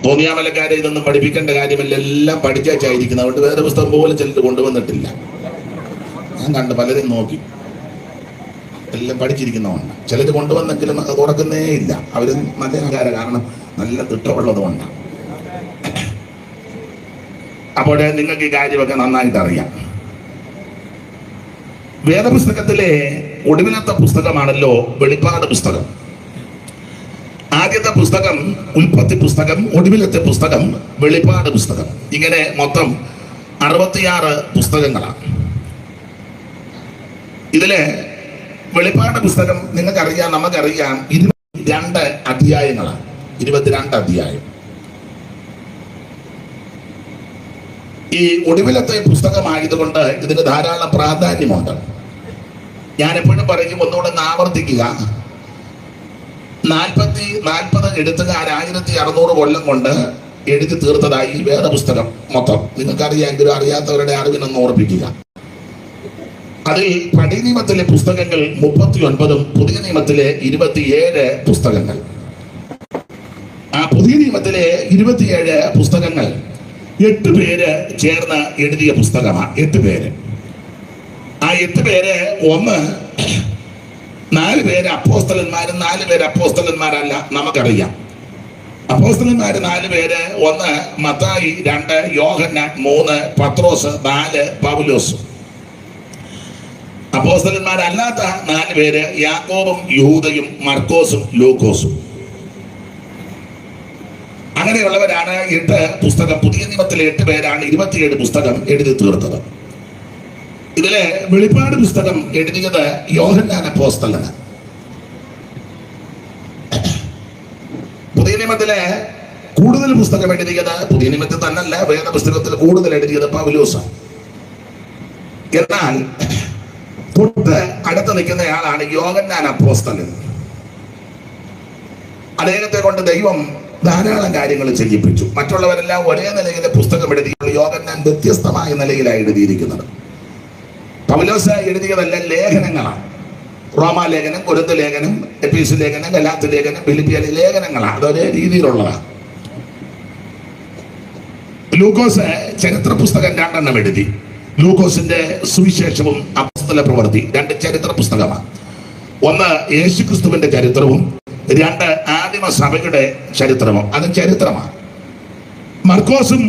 തോന്നിയാമലക്കാരെ ഇതൊന്നും പഠിപ്പിക്കേണ്ട കാര്യമില്ല, എല്ലാം പഠിച്ചായിരിക്കുന്നത്. അതുകൊണ്ട് വേറെ പുസ്തകം പോലും ചിലർ കൊണ്ടുവന്നിട്ടില്ല. ഞാൻ കണ്ട് പലരും നോക്കി, എല്ലാം പഠിച്ചിരിക്കുന്നതുകൊണ്ട്. ചിലർ കൊണ്ടുവന്നെങ്കിലും അത് തുറക്കുന്നേ ഇല്ല. അവർ നല്ല ആൾക്കാരെ, കാരണം നല്ല തിട്ടമുള്ളത് കൊണ്ടാണ്. അപ്പോൾ നിങ്ങൾക്ക് ഈ കാര്യമൊക്കെ നന്നായിട്ട് അറിയാം. വേദപുസ്തകത്തിലെ ഒടുവിലത്തെ പുസ്തകമാണല്ലോ വെളിപ്പാട് പുസ്തകം. ആദ്യത്തെ പുസ്തകം ഉൽപ്പത്തി പുസ്തകം, ഒടുവിലത്തെ പുസ്തകം വെളിപ്പാട് പുസ്തകം. ഇങ്ങനെ മൊത്തം 66 പുസ്തകങ്ങളാണ്. ഇതിലെ വെളിപ്പാട് പുസ്തകം നിങ്ങൾക്കറിയാം, നമുക്കറിയാം, 22 അധ്യായങ്ങളാണ്. 22 അധ്യായം. ഈ ഒടുവിലത്തെ പുസ്തകമായതുകൊണ്ട് ഇതിന് ധാരാളം പ്രാധാന്യമുണ്ട്. ഞാൻ എപ്പോഴും പറയും, ഒന്നുകൂടെ ആവർത്തിക്കുക, 40 എഴുത്തുകാർ 1600 കൊല്ലം കൊണ്ട് എഴുതി തീർത്തതായി വേദപുസ്തകം മൊത്തം. നിങ്ങൾക്കറിയാമെങ്കിലും അറിയാത്തവരുടെ അറിവിനൊന്ന് ഓർപ്പിക്കുക. അതിൽ പഴയ നിയമത്തിലെ പുസ്തകങ്ങൾ 39, പുതിയ നിയമത്തിലെ 27 പുസ്തകങ്ങൾ. ആ പുതിയ നിയമത്തിലെ 27 പുസ്തകങ്ങൾ 8 പേര് ചേർന്ന് എഴുതിയ പുസ്തകമാണ്. 8 പേര്. ആ 8 പേര്, ഒന്ന് 4 പേര് അപ്പോസ്തലന്മാരും 4 പേര് അപ്പോസ്തലന്മാരല്ല, നമുക്കറിയാം. അപ്പോസ്തലന്മാര് 4 പേര്, ഒന്ന് മത്തായി, 2 യോഹന്നാൻ, 3 പത്രോസ്, 4 പൗലോസ്. അപ്പോസ്തലന്മാരല്ലാത്ത 4 പേര് യാക്കോബും യൂദയും മർക്കോസും ലൂക്കോസും. അങ്ങനെയുള്ളവരാണ് 8 പുസ്തകം. പുതിയ നിയമത്തിലെ 8 പേരാണ് 27 പുസ്തകം എഴുതി തീർത്തത്. ഇതിലെ വെളിപ്പാട് പുസ്തകം എഴുതിയത് യോഹന്നാൻ അപ്പോസ്തലനാണ്. പുതിയ നിയമത്തിലെ കൂടുതൽ പുസ്തകം എഴുതിയത്, പുതിയ നിയമത്തിൽ തന്നല്ല, വേദപുസ്തകത്തിൽ കൂടുതൽ എഴുതിയത് പൗലോസാണ്. എന്നാൽ തൊട്ട് അടുത്ത് നിൽക്കുന്നയാളാണ് യോഹന്നാൻ അപ്പോസ്തലൻ. അദ്ദേഹത്തെ കൊണ്ട് ദൈവം ധാരാളം കാര്യങ്ങൾ ചെയ്യിപ്പിച്ചു. മറ്റുള്ളവരെല്ലാം ഒരേ നിലയിലെ പുസ്തകം എഴുതിയുള്ളൂ. യോഹന്നാൻ വ്യത്യസ്തമായ നിലയിലാണ് എഴുതിയിരിക്കുന്നത്. പൗലോസ് എഴുതിയതല്ല, ലേഖനങ്ങളാണ്. റോമാലേഖനം, കൊരിന്ത് ലേഖനം, എഫീസ് ലേഖനം, ഗലാത്യ ലേഖനം, ഫിലിപ്പിയ ലേഖനങ്ങളാണ്. അതൊരേ രീതിയിലുള്ളതാണ്. ലൂക്കോസ് ചരിത്ര പുസ്തകം 2 എഴുതി. ലൂക്കോസിന്റെ സുവിശേഷവും അപ്പോസ്തല പ്രവൃത്തി 2 ചരിത്ര പുസ്തകമാണ്. ഒന്ന് യേശുക്രിസ്തുവിന്റെ ചരിത്രവും 2 ആദിമ സഭയുടെ ചരിത്രവും. അതും ചരിത്രമാണ്. മർക്കോസും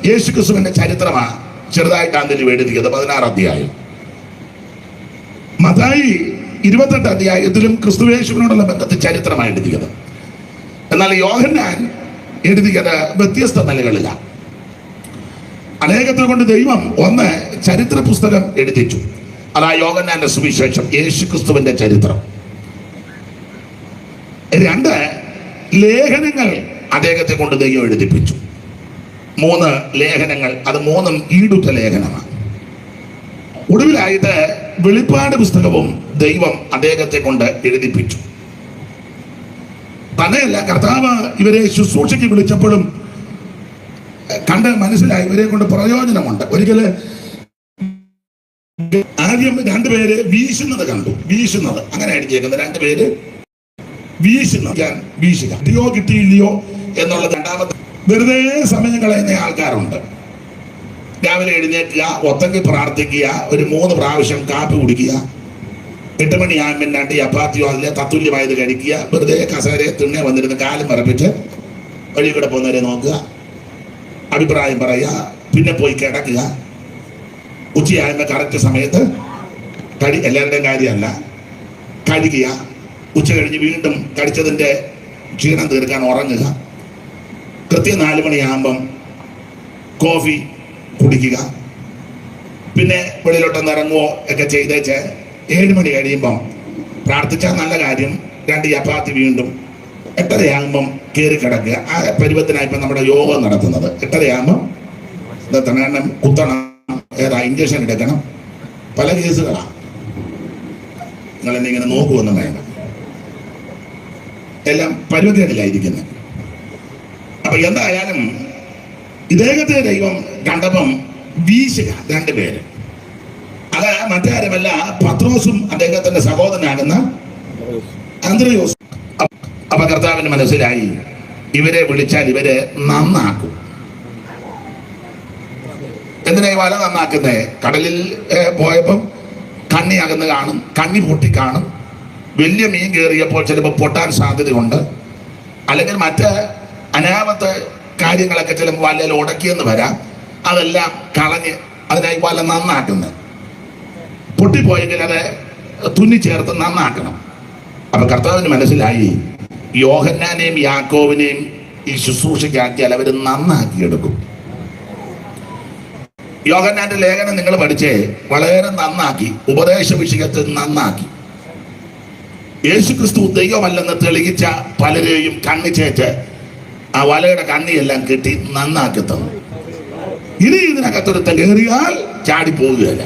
യേശുക്രിസ്തുവിന്റെ ചരിത്രമാണ് ചെറുതായിട്ടാണ് അതിൽ എഴുതിയത്, 16 അധ്യായം. മത്തായി 28 അധ്യായത്തിലും ക്രിസ്തുയേശുവിനോടുള്ള ബന്ധത്തിൽ ചരിത്രമായി എഴുതിയത്. എന്നാൽ യോഹന്നാൻ എഴുതിയത് വ്യത്യസ്ത നിലകളിലാണ്. അനേകത്തെ കൊണ്ട് ദൈവം ഒന്ന് ചരിത്ര പുസ്തകം എഴുതിച്ചു. അതാ യോഹന്നാന്റെ സുവിശേഷം, യേശുക്രിസ്തുവിന്റെ ചരിത്രം. 2 ലേഖനങ്ങൾ അദ്ദേഹത്തെ കൊണ്ട് ദൈവം എഴുതിപ്പിച്ചു. 3 ലേഖനങ്ങൾ, അത് 3ഉം ഈടുറ്റ ലേഖനമാണ്. ഒടുവിലായിട്ട് വെളിപ്പാട് പുസ്തകവും ദൈവം അദ്ദേഹത്തെ കൊണ്ട് എഴുതിപ്പിച്ചു. തന്നെയല്ല, കർത്താവ് ഇവരെ ശുശ്രൂഷയ്ക്ക് വിളിച്ചപ്പോഴും കണ്ട് മനസ്സിലായി ഇവരെ കൊണ്ട് പ്രയോജനമുണ്ട്. ഒരിക്കല് ആദ്യം 2 പേര് വീശുന്നത് കണ്ടു. വീശുന്നത് അങ്ങനെ അടിച്ചേക്കുന്നത്, 2 പേര് വീശുന്നത്. വീശുക, കിട്ടിയോ കിട്ടിയില്ലയോ എന്നുള്ളത്. രണ്ടാമത്തെ, വെറുതെ സമയം കളയുന്ന ആൾക്കാരുണ്ട്. രാവിലെ എഴുന്നേൽക്കുക, ഒത്തങ്കിൽ പ്രാർത്ഥിക്കുക, ഒരു 3 പ്രാവശ്യം കാപ്പി കുടിക്കുക, 8 മണിയാകുമ്പോൾ 2 ചപ്പാത്തിയോ അതിലെ തത്തുല്യമായത് കഴിക്കുക, വെറുതെ കസേരയെ തിണ്ണെ വന്നിരുന്ന് കാലും മറപ്പിച്ച് വഴി കൂടെ പോകുന്നവരെ നോക്കുക, അഭിപ്രായം പറയുക, പിന്നെ പോയി കിടക്കുക. ഉച്ചയാകുമ്പോൾ കറക്റ്റ് സമയത്ത് എല്ലാവരുടെയും കാര്യമല്ല, കഴിക്കുക. ഉച്ച കഴിഞ്ഞ് വീണ്ടും കഴിച്ചതിൻ്റെ ക്ഷീണം തീർക്കാൻ ഉറങ്ങുക. കൃത്യം 4 മണിയാകുമ്പം കോഫി കുടിക്കുക. പിന്നെ വെളിയിലോട്ടൊന്ന് ഇറങ്ങുകയോ ഒക്കെ ചെയ്തേച്ച് 7 മണി കഴിയുമ്പം പ്രാർത്ഥിച്ചാൽ നല്ല കാര്യം, 2 ചപ്പാത്തി വീണ്ടും 8:30 കയറി കിടക്കുക. ആ പരുവത്തിനായി ഇപ്പം നമ്മുടെ യോഗം നടത്തുന്നത്. 8:30 ഇതെത്തണം, കുത്തണം, ഏതാ ഇഞ്ചക്ഷൻ എടുക്കണം, പല കേസുകളാണ്. നിങ്ങളെന്നെ ഇങ്ങനെ നോക്കുമെന്നും വേണ്ട, എല്ലാം പരുവത്തിലായിരിക്കുന്നത്. അപ്പൊ എന്തായാലും ഇദ്ദേഹത്തെ ദൈവം കണ്ടപ്പം വീശുക 2 പേര്. അത് മറ്റാരുമല്ല, പത്രോസും അദ്ദേഹത്തിന്റെ സഹോദരനാകുന്ന അന്ത്രയോസും. അപ്പൊ കർത്താവിന് മനസ്സിലായി ഇവരെ വിളിച്ചാൽ ഇവരെ നന്നാക്കും. എന്തിനാ ഈ വല നന്നാക്കുന്നേ? കടലിൽ പോയപ്പം കണ്ണി അകന്ന് കാണും, കണ്ണി പൊട്ടി കാണും, വലിയ മീൻ കയറിയപ്പോൾ ചിലപ്പോൾ പൊട്ടാൻ സാധ്യതയുണ്ട്, അല്ലെങ്കിൽ മറ്റ് അനാമത്ത് കാര്യങ്ങളൊക്കെ ചിലപ്പോൾ വലയിൽ ഉടക്കിയെന്ന് വരാം. അതെല്ലാം കളഞ്ഞ് അതിനായി വല നന്നാക്കുന്നത്. പൊട്ടിപ്പോയെങ്കിൽ അത് തുന്നിച്ചേർത്ത് നന്നാക്കണം. അപ്പൊ കർത്താവിന് മനസ്സിലായി, യോഹന്നാനെയും യാക്കോബിനെയും ഈ ശുശ്രൂഷയ്ക്കാക്കിയാൽ അവർ നന്നാക്കിയെടുക്കും. യോഹന്നാന്റെ ലേഖനം നിങ്ങൾ പഠിച്ചേ, വളരെ നന്നാക്കി, ഉപദേശ വിഷയത്തിൽ നന്നാക്കി. യേശുക്രിസ്തു ദൈവമല്ലെന്ന് തെളിയിച്ച പലരെയും കണ്ണിച്ചേച്ച് ആ വലയുടെ കണ്ണിയെല്ലാം കെട്ടി നന്നാക്കി തന്നു. ഇനി ഇതിനകത്തൊരുത്ത കയറിയാൽ ചാടിപ്പോവുകയല്ല.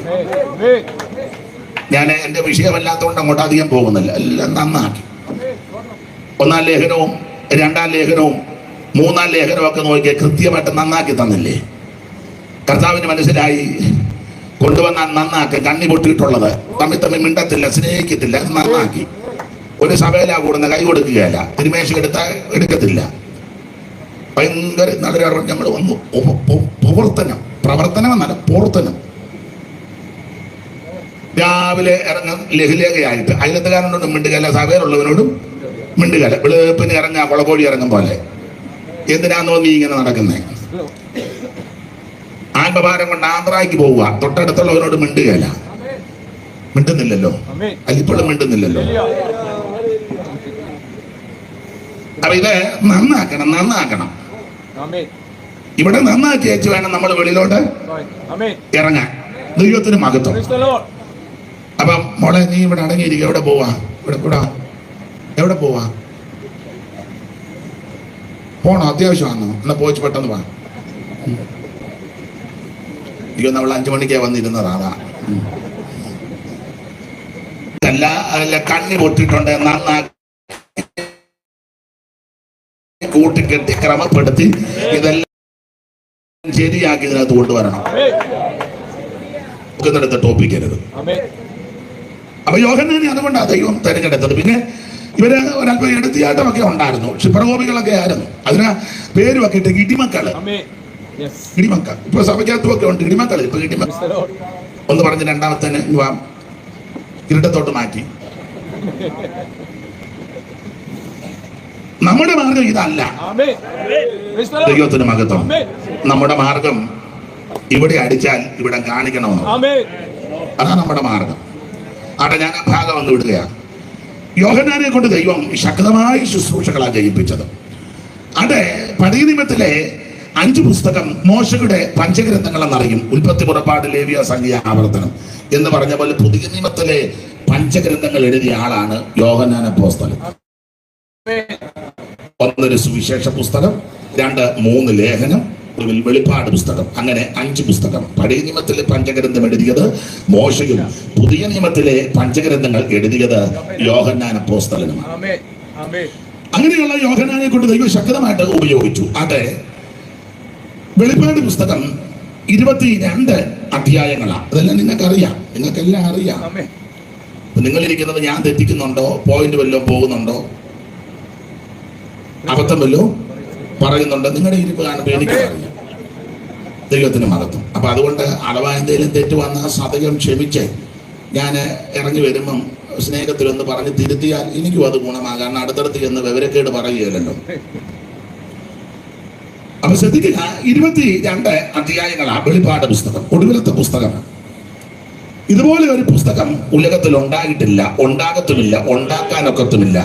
ഞാൻ എൻ്റെ വിഷയമല്ലാത്തതുകൊണ്ട് അങ്ങോട്ട് അധികം പോകുന്നില്ല, എല്ലാം നന്നാക്കി. 1-ാം ലേഖനവും 2-ാം ലേഖനവും 3-ാം ലേഖനവും ഒക്കെ നോക്കിയാൽ കൃത്യമായിട്ട് നന്നാക്കി തന്നില്ലേ? കർത്താവിന് മനസ്സിലായി, കൊണ്ടുവന്നാൽ നന്നാക്കി. കണ്ണി പൊട്ടിയിട്ടുള്ളത് തമ്മിൽ മിണ്ടത്തില്ല, സ്നേഹിക്കത്തില്ല, നന്നാക്കി. ഒരു സഭയിലാ കൂടുന്ന കൈ കൊടുക്കുകയല്ല, തിരുമേശ എടുക്കത്തില്ല. ഭയങ്കര നല്ലൊരു ഞങ്ങൾ വന്നു. പ്രവർത്തനമെന്നല്ല, പ്രവർത്തനം. രാവിലെ ഇറങ്ങും ലഘുലേഖയായിട്ട്, അയലത്തുകാരനോടും മിണ്ടുകല, സഭയിലുള്ളവനോടും മിണ്ടുകല. വെളുപ്പിന് ഇറങ്ങാ കുളക്കോഴി ഇറങ്ങും പോലെ. എന്തിനാന്നോ നീ ഇങ്ങനെ നടക്കുന്നേ? ആത്മഭാരം കൊണ്ട് ആന്ധ്രായ്ക്ക് പോവുക, തൊട്ടടുത്തുള്ളവനോട് മിണ്ടുകയല്ല. മിണ്ടുന്നില്ലല്ലോ, അല്ലിപ്പോഴും മിണ്ടുന്നില്ലല്ലോ. അപ്പൊ ഇത് നന്നാക്കണം. ഇവിടെ നന്നാക്കി വെച്ച് വേണം നമ്മൾ വെളിയിലോട്ട് ഇറങ്ങാൻ. ദൈവത്തിന് മഹത്വം. അപ്പം മോളെ, നീ ഇവിടെ അടങ്ങിയിരിക്കുക. എവിടെ പോവാ? എവിടെ പോവാ? പോണോ? അത്യാവശ്യമാണോ? എന്നാ പോയിച്ച് പെട്ടെന്ന് പോവാ. എനിക്ക് നമ്മൾ 5 മണിക്കാ വന്നിരുന്നതാ. അല്ല കണ്ണി പൊട്ടിട്ടുണ്ട്, നന്നാക്കി കൂട്ടിക്കെട്ടി ക്രമപ്പെടുത്തി ഇതെല്ലാം ശരിയാക്കി ഇതിനകത്ത് കൊണ്ടുവരണം. ടോപ്പിക്കരുത്. അപ്പൊ യോഹന്നാനെ അതുകൊണ്ടാണ് ദൈവം തെരഞ്ഞെടുത്തത്. പിന്നെ ഇവര് ഒരല്പം എടുത്തിയാട്ടമൊക്കെ ഉണ്ടായിരുന്നു, ക്ഷിപ്രകോപികളൊക്കെ ആയിരുന്നു. അതിന് പേരുമൊക്കെ ഇട്ട് ഇടിമക്കള്. ഇടിമക്കൾ ഇപ്പൊ സഭയ്ക്കകത്തും ഒക്കെ ഉണ്ട് ഇടിമക്കള്. ഇപ്പൊ ഒന്ന് പറഞ്ഞ് രണ്ടാമത്തെ ഇരുട്ടത്തോട്ട് മാറ്റി. നമ്മുടെ മാർഗം ഇതല്ല. ദൈവത്തിന് മഹത്വം. നമ്മുടെ മാർഗം ഇവിടെ അടിച്ചാൽ ഇവിടെ കാണിക്കണമെന്ന്, അതാണ് നമ്മുടെ മാർഗം. അവിടെ ഞാൻ ആ ഭാഗം ഒന്ന് വിടുകയാണ്. യോഹന്നാനെ കൊണ്ട് ദൈവം ശക്തമായി ശുശ്രൂഷകളാണ് ജയിപ്പിച്ചത്. അത് പഴയ നിയമത്തിലെ 5 പുസ്തകം മോശയുടെ പഞ്ചഗ്രന്ഥങ്ങൾ എന്നറിയും. ഉൽപ്പത്തി, പുറപ്പാട്, ലേവ്യ, സംഖ്യ, ആവർത്തനം എന്ന് പറഞ്ഞ പോലെ പുതിയ നിയമത്തിലെ പഞ്ചഗ്രന്ഥങ്ങൾ എഴുതിയ ആളാണ് യോഹന്നാൻ അപ്പോസ്തലൻ. 1 ഒരു സുവിശേഷ പുസ്തകം, 2 3 ലേഖനം, വെളിപ്പാട് പുസ്തകം. അങ്ങനെ 5 പുസ്തകം. പഴയ നിയമത്തിലെ പഞ്ചഗ്രന്ഥം എഴുതിയത് മോശയും പുതിയ നിയമത്തിലെ പഞ്ചഗ്രന്ഥങ്ങൾ എഴുതിയത് യോഹന്നാൻ അപ്പോസ്തലനുമാണ്. അങ്ങനെയുള്ള യോഹന്നാനെ കൊണ്ട് ദൈവം ശക്തമായിട്ട് ഉപയോഗിച്ചു. അതെ, വെളിപ്പാട് പുസ്തകം 22 അധ്യായങ്ങളാണ്. അതെല്ലാം നിങ്ങൾക്കറിയാം, നിങ്ങൾക്കെല്ലാം അറിയാം. നിങ്ങളിരിക്കുന്നത് ഞാൻ തെറ്റിക്കുന്നുണ്ടോ, പോയിന്റ് വല്ലതും പോകുന്നുണ്ടോ, അബദ്ധം വല്ലോ പറയുന്നുണ്ടോ? നിങ്ങളുടെ ഇരിപ്പ് കാണുമ്പോൾ എനിക്കറിയാം. ദൈവത്തിന് മഹത്വം. അപ്പൊ അതുകൊണ്ട് അഥവാ എന്തെങ്കിലും തെറ്റ് വന്നാൽ സദയം ക്ഷമിച്ച് ഞാൻ ഇറങ്ങി വരുമ്പം സ്നേഹത്തിലൊന്ന് പറഞ്ഞ് തിരുത്തിയാൽ എനിക്കും അത് ഗുണമാകാം. കാരണം അടുത്തടുത്ത് ചെന്ന് വിവരക്കേട് പറയുകയല്ലോ. അപ്പൊ ശ്രദ്ധിക്കുക, 22 അധ്യായങ്ങളാണ് വെളിപ്പാട് പുസ്തകം, ഒടുവിലത്തെ പുസ്തകമാണ്. ഇതുപോലെ ഒരു പുസ്തകം ഉലകത്തിൽ ഉണ്ടായിട്ടില്ല, ഉണ്ടാകത്തുമില്ല, ഉണ്ടാക്കാനൊക്കത്തുമില്ല.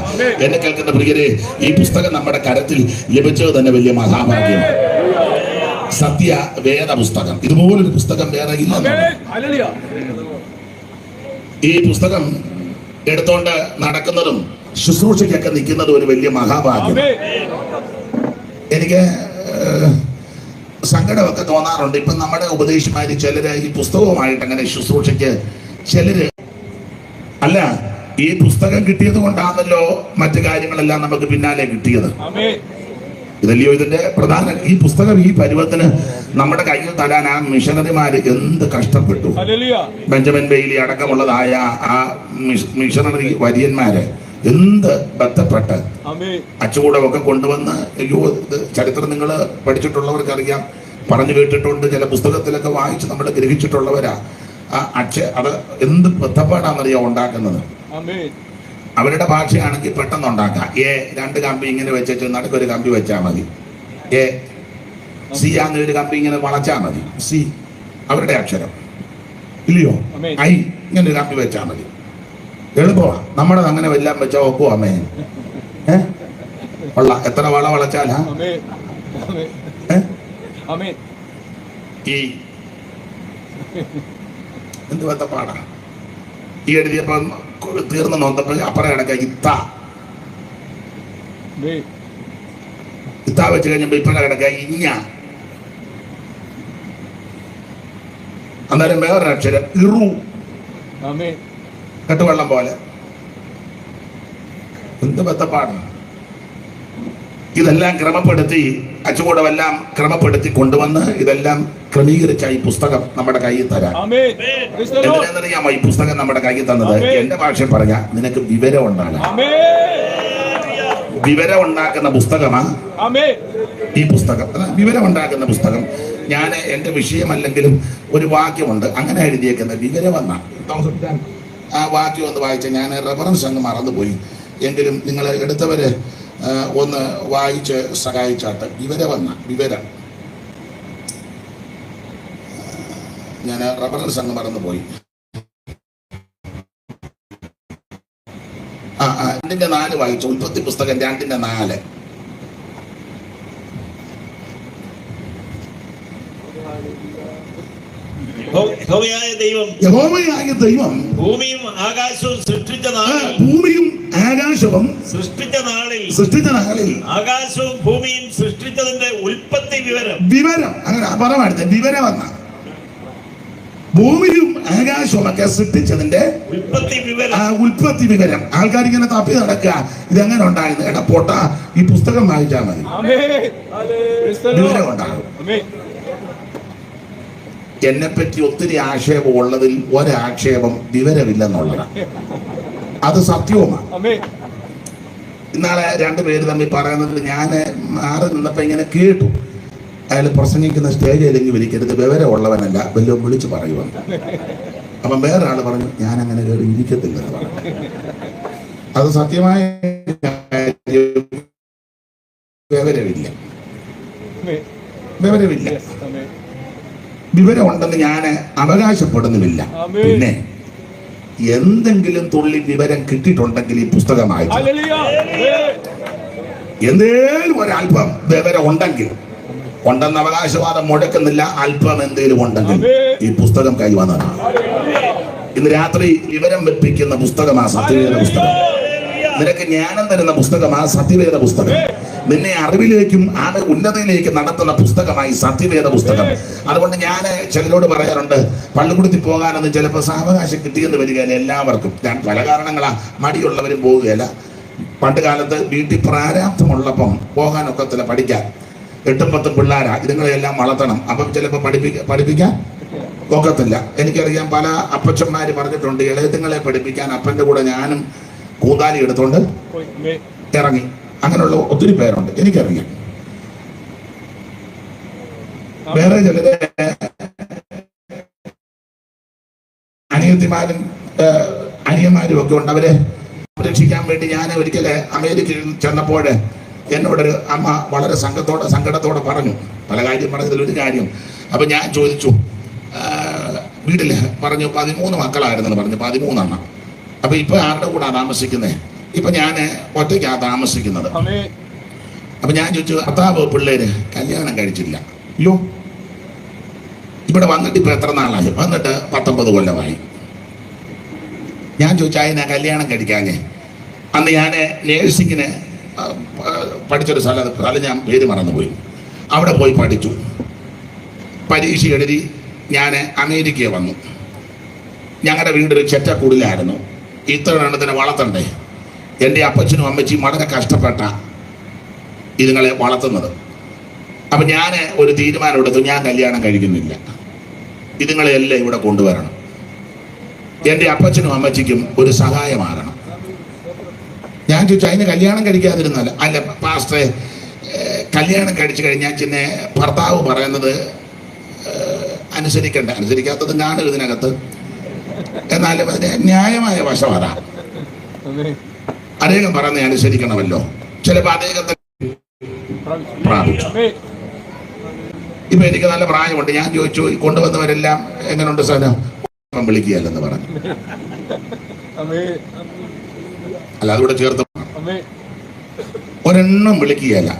എന്നെ കേൾക്കുന്ന പ്രിയരെ, ഈ പുസ്തകം നമ്മുടെ കരത്തിൽ ലഭിച്ചത് തന്നെ വലിയ മഹാഭാഗ്യമാണ്. സത്യ വേദ പുസ്തകം, ഇതുപോലൊരു പുസ്തകം വേറെ ഇല്ല. ഈ പുസ്തകം എടുത്തോണ്ട് നടക്കുന്നതും ശുശ്രൂഷയ്ക്കൊക്കെ നിൽക്കുന്നതും ഒരു വലിയ മഹാഭാഗ്യം. എനിക്ക് സങ്കടമൊക്കെ തോന്നാറുണ്ട്. ഇപ്പം നമ്മുടെ ഉപദേശിമാര് ചിലര് ഈ പുസ്തകവുമായിട്ട് അങ്ങനെ ശുശ്രൂഷയ്ക്ക് ചിലര് അല്ല, ഈ പുസ്തകം കിട്ടിയത് കൊണ്ടാണല്ലോ മറ്റു കാര്യങ്ങളെല്ലാം നമുക്ക് പിന്നാലെ കിട്ടിയത്. ഇതല്ലയോ ഇതിന്റെ പ്രധാന. ഈ പുസ്തകം ഈ പരുവത്തിന് നമ്മുടെ കയ്യിൽ തരാൻ ആ മിഷണറിമാര് എന്ത് കഷ്ടപ്പെട്ടു. ബെഞ്ചമിൻ ബെയ്ലി അടക്കമുള്ളതായ ആ മിഷണറി വര്യന്മാര് എന്ത് ബന്ധപ്പെട്ട് അച്ചുകൂടമൊക്കെ കൊണ്ടുവന്ന്, അയ്യോ ഇത് ചരിത്രം നിങ്ങൾ പഠിച്ചിട്ടുള്ളവർക്ക് അറിയാം, പറഞ്ഞു കേട്ടിട്ടുണ്ട്, ചില പുസ്തകത്തിലൊക്കെ വായിച്ച് നമ്മൾ ഗ്രഹിച്ചിട്ടുള്ളവരാ. അത് എന്ത് ബന്ധപ്പാടാണെന്നറിയാം ഉണ്ടാക്കുന്നത്. അവരുടെ ഭാഷയാണെങ്കിൽ പെട്ടെന്ന് ഉണ്ടാക്കാം. രണ്ട് കമ്പി ഇങ്ങനെ വെച്ചു, നടുക്കൊരു കമ്പി വെച്ചാൽ മതി. സി ആന്നൊരു കമ്പി ഇങ്ങനെ വളച്ചാൽ മതി. സി അവരുടെ അക്ഷരം, ഇല്ലയോ? ഐ ഇങ്ങനെ ഒരു കമ്പി വെച്ചാൽ മതി. എളുപ്പമാണ്. നമ്മളത് അങ്ങനെ എല്ലാം വെച്ചാൽ ഒപ്പോ അമ്മേ. എത്ര വള വളച്ചാലാ? ഈ എന്ത് ബന്ധപ്പാടാ? ഈ എഴുതിയപ്പോ തീർന്നു നോന്നപ്പോ അപ്പുറം കിടക്ക ഇത്ത വെച്ച് കഴിഞ്ഞപ്പോ ഇപ്പഴ കിടക്ക ഇഞ്ഞ. അന്നേരം വേറൊരു അക്ഷരം ഇറു, കെട്ടുവെള്ളം പോലെ. എന്ത് ബന്ധപ്പാടാണ്? ഇതെല്ലാം ക്രമപ്പെടുത്തി അച്ചുകൂടമെല്ലാം ക്രമപ്പെടുത്തി കൊണ്ടുവന്ന് ഇതെല്ലാം ക്രമീകരിച്ച ഈ പുസ്തകം നമ്മുടെ കയ്യിൽ തരാം. എന്തിനാണെന്നറിയാമോ ഈ പുസ്തകം നമ്മുടെ കയ്യിൽ തന്നത്? എന്റെ ഭാഷ പറഞ്ഞ നിനക്ക് വിവരം ഉണ്ടാകാൻ. വിവരം ഉണ്ടാക്കുന്ന പുസ്തകമാണ് ഈ പുസ്തകം. വിവരം ഉണ്ടാക്കുന്ന പുസ്തകം. ഞാൻ എന്റെ വിഷയമല്ലെങ്കിലും ഒരു വാക്യമുണ്ട് അങ്ങനെ എഴുതിയേക്കുന്നത്, വിവരമെന്ന. ആ വാക്യം ഒന്ന് വായിച്ച, ഞാൻ റെഫറൻസ് അങ്ങ് മറന്നുപോയി, എങ്കിലും നിങ്ങൾ എടുത്തവര് ഒന്ന് വായിച്ച് സഹായിച്ചാട്ട്. വിവരമെന്ന വിവരം, ഞാൻ റെഫറൻസ് അങ്ങ് മറന്നുപോയി. 2:4 വായിച്ചു. ഉൽപ്പത്തി പുസ്തകം 2:4. യഹോവയായ ദൈവം ഭൂമിയും ആകാശവും സൃഷ്ടിച്ച നാളിൽ ആകാശവും ഭൂമിയും സൃഷ്ടിച്ചതിന്റെ ഉൽപ്പത്തി വിവരം അങ്ങനെ പരമായിട്ട് വിവരം. ഭൂമിയും ആകാശവും ഒക്കെ സൃഷ്ടിച്ചതിന്റെ ഉൽപ്പത്തി വിവരം. ആൾക്കാർ ഇങ്ങനെ തപ്പി നടക്കുക, ഇതെങ്ങനെ ഉണ്ടായിരുന്നു? എടാ പൊട്ട, ഈ പുസ്തകം വായിച്ചാൽ മതി, വിവരം ഉണ്ടാകും. എന്നെപ്പറ്റി ഒത്തിരി ആക്ഷേപം ഉള്ളതിൽ ഒരാക്ഷേപം വിവരമില്ലെന്നുള്ളതാണ്. അത് സത്യവുമാണ്. ഇന്നാളെ രണ്ടുപേര് തമ്മിൽ പറയുന്നത് ഞാൻ മാറി നിന്നപ്പോ ഇങ്ങനെ കേട്ടു. അയാൾ പ്രസംഗിക്കുന്ന സ്റ്റേജിലേക്ക് വിളിക്കരുത്, വിവരമുള്ളവനല്ല, വല്ലതും വിളിച്ചു പറയുവാൻ. അപ്പം വേറെ ആള് പറഞ്ഞു ഞാൻ അങ്ങനെ കയറി ഇരിക്കത്തില്ലെന്ന് പറഞ്ഞു. അത് സത്യമായ വിവരമില്ല. വിവരമുണ്ടെന്ന് ഞാൻ അവകാശപ്പെടുന്നുമില്ല. പിന്നെ എന്തെങ്കിലും തുള്ളി വിവരം കിട്ടിയിട്ടുണ്ടെങ്കിൽ ഈ പുസ്തകമായി എന്തേലും ഒരല്പം വിവരം ഉണ്ടെന്ന് അവകാശവാദം മുടക്കുന്നില്ല. അല്പം എന്തേലും ഉണ്ടെങ്കിൽ ഈ പുസ്തകം കൈവന്നതാണ്. ഇന്ന് രാത്രി വിവരം വെപ്പിക്കുന്ന പുസ്തകമാണ് സത്യവേദ പുസ്തകം. നിനക്ക് ജ്ഞാനം തരുന്ന പുസ്തകമാണ് സത്യവേദ പുസ്തകം. നിന്നെ അറിവിലേക്കും ഉന്നതയിലേക്കും നടത്തുന്ന പുസ്തകമായി സത്യവേദ പുസ്തകം. അതുകൊണ്ട് ഞാൻ ചിലരോട് പറയാറുണ്ട്, പള്ളിക്കൂടത്തിൽ പോകാനൊന്നും ചിലപ്പോൾ സാവകാശം കിട്ടിയെന്ന് വരികയില്ല എല്ലാവർക്കും. ഞാൻ പല കാരണങ്ങളാ, മടിയുള്ളവരും പോവുകയില്ല. പണ്ട് കാലത്ത് വീട്ടിൽ പ്രാരാബ്ധമുള്ളപ്പം പോകാനൊക്കത്തില്ല, പഠിക്കാൻ 8-10 പിള്ളേരാ, ഇതുങ്ങളെല്ലാം വളർത്തണം. അപ്പം ചിലപ്പോൾ പഠിപ്പിക്കാൻ ഒക്കത്തില്ല. എനിക്കറിയാം, പല അപ്പച്ചന്മാര് പറഞ്ഞിട്ടുണ്ട്, ഇളയത്തുങ്ങളെ പഠിപ്പിക്കാൻ അപ്പന്റെ കൂടെ ഞാനും കൂതാലി എടുത്തോണ്ട് ഇറങ്ങി. അങ്ങനെയുള്ള ഒത്തിരി പേരുണ്ട്, എനിക്കറിയാം. വേറെ ചിലര് അനിയത്തിമാരും അനിയന്മാരും ഒക്കെ ഉണ്ട്. അവരെ രക്ഷിക്കാൻ വേണ്ടി ഞാൻ ഒരിക്കല് അമേരിക്കയിൽ ചെന്നപ്പോൾ എന്നോടൊരു അമ്മ വളരെ സങ്കടത്തോടെ പറഞ്ഞു, പല കാര്യം പറഞ്ഞതിലൊരു കാര്യം. അപ്പൊ ഞാൻ ചോദിച്ചു, വീട്ടില് പറഞ്ഞു 13 മക്കളായിരുന്നെന്ന് പറഞ്ഞു, 13 എണ്ണം. അപ്പൊ ഇപ്പൊ ആരുടെ കൂടാ താമസിക്കുന്നത്? ഇപ്പൊ ഞാൻ ഒറ്റയ്ക്കാ താമസിക്കുന്നത്. അപ്പൊ ഞാൻ ചോദിച്ചു, ഭർത്താവ് പിള്ളേര് കല്യാണം കഴിച്ചില്ല. അയ്യോ, ഇവിടെ വന്നിട്ട് ഇപ്പൊ എത്ര നാളായി? വന്നിട്ട് 19 കൊല്ലമായി. ഞാൻ ചോദിച്ചു, അതിനാ കല്യാണം കഴിക്കാഞ്ഞേ? അന്ന് ഞാൻ നേഴ്സിങ്ങിന് പഠിച്ചൊരു സ്ഥലം ഞാൻ പേര് മറന്നുപോയി. അവിടെ പോയി പഠിച്ചു, പരീക്ഷ എഴുതി ഞാൻ അമേരിക്കയിൽ വന്നു. ഞങ്ങളുടെ വീടൊരു ചെറ്റക്കൂടിലായിരുന്നു. ഇത്ര എണ്ണത്തിനെ വളർത്തണ്ടേ? എൻ്റെ അപ്പച്ചനും അമ്മച്ചിയും വളരെ കഷ്ടപ്പെട്ട ഇതുങ്ങളെ വളർത്തുന്നത്. അപ്പം ഞാൻ ഒരു തീരുമാനം എടുത്തു, ഞാൻ കല്യാണം കഴിക്കുന്നില്ല, ഇതുങ്ങളെല്ലാം ഇവിടെ കൊണ്ടുവരണം, എൻ്റെ അപ്പച്ചനും അമ്മച്ചിക്കും ഒരു സഹായമാകണം. ഞാൻ ചോദിച്ചു അതിന് കല്യാണം കഴിക്കാതിരുന്നല്ല. അല്ല പാസ്റ്ററെ, കല്യാണം കഴിച്ചു കഴിഞ്ഞാൽ പിന്നെ ഭർത്താവ് പറയുന്നത് അനുസരിക്കാത്തതും കാണും ഇതിനകത്ത്. എന്നാലും അതിന് ന്യായമായ വശം അതാ. അദ്ദേഹം പറയുന്നത് അനുസരിക്കണമല്ലോ. ചിലപ്പോൾ അദ്ദേഹത്തെ പ്രാപിച്ചു. ഇപ്പൊ എനിക്ക് നല്ല പ്രായമുണ്ട്. ഞാൻ ചോദിച്ചു കൊണ്ടുവന്നവരെല്ലാം എങ്ങനെയുണ്ട് സ്ഥലം? വിളിക്കുകയല്ലെന്ന് പറഞ്ഞു. അല്ല അതുകൂടെ ചേർത്ത് ഒരെണ്ണം വിളിക്കുകയല്ല.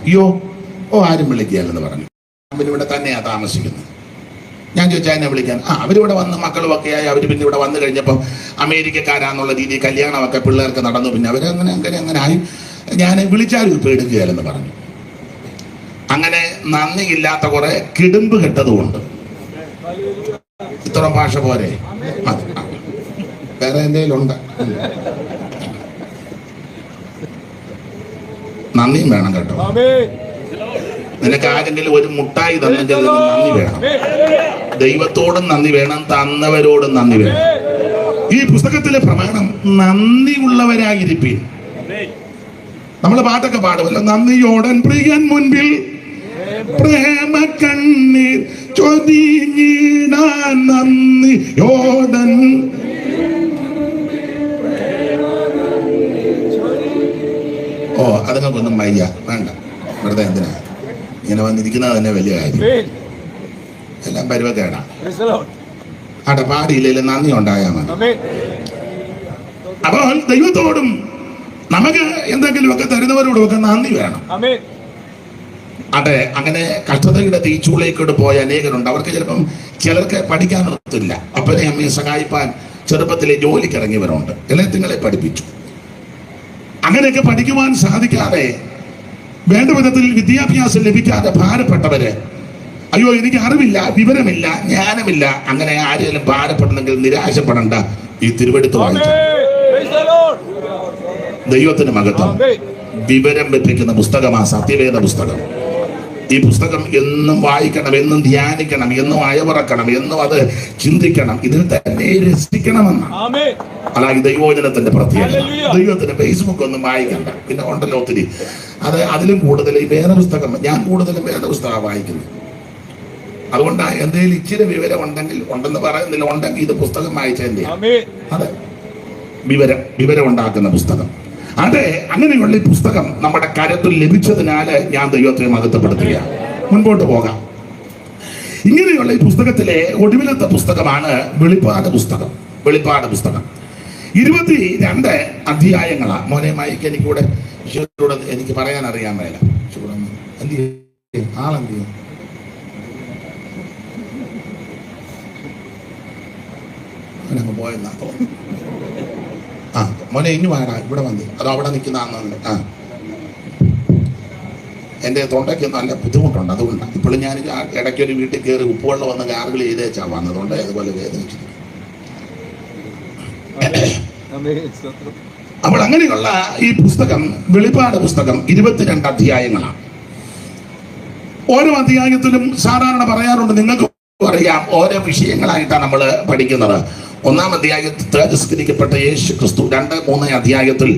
ആരും വിളിക്കുകയല്ലെന്ന് പറഞ്ഞു. അവരിവിടെ തന്നെയാ താമസിക്കുന്നത്. ഞാൻ ചോദിച്ചാൽ എന്നെ വിളിക്കാൻ. അവരിവിടെ വന്ന് മക്കളുമൊക്കെ ആയി. അവർ പിന്നെ ഇവിടെ വന്നു കഴിഞ്ഞപ്പം അമേരിക്കക്കാരാന്നുള്ള രീതിയിൽ കല്യാണമൊക്കെ പിള്ളേർക്ക് നടന്നു. പിന്നെ അവരങ്ങനെ ആയി. ഞാൻ വിളിച്ചാലും ഇപ്പൊ എടുക്കുകയല്ലെന്ന് പറഞ്ഞു. അങ്ങനെ നന്ദിയില്ലാത്ത കുറെ കിടുമ്പ് കെട്ടതുകൊണ്ട് ഇത്ര ഭാഷ പോരെ. വേറെ എന്തെങ്കിലും ഉണ്ട്? നന്ദിയും വേണം കേട്ടോ. നിനക്ക് ആരെങ്കിലും ഒരു മുട്ടായി തന്നെങ്കിൽ നന്ദി വേണം. ദൈവത്തോടും നന്ദി വേണം, തന്നവരോടും നന്ദി വേണം. ഈ പുസ്തകത്തിലെ പ്രമാണം നന്ദിയുള്ളവരായിരിക്കും. നമ്മൾ പാട്ടൊക്കെ പാടുമല്ലോ, നന്ദിയോടൻ പ്രിയൻ മുൻപിൽ പ്രേമ കണ്ണീർ ചൊരിഞ്ഞിടാൻ നന്ദിയോടൻ. അതുങ്ങൾക്കൊന്നും വയ്യ, വേണ്ട, വെറുതെ എന്തിനാ ഇങ്ങനെ വന്നിരിക്കുന്നത് തന്നെ വലിയ കാര്യം. എല്ലാം പരുവക്കേടാ. അവിടെ പാടിയില്ലെങ്കിലും നന്ദി ഉണ്ടായാൽ മതി. അപ്പോൾ ദൈവത്തോടും നമുക്ക് എന്തെങ്കിലുമൊക്കെ തരുന്നവരോടും ഒക്കെ നന്ദി വേണം. അതെ, അങ്ങനെ കഷ്ടതയുടെ തീച്ചൂളേക്കോട് പോയ അനേകരുണ്ട്. അവർക്ക് ചിലപ്പം ചിലർക്ക് പഠിക്കാനൊത്തില്ല. അപ്പനെ അമ്മയെ സഹായിപ്പാൻ ചെറുപ്പത്തിലെ ജോലിക്ക് ഇറങ്ങിയവരുണ്ട്. എല്ലാത്തിങ്ങളെ പഠിപ്പിച്ചു. അങ്ങനെയൊക്കെ പഠിക്കുവാൻ സാധിക്കാതെ വേണ്ട വിധത്തിൽ വിദ്യാഭ്യാസം ലഭിക്കാതെ ഭാരപ്പെട്ടവര്, അയ്യോ എനിക്ക് അറിവില്ല, വിവരമില്ല, ജ്ഞാനമില്ല, അങ്ങനെ ആരെങ്കിലും ഭാരപ്പെടണമെങ്കിൽ നിരാശപ്പെടേണ്ട. ഈ തിരുവെടുത്ത് വായിച്ചു ദൈവത്തിന് മഹത്വം. വിവരം ലഭിക്കുന്ന പുസ്തകമാ സത്യവേദ പുസ്തകം. ഈ പുസ്തകം എന്നും വായിക്കണം, എന്നും ധ്യാനിക്കണം, എന്നും അയവിറക്കണം, എന്നും അത് ചിന്തിക്കണം, ഇതിൽ തന്നെ രസിക്കണമെന്ന്. അല്ലാതെ ദൈവോചനത്തിന്റെ പ്രത്യേകത. ദൈവത്തിന് ഫേസ്ബുക്ക് ഒന്നും വായിക്കണ്ട. പിന്നെ ഉണ്ടല്ലോ ഒത്തിരി. അതിലും കൂടുതൽ ഈ വേദപുസ്തകം, ഞാൻ കൂടുതലും വേദപുസ്തകമാണ് വായിക്കുന്നത്. അതുകൊണ്ടാണ് എന്തെങ്കിലും ഇച്ചിരി വിവരം ഉണ്ടെന്ന് പറയുന്നില്ല, ഉണ്ടെങ്കിൽ ഇത് പുസ്തകം വായിച്ചതിന്റെ. അതെ, വിവരം ഉണ്ടാക്കുന്ന പുസ്തകം. അതെ, അങ്ങനെയുള്ള ഈ പുസ്തകം നമ്മുടെ കരത്തിൽ ലഭിച്ചതിനാല് ഞാൻ ദൈവത്തെ മഹത്വപ്പെടുത്തുക. മുൻപോട്ട് പോകാം. ഇങ്ങനെയുള്ള ഈ പുസ്തകത്തിലെ ഒടുവിലത്തെ പുസ്തകമാണ് വെളിപ്പാട് പുസ്തകം. 22 അധ്യായങ്ങളാ. മോനെ മൈക്ക് എനിക്കൂടെ എനിക്ക് പറയാൻ അറിയാൻ മേല. ആളെന്ത് അവനങ്ങ് പോയെന്നാ. മോനെ ഇനി വേണ ഇവിടെ വന്ന് അതോ അവിടെ നിൽക്കുന്ന എൻ്റെ തൊണ്ടയ്ക്ക് നല്ല ബുദ്ധിമുട്ടുണ്ട്. അതുകൊണ്ടാണ് ഇപ്പോഴും ഞാൻ ഇടയ്ക്കൊരു വീട്ടിൽ കയറി ഉപ്പുവെള്ളം വന്ന് ഗാർഗിൾ ചെയ്തേച്ചാ വന്നതുകൊണ്ട് അതുപോലെ വേദനിച്ചു. അപ്പോൾ അങ്ങനെയുള്ള ഈ പുസ്തകം, വെളിപ്പാട് പുസ്തകം 22 അധ്യായങ്ങളാണ്. ഓരോ അധ്യായത്തിലും സാധാരണ പറയാറുണ്ട്, നിങ്ങൾക്ക് അറിയാം, ഓരോ വിഷയങ്ങളായിട്ടാണ് നമ്മൾ പഠിക്കുന്നത്. 1-ാം അധ്യായത്തിൽ തേജസ്കരിക്കപ്പെട്ട യേശു ക്രിസ്തു. 2-3 അധ്യായത്തിൽ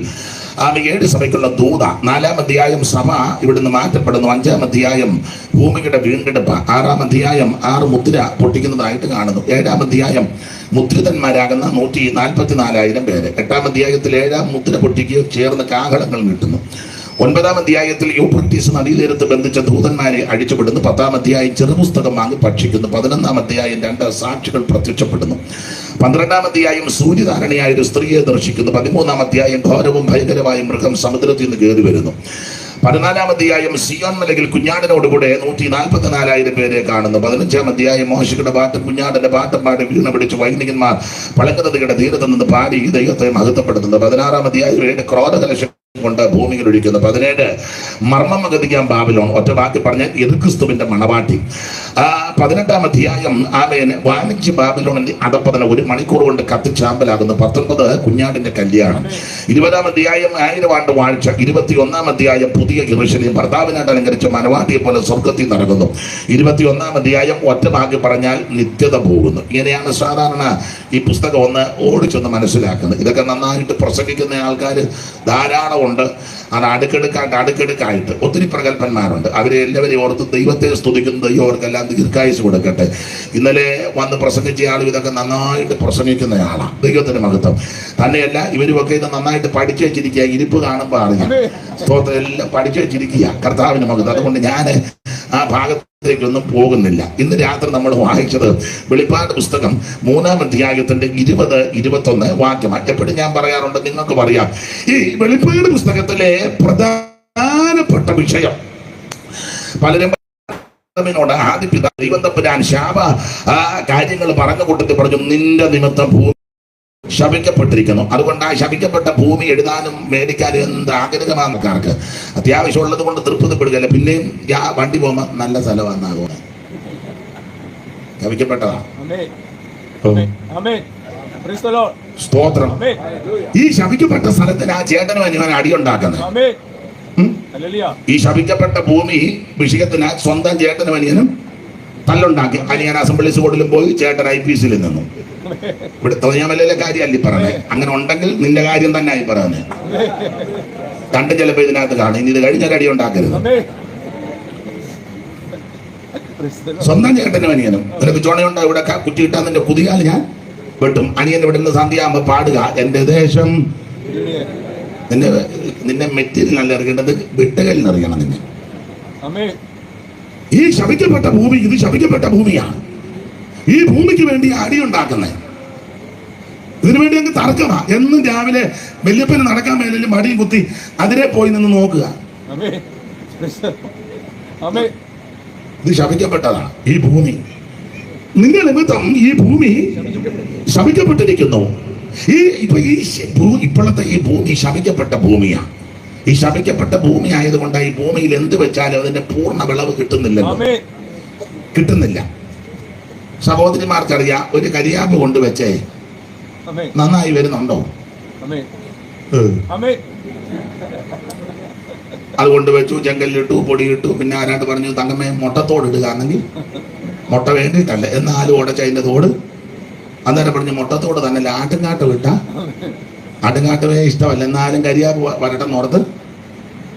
7 സഭയ്ക്കുള്ള ദൂത. 4-ാം അധ്യായം സഭ ഇവിടുന്ന് മാറ്റപ്പെടുന്നു. 5-ാം അധ്യായം ഭൂമിയുടെ വീണ്ടെടുപ്പ്. 6-ാം അധ്യായം 6 മുദ്ര പൊട്ടിക്കുന്നതായിട്ട് കാണുന്നു. 7-ാം അധ്യായം മുദ്രിതന്മാരാകുന്ന 144,000 പേര്. 8-ാം അധ്യായത്തിൽ 7-ാം മുദ്ര പൊട്ടിക്കുക ചേർന്ന് കാഹളങ്ങൾ നീട്ടുന്നു. 9-ാം അധ്യായത്തിൽ യൂഫ്രട്ടീസ് നദീതീരത്ത് ബന്ധിച്ച ദൂതന്മാരെ അഴിച്ചുവിടുന്നു. 10-ാം അധ്യായം ചെറുപുസ്തകം വാങ്ങി ഭക്ഷിക്കുന്നു. 11-ാം അധ്യായം 2 സാക്ഷികൾ പ്രത്യക്ഷപ്പെടുന്നു. 12-ാം അധ്യായം സൂര്യധാരണയായ ഒരു സ്ത്രീയെ ദർശിക്കുന്നു. 13-ാം അധ്യായം ഘോരവും ഭയങ്കരമായ മൃഗം സമുദ്രത്തിൽ നിന്ന് കയറി വരുന്നു. 14-ാം അധ്യായം സിയോൻ മലയിൽ കുഞ്ഞാടിനോടുകൂടെ 144,000 പേരെ കാണുന്നു. 15-ാം അധ്യായം മോശയുടെ പാട്ടും കുഞ്ഞാടിന്റെ പാട്ടും പാടി വീണ പിടിച്ച് വൈദികന്മാർ പളങ്കനദിയുടെ തീരത്ത് നിന്ന് പാടി ദൈവത്തെ മഹത്വപ്പെടുത്തുന്നു. 16-ാം അധ്യായം 7 ക്രോധകലശം കൊണ്ട് ഭൂമിയിൽ ഒഴിക്കുന്നു. 17 മർമ്മം അഗതിക്കാൻ ബാബിലോൺ. ഒറ്റ വാക്കി പറഞ്ഞാൽ എതിർക്രിസ്തുവിന്റെ മണവാട്ടി. 18-ാം അധ്യായം വാണിജ്യ ബാബിലോണിന്റെ അടപ്പതന 1 മണിക്കൂർ കൊണ്ട് കത്തിച്ചാമ്പലാകുന്നു. 19 കുഞ്ഞാടിന്റെ കല്യാണം. 20-ാം അധ്യായം 1000 ആണ്ട് വാഴ്ച. 21-ാം അധ്യായം പുതിയ യെരൂശലേം ഭർത്താവിനായിട്ട് അലങ്കരിച്ച മണവാട്ടിയെ പോലെ സ്വർഗത്തിൽ നടക്കുന്നു. 21-ാം അധ്യായം ഒറ്റ വാക്കി പറഞ്ഞാൽ നിത്യത പോകുന്നു. ഇങ്ങനെയാണ് സാധാരണ ഈ പുസ്തകം ഒന്ന് ഓടിച്ചൊന്ന് മനസ്സിലാക്കുന്നത്. ഇതൊക്കെ നന്നായിട്ട് പ്രസംഗിക്കുന്ന ആൾക്കാർ ധാരാളം പ്രഗത്ഭന്മാരുണ്ട്. അത് അടുക്കെടുക്കായിട്ട് ഒത്തിരി പ്രഗത്ഭന്മാരുണ്ട്. അവരെ എല്ലാവരെയും ഓർത്ത് ദൈവത്തെ സ്തുതിക്കുന്ന ദൈവം അവർക്കെല്ലാം ദീർഘായുസ് കൊടുക്കട്ടെ. ഇന്നലെ വന്ന് പ്രസംഗിച്ച ആൾ ഇതൊക്കെ നന്നായിട്ട് പ്രസംഗിക്കുന്നയാളാണ്. ദൈവത്തിന്റെ മഹത്വം തന്നെയല്ല, ഇവരുമൊക്കെ ഇത് നന്നായിട്ട് പഠിച്ചു വെച്ചിരിക്കുക. ഇരിപ്പ് കാണുമ്പോൾ അറിയാം സ്തോത്രം, എല്ലാം പഠിച്ചു വെച്ചിരിക്കുക. കർത്താവിന് മഹത്വം. അതുകൊണ്ട് ഞാൻ ആ ഭാഗത്തേക്കൊന്നും പോകുന്നില്ല. ഇന്ന് രാത്രി നമ്മൾ വായിച്ചത് വെളിപ്പാട് പുസ്തകം 3-ാം അധ്യായത്തിന്റെ 20-21 വാക്യമാണ്. എപ്പോഴും ഞാൻ പറയാറുണ്ട്, നിങ്ങൾക്കും അറിയാം, ഈ വെളിപ്പാട് പുസ്തകത്തിലെ പ്രധാനപ്പെട്ട വിഷയം പലരും ആദ്യ പിതാ ദൈവം തമ്പുരാൻ ശാപ കാര്യങ്ങൾ പറഞ്ഞു കൂട്ടത്തിൽ പറഞ്ഞു, നിന്റെ നിമിത്തം ഭൂമി ശപിക്കപ്പെട്ടിരിക്കുന്നു. അതുകൊണ്ട് ആ ശപിക്കപ്പെട്ട ഭൂമി എഴുതാനും മേടിക്കാനും എന്ത് ആഗ്രഹമാർക്കാർക്ക് അത്യാവശ്യമുള്ളത് കൊണ്ട് തൃപ്തിപ്പെടുകയല്ല. പിന്നെയും വണ്ടി പോകുമ്പോ നല്ല സ്ഥലമാകും. ശപിക്കപ്പെട്ടതാ. സ്തോത്രം. ഈ ശപിക്കപ്പെട്ട സ്ഥലത്തിന് ആ ചേട്ടനും അനിയൻ അടിയുണ്ടാക്കുന്നത്. ഈ ശപിക്കപ്പെട്ട ഭൂമി വിഷയത്തിന് സ്വന്തം ചേട്ടനും അനിയനും തല്ലുണ്ടാക്കി. അനിയൻ അസംബ്ലീസ് ബോർഡിലും പോയി, ചേട്ടൻ IPC നിന്നു. ഇവിടെ തോന്നിയാമല്ലേ കാര്യമല്ല പറഞ്ഞേ. അങ്ങനെ ഉണ്ടെങ്കിൽ നിന്റെ കാര്യം തന്നെ ആയി പറഞ്ഞേ. കണ്ട് ചിലപ്പോ ഇതിനകത്ത് കാണും. ഇനി ഇത് കഴിഞ്ഞൊരു അടി ഉണ്ടാക്കരുത്. സ്വന്തം ചേട്ടനും അനിയനും നിനക്ക് ചുണയുണ്ടോ? ഇവിടെ കുറ്റിയിട്ടാ നിന്റെ പുതിയാൽ ഞാൻ വെട്ടും. അനിയൻ ഇവിടെ നിന്ന് സന്ധ്യയാകുമ്പോ പാടുക, എന്റെ ദേശം നിന്നെ മെറ്റീരിയൽ അല്ല എറിയേണ്ടത്, വിട്ടുകല്ലിന് എറിയണം നിന്നെ. ഈ ശപിക്കപ്പെട്ട ഭൂമി, ഇത് ശപിക്കപ്പെട്ട ഭൂമിയാണ്. ഈ ഭൂമിക്ക് വേണ്ടി അടിയുണ്ടാക്കുന്നത്. ഇതിനു വേണ്ടി അങ്ങ് തർക്കമാ. എന്നും രാവിലെ വല്യപ്പന് നടക്കാൻ മേലും മടിയും കുത്തി അതിരെ പോയി നിന്ന് നോക്കുക. ഇത് ശപിക്കപ്പെട്ടതാണ് ഈ ഭൂമി. നിങ്ങൾ നിമിത്തം ഈ ഭൂമി ശപിക്കപ്പെട്ടിരിക്കുന്നു. ഇപ്പോഴത്തെ ഈ ഭൂമി ശപിക്കപ്പെട്ട ഭൂമിയാണ്. ഈ ശപിക്കപ്പെട്ട ഭൂമി ആയതുകൊണ്ട് ഈ ഭൂമിയിൽ എന്ത് വെച്ചാലും അതിന്റെ പൂർണ്ണ വിളവ് കിട്ടുന്നില്ല. സഹോദരിമാർക്കറിയാം, ഒരു കരിയാമ്പ് കൊണ്ടുവച്ചേ നന്നായി വരുന്നുണ്ടോ? അത് കൊണ്ടുവച്ചു, ചെങ്കല്ലിട്ടു, പൊടിയിട്ടു. പിന്നെ ആരാണ്ട് പറഞ്ഞു, തങ്കമ്മേ മുട്ടത്തോട് ഇടുക. എന്നെങ്കിൽ മുട്ട വേണ്ടിയിട്ടല്ല, എന്നാലും ഉടച്ചതിൻ്റെ തോട്. അന്നേരം പറഞ്ഞു, മുട്ടത്തോട് തന്നെ ആട്ടുംകാട്ട് വിട്ട. ആട്ടുംകാട്ടുവേ ഇഷ്ടമല്ല, എന്നാലും കരിയാമ്പ് വരട്ടെന്നോർത്ത്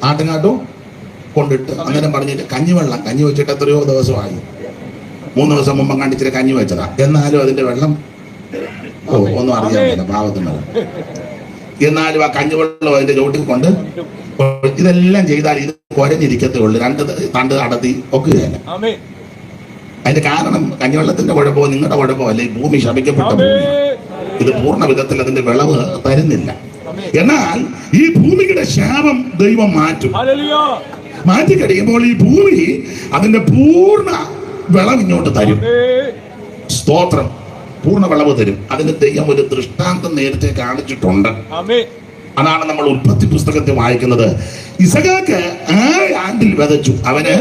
ആട്ടുംകാട്ടും കൊണ്ടിട്ട്. അന്നേരം പറഞ്ഞിട്ട് കഞ്ഞിവെള്ളം, കഞ്ഞി വെച്ചിട്ട് എത്രയോ ദിവസമായി. 3 ദിവസം മുമ്പ് കണ്ടിച്ചിട്ട് കഞ്ഞി വെച്ചതാ. എന്നാലും അതിന്റെ വെള്ളം ഒന്നും അറിയാമില്ല പാവത്തിന്. എന്നാലും ആ കഞ്ഞിവെള്ളം അതിന്റെ ചോട്ടിൽ കൊണ്ട് ഇതെല്ലാം ചെയ്താൽ ഇത് കുരഞ്ഞിരിക്കത്തേ ഉള്ളൂ. 2 തണ്ട് അടത്തി ഒക്കുകയല്ല. അതിന്റെ കാരണം കഞ്ഞിവെള്ളത്തിന്റെ കുഴപ്പമോ നിങ്ങളുടെ കുഴപ്പമോ അല്ല. ഈ ഭൂമി ശപിക്കപ്പെട്ട ഭൂമി. ഇത് പൂർണ്ണ വിധത്തിൽ അതിന്റെ വിളവ് തരുന്നില്ല. എന്നാൽ ഈ ഭൂമിയുടെ ശാപം ദൈവം മാറ്റി കഴിയുമ്പോൾ ഈ ഭൂമി അതിന്റെ പൂർണ്ണ വിളവ് ഇങ്ങോട്ട് തരും. സ്തോത്രം. പൂർണ്ണ വിളവ് തരും. അതിന് ദൈവം ഒരു ദൃഷ്ടാന്തം നേരത്തെ കാണിച്ചിട്ടുണ്ട്. അതാണ് നമ്മൾ ഉൽപ്പത്തി പുസ്തകത്തിൽ വായിക്കുന്നത്. ഇസഹാക്ക് 6 ആണ്ടിൽ വിതച്ചു, അവന്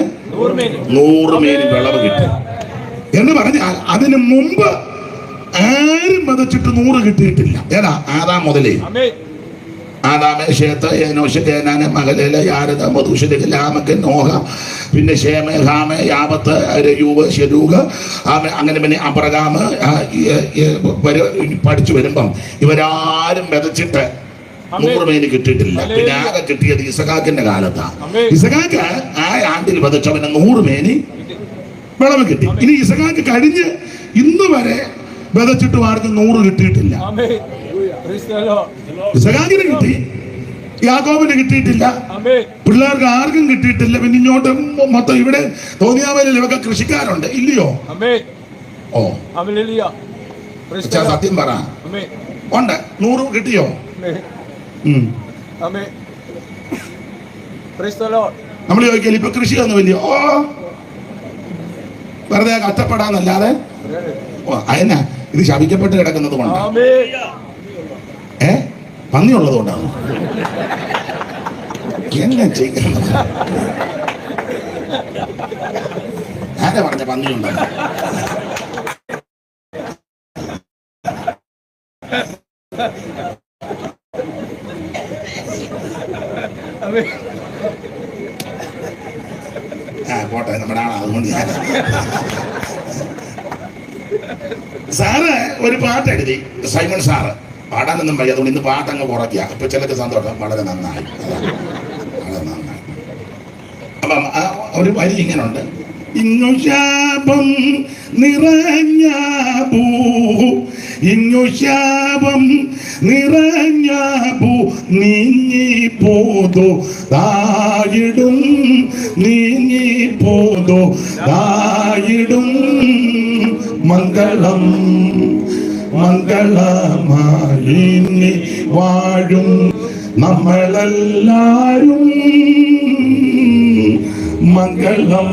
100 മേനി വിളവ് കിട്ടി എന്ന് പറഞ്ഞാൽ അതിന് മുമ്പ് ആരും വിതച്ചിട്ട് 100 കിട്ടിയിട്ടില്ല. ഏതാ? ആദാം മുതലേ. ആദാമേ, ശേത്ത്, ഏനോശ്, കേനാന്, മഹലേല, യാരദ, മധുശലഹ്, ലാമക്ക്, നോഹ, പിന്നെ ശേമേ, ഹാമേ, യാബത്ത്, രയൂബ്, ശെരൂഗ്, അങ്ങനെ പിന്നെ അബ്രഹാമ് പഠിച്ചു വരുമ്പം ഇവരാരും വിതച്ചിട്ട് 100 മേനി കിട്ടിയിട്ടില്ല. പിന്നെ ആകെ കിട്ടിയത് ഇസഹാക്കിന്റെ കാലത്താണ്. ഇസഹാക്ക് ആ ആണ്ടിൽ വിതച്ചവന് 100 മേനി വിളവ് കിട്ടി. ഇനി ഇസഹാക്ക് കഴിഞ്ഞ് ഇന്ന് വരെ വിതച്ചിട്ടും ആർക്കും 100 കിട്ടിയിട്ടില്ല. ഇസഹാക്കിന് കിട്ടി, യാക്കോബിന് കിട്ടിയിട്ടില്ല, പിള്ളേർക്ക് ആർക്കും കിട്ടിയിട്ടില്ല. പിന്നെ ഇങ്ങോട്ട് മൊത്തം ഇവിടെ തോന്നിയാമലിൽ ഇവർക്ക് കൃഷിക്കാരുണ്ട്, ഇല്ലയോ? ഓ, സത്യം പറ, ഉണ്ട്. 100 കിട്ടിയോ? നമ്മൾ ചോദിക്കല് ഇപ്പൊ കൃഷിയൊന്നും വലിയ വെറുതെ കഷ്ടപ്പെടാന്നല്ലാതെ. അതെന്നാ ഇത് ശപിക്കപ്പെട്ട് കിടക്കുന്നത് കൊണ്ടാണ്. പന്നിയുള്ളത് കൊണ്ടാണ്. എന്നെ ചെയ്യുന്നത് ആരാ പറഞ്ഞ പന്നിയുണ്ടാണ്? പോട്ടെ, നമ്മുടെ ആളാ, അതുകൊണ്ട് ഞാൻ. സാറ് ഒരു പാട്ട് എഴുതി, സൈമൺ സാറ്. പാടാനൊന്നും വയ്യ, അതുകൊണ്ട് ഇന്ന് പാട്ടങ്ങ് കുറയ്ക്കുക. അപ്പൊ ചിലക്ക് സന്തോഷം, വളരെ നന്നായി, വളരെ നന്നായി. അപ്പം ഒരു വരി ഇങ്ങനുണ്ട്: ഇങ്ങു ശാപം നിറഞ്ഞ ഭൂ, ഇങ്ങു ശാപം നിറഞ്ഞ ഭൂ, നീങ്ങിപ്പോതോ തായിടും, നീങ്ങിപ്പോതോ തായിടും. മംഗളം മംഗളമായി നീ വാഴും നമ്മളെല്ലാരും. മംഗളം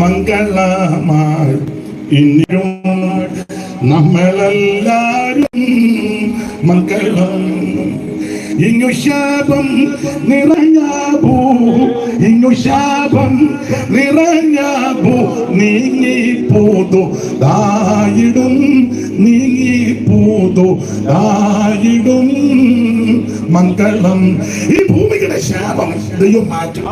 മംഗളമായി ഇനിയും നമ്മളെല്ലാരും. മംഗളം. ഇങ്ങു ശാപം നിറഞ്ഞ ഭൂ, ഇങ്ങു ശാപം നിറഞ്ഞ ഭൂ, നീങ്ങിപ്പോതോ തായിടും, നീങ്ങിപ്പോതോ തായിടും. മംഗളം. ഈ ഭൂമിയുടെ ശാപം ദൈവം മാറ്റും.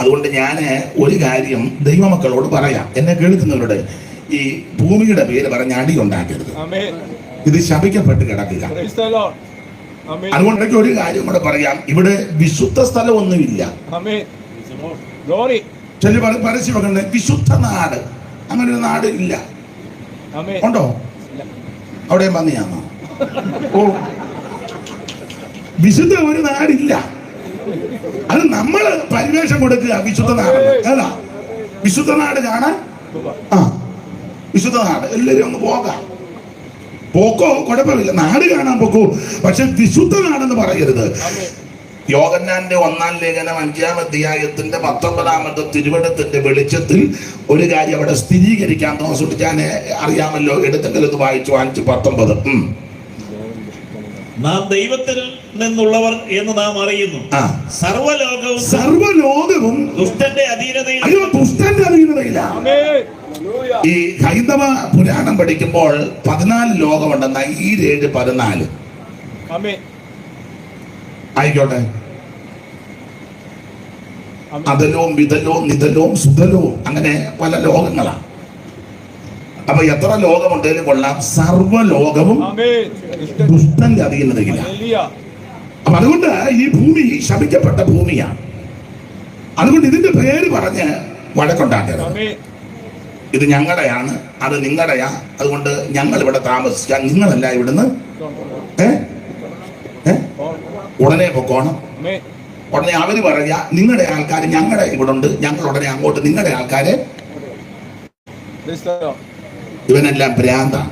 അതുകൊണ്ട് ഞാൻ ഒരു കാര്യം ദൈവമക്കളോട് പറയാം, എന്നെ കേൾക്കുന്നവരുടെ, ഈ ഭൂമിയുടെ പേര് പറഞ്ഞ അടി ഉണ്ടാക്കരുത്. ഇത് ശപിക്കപ്പെട്ട് കിടക്കുക. അതുകൊണ്ടൊക്കെ ഒരു കാര്യം കൂടെ പറയാം, ഇവിടെ വിശുദ്ധ സ്ഥലമൊന്നുമില്ല. പരസ്യം വെക്കണ്ടേ വിശുദ്ധ നാട്, അങ്ങനെ ഒരു നാട് ഇല്ല. ഉണ്ടോ? അവിടെ വന്നിയാണോ? ഓ, വിശുദ്ധ ഒരു നാടില്ല. അത് നമ്മള് പരിവേഷം കൊടുക്കുക വിശുദ്ധ നാട്. ഏതാ വിശുദ്ധ നാട് കാണാൻ? ആ, വിശുദ്ധ നാട് എല്ലാവരും ഒന്ന് പോകാം. പോക്കോ, കുഴപ്പമില്ല, നാട് കാണാൻ പോക്കൂ. പക്ഷെ വിശുദ്ധ നാടെന്ന് പറയരുത്. യോഹന്നാന്റെ 1-ാം ലേഖനം 5-ാം അധ്യായത്തിന്റെ 19-ാമത്തെ തിരുവചനത്തിന്റെ വെളിച്ചത്തിൽ ഒരു കാര്യം അവിടെ സ്ഥിരീകരിക്കാൻ തോന്നിട്ട് ഞാൻ അറിയാമല്ലോ, എടുത്തെങ്കിലും ഇത് വായിച്ചു. 5:19. നാം ദൈവത്തിൽ നിന്നുള്ളവർ എന്ന് നാം അറിയുന്നു. സർവ്വലോകവും ദുഷ്ടന്റെ അധീനതയിൽ. അയ്യോ, ദുഷ്ടന്റെ അധീനതയിലാണ്. ഈ ഹൈന്ദവ പുരാണം പഠിക്കുമ്പോൾ 14 ലോകമുണ്ടെന്ന ഈ 7-14 ആയിക്കോട്ടെ. അതലോം വിതലോം നിതലോം സുതലോം, അങ്ങനെ പല ലോകങ്ങളാണ്. അപ്പൊ എത്ര ലോകമുണ്ടെങ്കിലും കൊള്ളാം, സർവ്വലോകവും ദുഷ്ടന്റെ അധീനതയിലാണ്. അപ്പൊ അതുകൊണ്ട് ഈ ഭൂമി ശപിക്കപ്പെട്ട ഭൂമിയാണ്. അതുകൊണ്ട് ഇതിന്റെ പേര് പറഞ്ഞ് വഴക്കുണ്ടാക്കരുത്. ഇത് ഞങ്ങളുടെയാണ്, അത് നിങ്ങളുടെയാ, അതുകൊണ്ട് ഞങ്ങൾ ഇവിടെ താമസിക്കാം, നിങ്ങളല്ല ഇവിടുന്ന് ഉടനെ പൊക്കോണം. ഉടനെ അവര് പറയാ നിങ്ങളുടെ ആൾക്കാർ ഞങ്ങളുടെ ഇവിടെ ഉണ്ട്, ഞങ്ങൾ ഉടനെ അങ്ങോട്ട് നിങ്ങളുടെ ആൾക്കാരെ. ഇവനെല്ലാം ഭ്രാന്താണ്.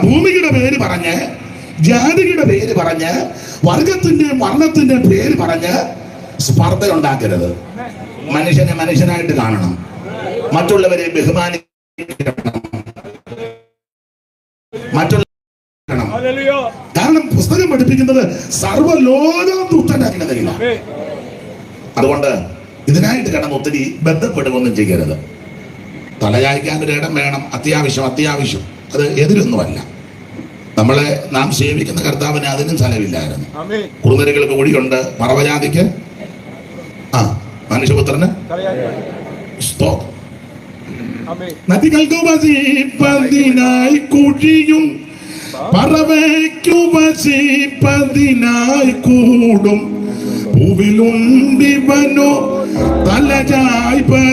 ഭൂമിയുടെ പേര് പറഞ്ഞ്, ജാതിയുടെ പേര് പറഞ്ഞ്, വർഗത്തിന്റെ വർണ്ണത്തിന്റെ പേര് പറഞ്ഞ് സ്പർദ്ധ ഉണ്ടാക്കരുത്. മനുഷ്യനെ മനുഷ്യനായിട്ട് കാണണം, മറ്റുള്ളവരെ ബഹുമാനിക്കണം, കാരണം പുസ്തകം പഠിപ്പിക്കുന്നത് സർവ്വലോകം ദുഷ്ടന്റെ അധീനതയിലാണ്. അതുകൊണ്ട് ഇതിനായിട്ട് കിടന്ന് ഒത്തിരി ബന്ധപ്പെടുകയൊന്നും ചെയ്യരുത്. തലചായ്ക്കാൻ ഒരു ഇടം വേണം, അത്യാവശ്യം. അത് എതിരൊന്നുമല്ല. നമ്മളെ നാം സേവിക്കുന്ന കർത്താവിന് അതിനും സ്ഥലമില്ലായിരുന്നു. കുറുനരികൾക്ക് കുഴിയുണ്ട്, പറവജാതിക്ക് മനുഷ്യപുത്രന് നദികൾക്കു വസിപ്പതിനായി കുഴിയും, പറവയ്ക്കു വസിപ്പതിനായി കൂടും. പൂവിലുണ്ടിവനോ തലചായ്പതിനായി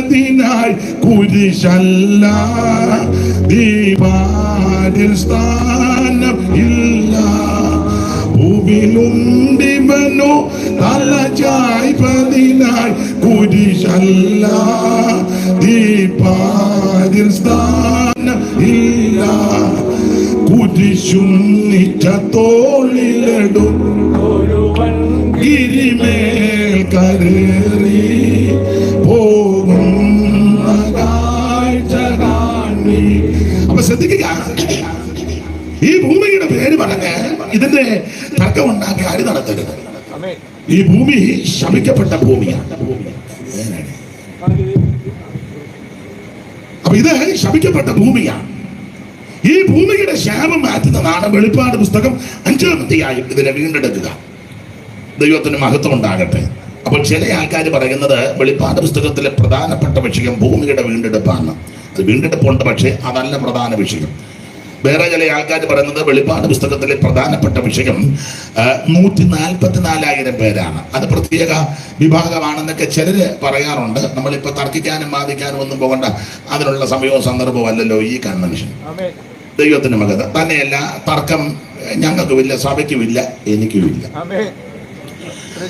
കുരിശല്ല, ദീപാരിൽ സ്ഥാനം ഇല്ല. പൂവിലുണ്ടിവനോ തലചായ്പതിനായി കുരിശല്ല, ദീപാരിൽ സ്ഥാനം ഇല്ല. കുരിശും നിറ്റ തോളിലിടും ഗിരിമേൽ കരേറി പോകും. അപ്പൊ ശ്രദ്ധിക്കുക, ഈ ഭൂമിയുടെ പേര് പറഞ്ഞ് ഇതിന്റെ തർക്കമുണ്ടാക്കി അടി നടത്തരുത്. ഈ ഭൂമി ശപിക്കപ്പെട്ട ഭൂമിയാണ്. അപ്പൊ ഇത് ശപിക്കപ്പെട്ട ഭൂമിയാണ്. ഈ ഭൂമിയുടെ ശാപം മാറ്റുന്നതാണ് വെളിപ്പാട് പുസ്തകം 5-ാം അധ്യായം. ഇതിനെ വീണ്ടെടുക്കുക. ദൈവത്തിന് മഹത്വം ഉണ്ടാകട്ടെ. അപ്പോൾ ചില ആൾക്കാർ പറയുന്നത് വെളിപ്പാട് പുസ്തകത്തിലെ പ്രധാനപ്പെട്ട വിഷയം ഭൂമിയുടെ വീണ്ടെടുപ്പാണ്. അത് വീണ്ടെടുപ്പുണ്ട്, പക്ഷേ അതല്ല പ്രധാന വിഷയം. വേറെ ചില ആൾക്കാർ പറയുന്നത് വെളിപ്പാട് പുസ്തകത്തിലെ പ്രധാനപ്പെട്ട വിഷയം 144,000 പേരാണ്. അത് പ്രത്യേക വിഭാഗമാണെന്നൊക്കെ ചിലര് പറയാറുണ്ട്. നമ്മളിപ്പോ തർക്കിക്കാനും വാദിക്കാനും ഒന്നും പോകണ്ട, അതിനുള്ള സമയവും സന്ദർഭവും അല്ലല്ലോ ഈ കൺവെൻഷൻ. ദൈവത്തിന് മകത തന്നെയല്ല, തർക്കം ഞങ്ങൾക്കുമില്ല, സഭയ്ക്കുമില്ല, എനിക്കുമില്ല.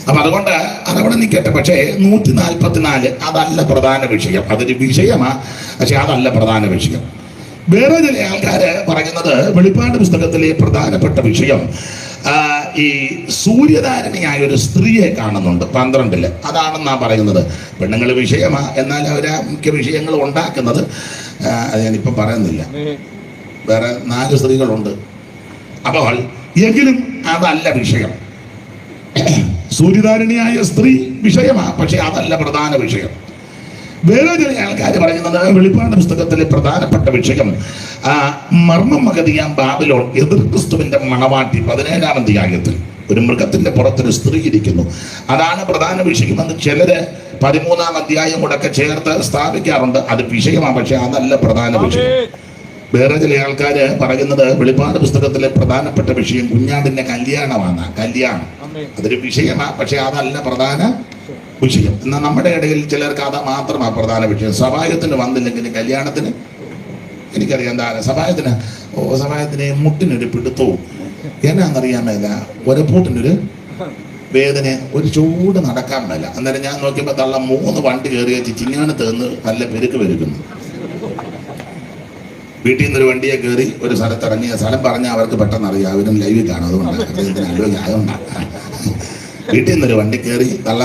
അപ്പൊ അതുകൊണ്ട് അതവിടെ നിൽക്കട്ടെ. പക്ഷേ 144 അതല്ല പ്രധാന വിഷയം. അതൊരു വിഷയമാ, പക്ഷെ അതല്ല പ്രധാന വിഷയം. വേറെ ചില ആൾക്കാര് പറയുന്നത് വെളിപ്പാട് പുസ്തകത്തിലെ പ്രധാനപ്പെട്ട വിഷയം ഈ സൂര്യധാരണിയായ ഒരു സ്ത്രീയെ കാണുന്നുണ്ട് 12. അതാണെന്നാ പറയുന്നത്. പെണ്ണുങ്ങൾ വിഷയമാ, എന്നാൽ അവരാ മുഖ്യ വിഷയങ്ങൾ ഉണ്ടാക്കുന്നത് അത് ഞാനിപ്പം പറയുന്നില്ല. വേറെ 4 സ്ത്രീകളുണ്ട്. അപ്പോൾ എങ്കിലും അതല്ല വിഷയം. സൂര്യധാരണിയായ സ്ത്രീ വിഷയമാ, പക്ഷെ അതല്ല പ്രധാന വിഷയം. വേറെ ചില ആൾക്കാർ പറയുന്നത് വെളിപ്പാട് പുസ്തകത്തിലെ പ്രധാനപ്പെട്ട വിഷയം മർമ്മമഗതിയാം ബാബിലോൺ എതിർ ക്രിസ്തുവിന്റെ മണവാട്ടി 17-ാം അധ്യായത്തിൽ ഒരു മൃഗത്തിന്റെ പുറത്തൊരു സ്ത്രീ ഇരിക്കുന്നു. അതാണ് പ്രധാന വിഷയമെന്ന് ചിലര് 13-ാം അധ്യായം കൂടെ ചേർത്ത് സ്ഥാപിക്കാറുണ്ട്. അത് വിഷയമാണ്, പക്ഷെ അതല്ല പ്രധാന വിഷയം. വേറെ ചില ആൾക്കാര് പറയുന്നത് വെളിപ്പാട് പുസ്തകത്തിലെ പ്രധാനപ്പെട്ട വിഷയം കുഞ്ഞാടിന്റെ കല്യാണമാണ്. കല്യാണം അതൊരു വിഷയമാണ്, പക്ഷെ അതല്ല പ്രധാന വിഷയം. എന്നാൽ നമ്മുടെ ഇടയിൽ ചിലർക്ക് അത് മാത്രമാണ് പ്രധാന വിഷയം. സഭായത്തിന് വന്നില്ലെങ്കിൽ കല്യാണത്തിന് എനിക്കറിയാം എന്താ സഭായത്തിന് മുട്ടിനൊരു പിടുത്തവും എന്നാന്നറിയാൻ മേല, ഒരപ്പൂട്ടിനൊരു വേദന, ഒരു ചൂട് നടക്കാൻ മേല. അന്നേരം ഞാൻ നോക്കിയപ്പോൾ തള്ള 3 വണ്ടി കയറി വെച്ച് ചിങ്ങാനത്ത് നിന്ന് നല്ല പെരുക്ക് പെരുക്കുന്നു. വീട്ടിൽ നിന്നൊരു വണ്ടിയെ കയറി ഒരു സ്ഥലത്തിറങ്ങിയ സ്ഥലം പറഞ്ഞാൽ അവർക്ക് പെട്ടെന്ന് അറിയാം, അവരും ലൈവിൽ കാണും. അതുകൊണ്ടാണ് വീട്ടിൽ നിന്നൊരു വണ്ടി കയറി തള്ള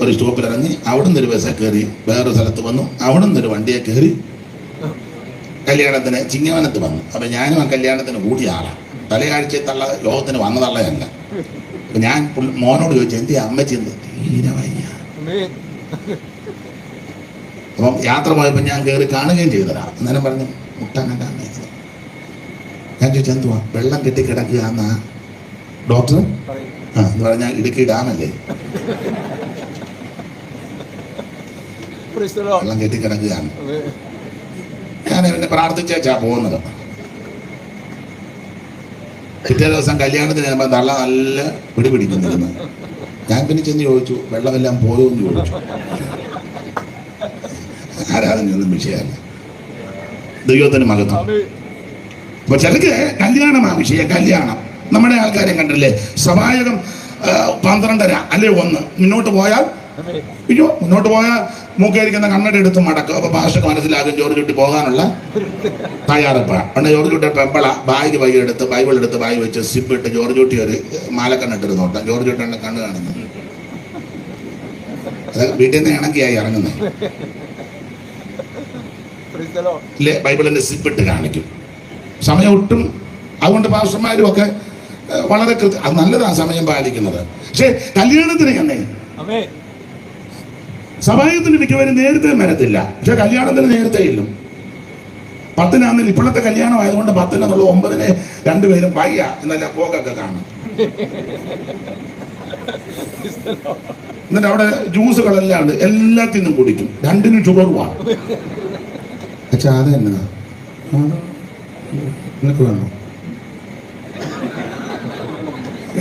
ഒരു സ്റ്റോപ്പിൽ ഇറങ്ങി, അവിടെ നിന്നൊരു ബസ് കയറി വേറൊരു സ്ഥലത്ത് വന്നു, അവിടെ നിന്നൊരു വണ്ടിയെ കയറി കല്യാണത്തിന് ചിങ്ങവനത്ത് വന്നു. അപ്പൊ ഞാനും ആ കല്യാണത്തിന് കൂടിയ ആളാണ്. തലയാഴ്ച തള്ള ലോകത്തിന് വന്ന തള്ളയല്ല. അപ്പൊ ഞാൻ മോനോട് ചോദിച്ചു, എന്തിയാ അമ്മച്ചി തീരെ വയ്യ. അപ്പം യാത്ര പോയപ്പോൾ ഞാൻ കയറി കാണുകയും ചെയ്തതാ. അന്നേരം പറഞ്ഞു മുട്ടാനല്ല. ഞാൻ ചോദിച്ചു എന്തുവാ വെള്ളം കെട്ടി കിടക്കുക എന്നാ ഡോക്ടർ? എന്ന് പറഞ്ഞാൽ ഇടുക്കി ഡാമല്ലേ, വെള്ളം കെട്ടി കിടക്കുകയാണ്. ഞാൻ എന്നെ പ്രാർത്ഥിച്ചാ പോകുന്നത്. പിറ്റേ ദിവസം കല്യാണത്തിന് വരുമ്പോൾ തള്ള നല്ല പിടിപിടിക്കുന്നിരുന്നു. ഞാൻ പിന്നെ ചെന്ന് ചോദിച്ചു, വെള്ളമെല്ലാം പോയോ എന്ന് ചോദിച്ചു. ആരാധനയൊന്നും വിഷയമല്ല. ദൈവത്തിന് മഹത്വം. അപ്പൊ ചിലക്ക് കല്യാണമാ വിഷയം. കല്യാണം നമ്മുടെ ആൾക്കാരെ കണ്ടില്ലേ, സഭായകം 12:30 അല്ലെ 1 മുന്നോട്ട് പോയാൽ മൂക്കരിക്കുന്ന കണ്ണട എടുത്ത് മടക്കും. അപ്പൊ ഭാഷക്ക് മനസ്സിലാകും ജോർജ് കുട്ടി പോകാനുള്ള തയ്യാറെടുപ്പാണ്. പണ്ട് ജോർജ് കുട്ടി പെമ്പള ബാഗ് എടുത്ത് ബൈബിൾ എടുത്ത് ബാഗ് വെച്ച് സിപ്പിട്ട് ജോർജ് കുട്ടി ഒരു മാലക്കണ്ണിട്ടൊരു നോട്ടം. ജോർജ് കുട്ടിയുടെ കണ്ണ് കാണുന്നു. അത് വീട്ടിൽ നിന്ന് ഇണക്കിയായി ഇറങ്ങുന്നത് ഇല്ലേ, ബൈബിളിന്റെ സിപ്പിട്ട് കാണിക്കും. സമയം ഒട്ടും. അതുകൊണ്ട് പാസ്റ്റർമാരും ഒക്കെ വളരെ അത് നല്ലതാ സമയം പാലിക്കുന്നത്. പക്ഷെ കല്യാണത്തിന് കണ്ണേ സഭായത്തിന് മിക്കവരും നേരത്തെ വരത്തില്ല. പക്ഷെ കല്യാണത്തിന് നേരത്തെ ഇല്ലും. 10-നാന്നിൽ ഇപ്പോഴത്തെ കല്യാണം ആയതുകൊണ്ട് 10-നുള്ള 9-ന് രണ്ടുപേരും വയ്യ എന്നല്ല പോക്കൊക്കെ കാണും. എന്നിട്ട് അവിടെ ജ്യൂസുകളെല്ലാം ഉണ്ട്, എല്ലാത്തിനും കുടിക്കും. 2-നും ഷുഗറുമാണ്. അച്ഛാ അത് എന്നതാ നിനക്ക് വേണോ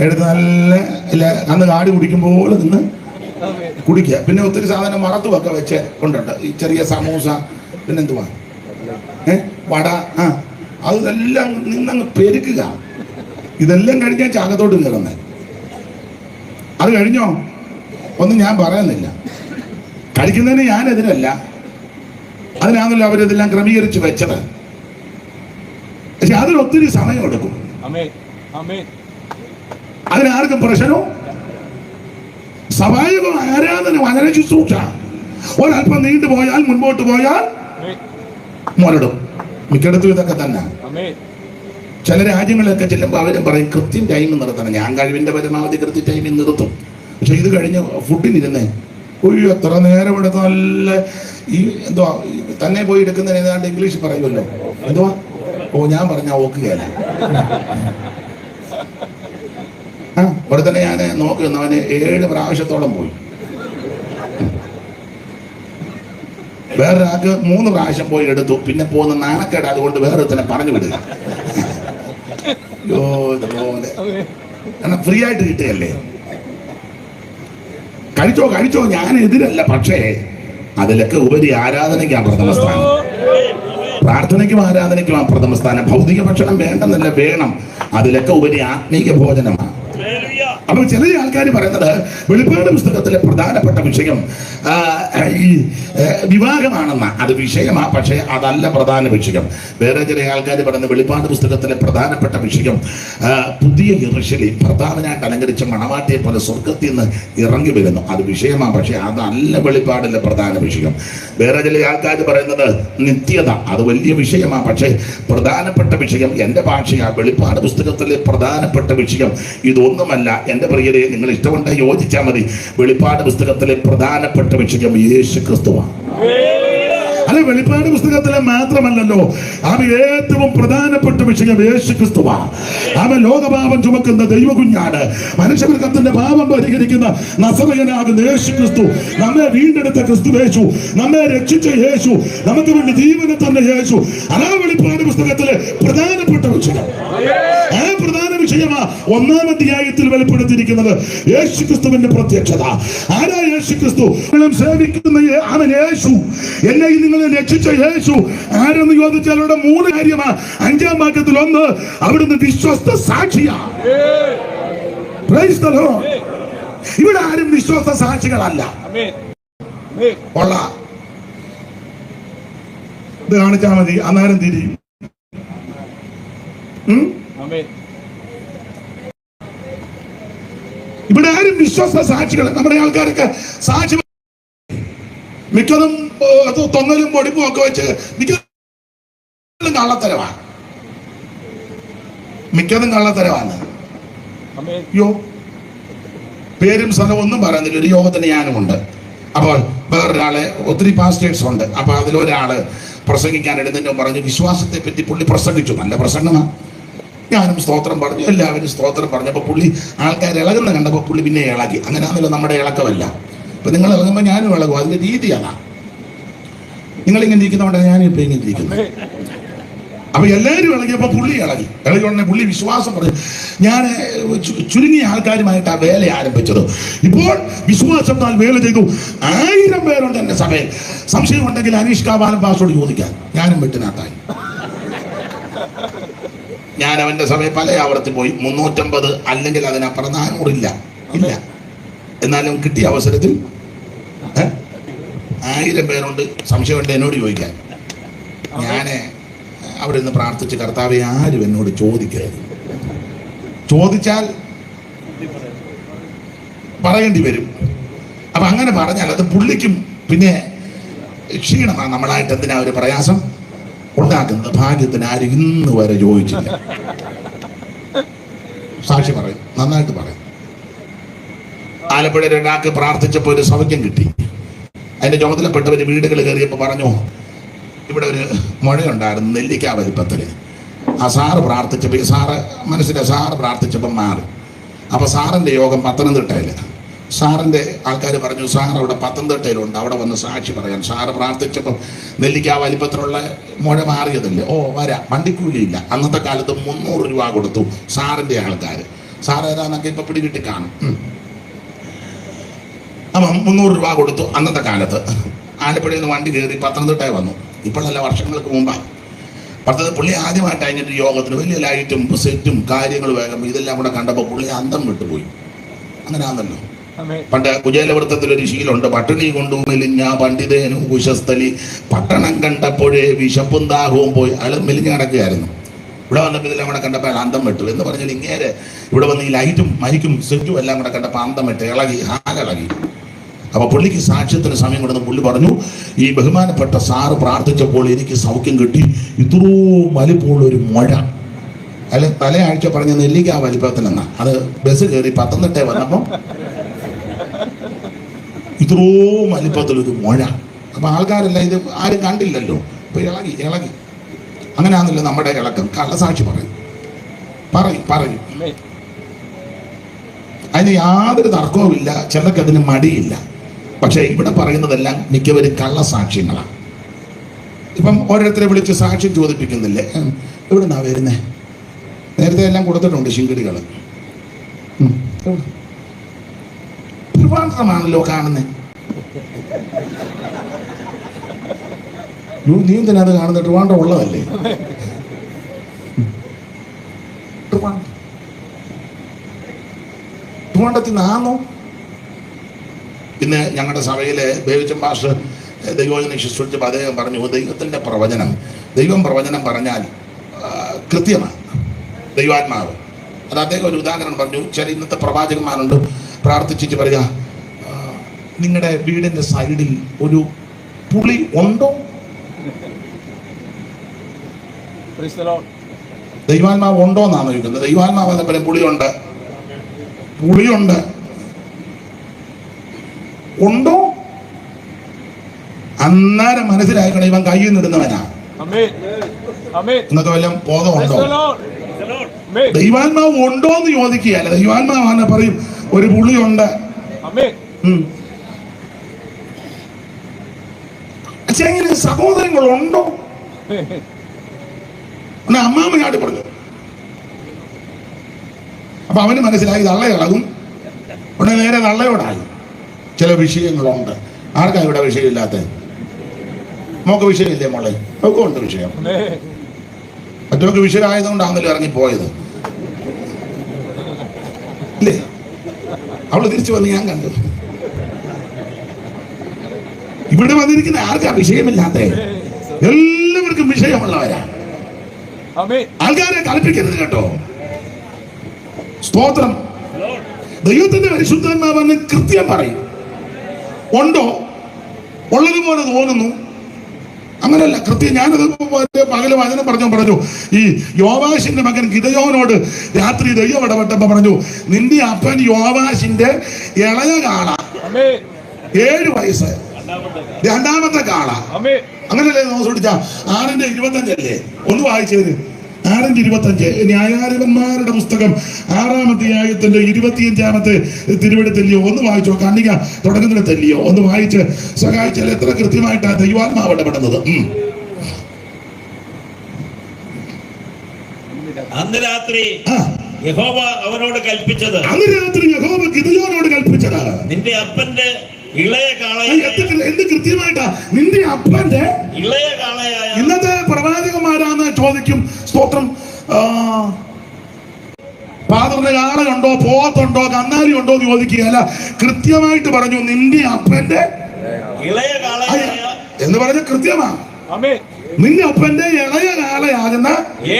എടുത്ത് നല്ല അന്ന് കാടി കുടിക്കുമ്പോൾ നിന്ന് കുടിക്കുക. പിന്നെ ഒത്തിരി സാധനം മറത്തുമൊക്കെ വെച്ച് കൊണ്ടുണ്ട്. ഈ ചെറിയ സമൂസ, പിന്നെന്തുവാ വട, അതെല്ലാം നിന്നങ്ങ് പെരുക്കുക. ഇതെല്ലാം കഴിഞ്ഞാൽ ചാകത്തോട്ട് കയറുന്നേ. അത് കഴിഞ്ഞോ ഒന്നും ഞാൻ പറയുന്നില്ല. കഴിക്കുന്നതിന് ഞാനെതിരല്ല, അതിനാണല്ലോ അവരിതെല്ലാം ക്രമീകരിച്ച് വെച്ചത്. പക്ഷെ അതിനൊത്തിരി സമയം എടുക്കും. അതിനാർക്കും പ്രശ്നവും സഭായക ആരാധന വളരെ ശുശ്രൂഷ ഒരല്പം നീണ്ടു പോയാൽ മുൻപോട്ട് പോയാൽ മുരടും. മിക്കടത്തും ഇതൊക്കെ തന്നെ. ചില രാജ്യങ്ങളിലൊക്കെ ചെല്ലുമ്പോൾ അവരും പറയും കൃത്യം ടൈം നിർത്തണം. ഞാൻ കഴിവിന്റെ പരമാവധി കൃത്യ ടൈമിൽ നിർത്തും. പക്ഷെ ഇത് കഴിഞ്ഞ് ഫുഡിനിരുന്നേ ഒയ്യോ എത്ര നേരം എടുത്ത് നല്ല ഈ എന്തുവാ തന്നെ പോയി എടുക്കുന്നതിന് ഏതാണ്ട് ഇംഗ്ലീഷ് പറയുമല്ലോ, എന്തുവാ ഞാൻ പറഞ്ഞ ഓക്കുകയല്ല. ഒരുത്തനെ ഞാൻ നോക്കുന്നവന് 7 പ്രാവശ്യത്തോളം പോയി. വേറൊരാൾക്ക് 3 പ്രാവശ്യം പോയി എടുത്തു. പിന്നെ പോകുന്ന നാണക്കേട്, അതുകൊണ്ട് വേറൊരുത്തനെ പറഞ്ഞു വിടുക. കാരണം ഫ്രീ ആയിട്ട് കിട്ടുകയല്ലേ. കഴിച്ചോ, ഞാൻ എതിരല്ല. പക്ഷേ അതിലൊക്കെ ഉപരി ആരാധനയ്ക്കാണ് പ്രഥമ സ്ഥാനം, പ്രാർത്ഥനയ്ക്കും ആരാധനയ്ക്കുമാണ് പ്രഥമ സ്ഥാനം. ഭൗതിക ഭക്ഷണം വേണ്ടെന്നല്ല, വേണം. അതിലൊക്കെ ഉപരി ആത്മീക ഭോജനമാണ്. അപ്പൊ ചില ആൾക്കാർ പറയുന്നത് വെളിപ്പാട് പുസ്തകത്തിലെ പ്രധാനപ്പെട്ട വിഷയം ഈ വിവാഹമാണെന്ന. അത് വിഷയമാണ്, പക്ഷേ അതല്ല പ്രധാന വിഷയം. വേറെ ചില ആൾക്കാർ പറയുന്നത് വെളിപ്പാട് പുസ്തകത്തിലെ പ്രധാനപ്പെട്ട വിഷയം പുതിയ യെരൂശലേം ഭർത്താവിനായിട്ട് അലങ്കരിച്ച മണവാട്ടിയെ പോലെ സ്വർഗത്തിൽ നിന്ന് ഇറങ്ങി വരുന്നു. അത് വിഷയമാണ്, പക്ഷേ അതല്ല വെളിപ്പാടിലെ പ്രധാന വിഷയം. വേറെ ചില ആൾക്കാർ പറയുന്നത് നിത്യത. അത് വലിയ വിഷയമാണ്, പക്ഷേ പ്രധാനപ്പെട്ട വിഷയം എൻ്റെ ഭാഷയാണ്. വെളിപ്പാട് പുസ്തകത്തിലെ പ്രധാനപ്പെട്ട വിഷയം ഇതൊന്നുമല്ല. എൻ്റെ പ്രിയരെ, നിങ്ങൾ ഇഷ്ടമുണ്ട് യോജിച്ചാൽ മതി. വെളിപ്പാട് പുസ്തകത്തിലെ പ്രധാനപ്പെട്ട വിഷയം യേശു ക്രിസ്തുവാണ്. അല്ലെ, വെളിപ്പാട് പുസ്തകത്തിലെ മാത്രമല്ലല്ലോ, അവൻ ഏറ്റവും പ്രധാനപ്പെട്ട വിഷയം യേശു ക്രിസ്തുവാണ്. അവൻ ലോകപാപം ചുമക്കുന്ന ദൈവകുഞ്ഞാണ്. മനുഷ്യവർഗത്തിന്റെ പാപം പരിഹരിക്കുന്ന നസറയനാകുന്ന യേശു ക്രിസ്തു, നമ്മെ വീണ്ടെടുത്ത ക്രിസ്തു യേശു, നമ്മെ രക്ഷിച്ച യേശു, നമുക്ക് വേണ്ടി ജീവനെ തന്ന യേശു. അതാ വെളിപ്പാട് പുസ്തകത്തിലെ പ്രധാനപ്പെട്ട വിഷയം. ആ പ്രധാന വിഷയമാ 1-ാം അധ്യായത്തിൽ വെളിപ്പെടുത്തിയിരിക്കുന്നത്. യേശു ക്രിസ്തുവിന്റെ പ്രത്യക്ഷത. ആരാ യേശു ക്രിസ്തു? സേവിക്കുന്ന അവൻ യേശു, എന്നെ നിങ്ങളെ രക്ഷിച്ച യേശു. ആരെന്ന് ചോദിച്ചാൽ അവിടെ 3 കാര്യമാ. 5-ാം വാക്യത്തിൽ 1, അവിടുന്ന് വിശ്വസ്ത സാക്ഷിയാ. ഇവിടെ ആരും വിശ്വസ്ത സാക്ഷികളല്ല. ഇത് കാണിച്ചാൽ മതി, അന്നേരം തിരിയും. ഇവിടെ ആരും വിശ്വസ്ത സാക്ഷികൾ. നമ്മുടെ ആൾക്കാരൊക്കെ സാക്ഷി മിക്കതും തൊങ്ങലും പൊടിപ്പും ഒക്കെ വെച്ച് മിക്കതും കള്ളത്തരമാണ്. യോ പേരും സ്ഥലവും ഒന്നും പറയുന്നില്ല. ഒരു യോഗത്തിന് ഞാനുമുണ്ട്. അപ്പോൾ വേറൊരാളെ, ഒത്തിരി പാസ്റ്റേഴ്സ് ഉണ്ട്. അപ്പൊ അതിലൊരാള് പ്രസംഗിക്കാൻ എടുത്തതിന് പറഞ്ഞു, വിശ്വാസത്തെ പറ്റി പുള്ളി പ്രസംഗിച്ചു. നല്ല പ്രസംഗമാണ്. ഞാനും സ്തോത്രം പറഞ്ഞു, എല്ലാവരും സ്തോത്രം പറഞ്ഞപ്പോൾ പുള്ളി ആൾക്കാർ ഇളകുന്ന കണ്ടപ്പോൾ പുള്ളി പിന്നെ ഇളകി. അങ്ങനെയാണല്ലോ നമ്മുടെ ഇളക്കമല്ല. ഇപ്പൊ നിങ്ങൾ ഇളകുമ്പോൾ ഞാനും ഇളകും. അതിന്റെ രീതിയാണ്. നിങ്ങളിങ്ങനെ ഇരിക്കുന്നതുകൊണ്ട് ഞാനും ഇപ്പൊ ഇങ്ങനെ ഇരിക്കുന്നത്. അപ്പൊ എല്ലാവരും ഇളകിയപ്പോ പുള്ളി ഇളകി ഉടനെ പുള്ളി വിശ്വാസം പറഞ്ഞു. ഞാൻ ചുരുങ്ങിയ ആൾക്കാരുമായിട്ട് ആ വേല ആരംഭിച്ചത്. ഇപ്പോൾ വിശ്വാസത്താൽ വേല ചെയ്തു 1000 പേരുണ്ട് എന്റെ സഭയിൽ. സംശയം ഉണ്ടെങ്കിൽ അനീഷ് കാവാലം പാസ്റ്റോട് ചോദിക്കാൻ. ഞാനും വെട്ടിനകത്തായി. ഞാൻ അവന്റെ സഭയിൽ പല ആവർത്തി പോയി. 350 അല്ലെങ്കിൽ അതിനപ്പുറം 400 ഇല്ല. എന്നാലും കിട്ടിയ അവസരത്തിൽ 1000 പേരുണ്ട്. സംശയമുണ്ട് എന്നോട് ചോദിക്കാൻ. ഞാൻ അവിടെ നിന്ന് പ്രാർത്ഥിച്ച്, കർത്താവെ ആരും എന്നോട് ചോദിക്കരുത്. ചോദിച്ചാൽ പറയേണ്ടി വരും. അപ്പൊ അങ്ങനെ പറഞ്ഞാൽ അത് പുള്ളിക്കും പിന്നെ ക്ഷീണമാണ്. നമ്മളായിട്ട് എന്തിനാ ഒരു പ്രയാസം ഉണ്ടാക്കുന്നത്? ഭാഗ്യത്തിന് ആരും ഇന്ന് വരെ ചോദിച്ചില്ല. സാക്ഷി പറയും, നന്നായിട്ട് പറയും. ആലപ്പുഴ ഒരാൾക്ക് പ്രാർത്ഥിച്ചപ്പോൾ ഒരു സൗഖ്യം കിട്ടി. അതിന്റെ ചുമതലപ്പെട്ടവര് വീടുകൾ കയറിയപ്പോൾ പറഞ്ഞു, ഇവിടെ ഒരു മുഴയുണ്ടായിരുന്നു നെല്ലിക്ക വലിപ്പത്തില്. ആ സാറ് പ്രാർത്ഥിച്ചപ്പോൾ, സാറ് പ്രാർത്ഥിച്ചപ്പോൾ മാറി. അപ്പൊ സാറിന്റെ യോഗം പത്തനംതിട്ടയില്. സാറിന്റെ ആൾക്കാർ പറഞ്ഞു, സാർ അവിടെ പത്തനംതിട്ടയിലുണ്ട്, അവിടെ വന്ന് സാക്ഷി പറയാൻ. സാറ് പ്രാർത്ഥിച്ചപ്പോൾ നെല്ലിക്ക വലിപ്പത്തിലുള്ള മുഴ മാറിയതല്ലേ. ഓ വരാം, വണ്ടിക്കൂലിയില്ല. അന്നത്തെ കാലത്ത് 300 രൂപ കൊടുത്തു സാറിന്റെ ആൾക്കാർ. സാർ ഏതാന്നൊക്കെ ഇപ്പൊ പിടികിട്ടി കാണും. അപ്പം 300 രൂപ കൊടുത്തു അന്നത്തെ കാലത്ത്. ആലപ്പുഴയിൽ നിന്ന് വണ്ടി കയറി പത്തനംതിട്ടയിൽ വന്നു. ഇപ്പോഴല്ല, വർഷങ്ങൾക്ക് മുമ്പാണ്. പുള്ളി ആദ്യമായിട്ട് അതിൻ്റെ യോഗത്തിന് വലിയ ലൈറ്റും സെറ്റും കാര്യങ്ങൾ വേഗം ഇതെല്ലാം കൂടെ കണ്ടപ്പോൾ പുള്ളി അന്തം വിട്ടുപോയി. അങ്ങനെയാണല്ലോ. പണ്ട് കുചേലവൃത്തത്തിൽ ഒരു ശീലമുണ്ട്, പട്ടിണി കൊണ്ടു മെലിഞ്ഞ പണ്ഡിതേനു കുശസ്ഥലി, പട്ടണം കണ്ടപ്പോഴേ വിശപ്പും ദാഹവും പോയി. അയാൾ മെലിഞ്ഞ് കിടക്കുകയായിരുന്നു. ഇവിടെ വന്നപ്പോൾ ഇതെല്ലാം കൂടെ കണ്ടപ്പോൾ അയാൾ അന്തം വിട്ടു. എന്ന് പറഞ്ഞാൽ ഇങ്ങേരെ ഇവിടെ വന്ന് ഈ ലൈറ്റും മൈക്കും സെറ്റും എല്ലാം കൂടെ കണ്ടപ്പോൾ അന്തം വിട്ട് ഇളകി, ആലിളകി. അപ്പൊ പുള്ളിക്ക് സാക്ഷ്യത്തിന് സമയം കൊടുത്ത് പുള്ളി പറഞ്ഞു, ഈ ബഹുമാനപ്പെട്ട സാറ് പ്രാർത്ഥിച്ചപ്പോൾ എനിക്ക് സൗഖ്യം കിട്ടി. ഇത്രയും വലിപ്പമുള്ളൊരു മുഴ. അയാൾ തലയാഴ്ച പറഞ്ഞ നെല്ലിക്ക വലിപ്പത്തിലെന്നാ. അത് ബസ് കയറി പത്തനംതിട്ട വന്നപ്പോൾ ഇത്രയും വലിപ്പത്തിലൊരു മുഴ. അപ്പൊ ആൾക്കാരെല്ലാം ഇത് ആരും കണ്ടില്ലല്ലോ. അപ്പൊ ഇളകി. അങ്ങനെയാണല്ലോ നമ്മുടെ ഇളക്കം. കള്ളസാക്ഷി പറയും. അതിന് യാതൊരു തർക്കവുമില്ല, ചിലർക്ക് അതിന് മടിയില്ല. പക്ഷെ ഇവിടെ പറയുന്നതെല്ലാം മിക്കവരും കള്ളസാക്ഷ്യങ്ങളാണ്. ഇപ്പം ഓരോരുത്തരെ വിളിച്ച് സാക്ഷ്യം ചോദിപ്പിക്കുന്നില്ലേ? എവിടെ നിന്നാ വരുന്നേ? നേരത്തെ എല്ലാം കൊടുത്തിട്ടുണ്ട് ശിങ്കിടികൾ. ട്രിവാൻഡ്രമാണല്ലോ കാണുന്നേ. നീ എന്തിനാ അത് കാണുന്നത്? ട്രിവാൻഡ്രം ഉള്ളതല്ലേ? ട്രിവാൻഡ്രത്തിൽ നിന്നാണോ? പിന്നെ ഞങ്ങളുടെ സഭയിലെ ബേവിച്ചൻ പാസ്റ്റർ ദൈവവചനം ശുശ്രൂഷിച്ചപ്പോൾ അദ്ദേഹം പറഞ്ഞു, ദൈവത്തിൻ്റെ പ്രവചനം, ദൈവം പ്രവചനം പറഞ്ഞാൽ കൃത്യമാണ്, ദൈവാത്മാവ്. അത് അദ്ദേഹം ഒരു ഉദാഹരണം പറഞ്ഞു. ചില ഇന്നത്തെ പ്രവാചകന്മാരുണ്ട്, പ്രാർത്ഥിച്ചിട്ട് പറയുക, നിങ്ങളുടെ വീടിൻ്റെ സൈഡിൽ ഒരു പുളി ഉണ്ടോ? ദൈവാത്മാവ് ഉണ്ടോ എന്നാണ് ചോദിക്കുന്നത്. ദൈവാത്മാവ് അതേപോലെ പുളിയുണ്ട്, പുളിയുണ്ട്, ഉണ്ടോ? അന്നേരം മനസ്സിലാക്കണം ഇവൻ കയ്യിൽ നിന്നിടുന്നവനാ. ഇന്നത്തെ വല്ലതും ബോധമുണ്ടോ? ദൈവാത്മാവ് ഉണ്ടോ എന്ന് ചോദിക്കുകയല്ല, ദൈവാത്മാവാണ് പറയും ഒരു പുളിയുണ്ട്. പക്ഷേ സഹോദരങ്ങളുണ്ടോ? അമ്മാമ്മ ചാടി പറഞ്ഞു. അപ്പൊ അവന് മനസ്സിലായി തള്ളയിളകും, ഉടനെ നേരെ തള്ളയോടായി. ചില വിഷയങ്ങളുണ്ട്. ആർക്കാ ഇവിടെ വിഷയമില്ലാത്ത? നമുക്ക് വിഷയമില്ലേ മോളെ? ഒക്കെ ഉണ്ട് വിഷയം. മറ്റൊക്കെ വിഷയമായതുകൊണ്ടാണല്ലോ ഇറങ്ങിപ്പോയത് അല്ലേ? അവള് തിരിച്ചു വന്ന് ഞാൻ കണ്ടു. ഇവിടെ വന്നിരിക്കുന്ന ആർക്കാ വിഷയമില്ലാത്ത? എല്ലാവർക്കും വിഷയമുള്ളവരാ. ആൾക്കാരെ കൽപ്പിക്കരുത് കേട്ടോ. സ്തോത്രം. ദൈവത്തിന്റെ പരിശുദ്ധാത്മാവെന്ന് കൃത്യം പറയും. ഉണ്ടോ? ഉള്ളതുപോലെ തോന്നുന്നു, അങ്ങനല്ല കൃത്യം. ഞാനത് പകല് വചനം പറഞ്ഞു. ഈ യോവാശിന്റെ മകൻ ഗിദയോനോട് രാത്രി ദൈവം ഇടപെട്ടപ്പോ പറഞ്ഞു, നിന്റെ അപ്പൻ യോവാശിന്റെ ഇളയ കാള 7 വയസ്സ്, രണ്ടാമത്തെ കാള. അങ്ങനല്ലേ നോക്കിച്ച 6:25 ഒന്ന് വായിച്ചേര്. 6:25 ന്യായാധിപന്മാരുടെ പുസ്തകം 6-ാം അധ്യായത്തിന്റെ 25-ാമത്തെ തിരുവെടുത്തല്ലയോ? ഒന്ന് വായിച്ചോ. കണ്ണിക തുടങ്ങുന്നിടത്തല്ലയോ? ഒന്ന് വായിച്ച് സഹായിച്ചാൽ എത്ര കൃത്യമായിട്ടാണ് ദൈവാത്മാവ് ഇടപെടുന്നത്. അന്ന് രാത്രി യഹോവ അവനോട് കൽപ്പിച്ചത്, ഗിദെയോനോട് കൽപ്പിച്ചത്, നിന്റെ അപ്പന്റെ ഇളയ കാളയെ, എന്ത് കൃത്യമായിട്ടാ? നിന്റെ അപ്പന്റെ ഇളയ കാളയായ. ഇന്നത്തെ പ്രവാചകന്മാരാന്ന് ചോദിക്കും. സ്തോത്രം. പാദറിന്റെ കാളയുണ്ടോ, പോത്തുണ്ടോ, കന്നാലി ഉണ്ടോ എന്ന് ചോദിക്കുകയല്ല, കൃത്യമായിട്ട് പറഞ്ഞു നിന്റെ അപ്പന്റെ ഇളയ കാളയായ എന്ന് പറഞ്ഞ കൃത്യമാണ്. നിന്റെ അപ്പന്റെ ഇളയ കാളയാകുന്ന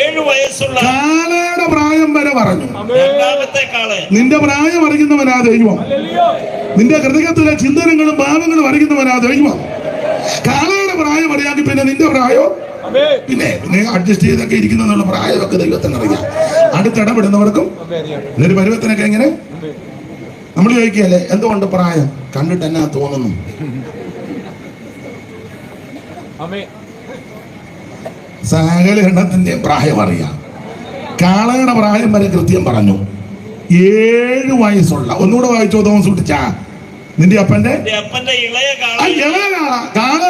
7 വയസ്സുള്ള കാളയുടെ പ്രായം വരെ പറഞ്ഞു. രണ്ടാമത്തെ കാള. നിന്റെ പ്രായം അറിയുന്നവനാ ദൈവം. നിന്റെ ഹൃദയത്തിലെ ചിന്തനങ്ങളും ഭാവങ്ങളും അറിയുന്നവനാ ദൈവം. കാളയുടെ പ്രായം അറിയാമെങ്കിൽ പിന്നെ നിന്റെ പ്രായം പിന്നെ അഡ്ജസ്റ്റ് ചെയ്തൊക്കെ ഇരിക്കുന്ന പ്രായമൊക്കെ ദൈവത്തിന് അറിയാം. അടുത്തിടപെടുന്നവർക്കും ഒരു പരുവത്തിനൊക്കെ എങ്ങനെ നമ്മൾ ചോദിക്കുകയല്ലേ, എന്തുകൊണ്ട് പ്രായം കണ്ടിട്ട് എന്നാ തോന്നുന്നു? സകല എണ്ണത്തിന്റെയും പ്രായം അറിയാം. കാളയുടെ പ്രായം വരെ കൃത്യം പറഞ്ഞു. 7 വയസ്സുള്ള. ഒന്നുകൂടെ വായിച്ചോ തോമസൂട്ടിച്ചാ. നിന്റെ അപ്പന്റെ ഇളയ കാള. കാള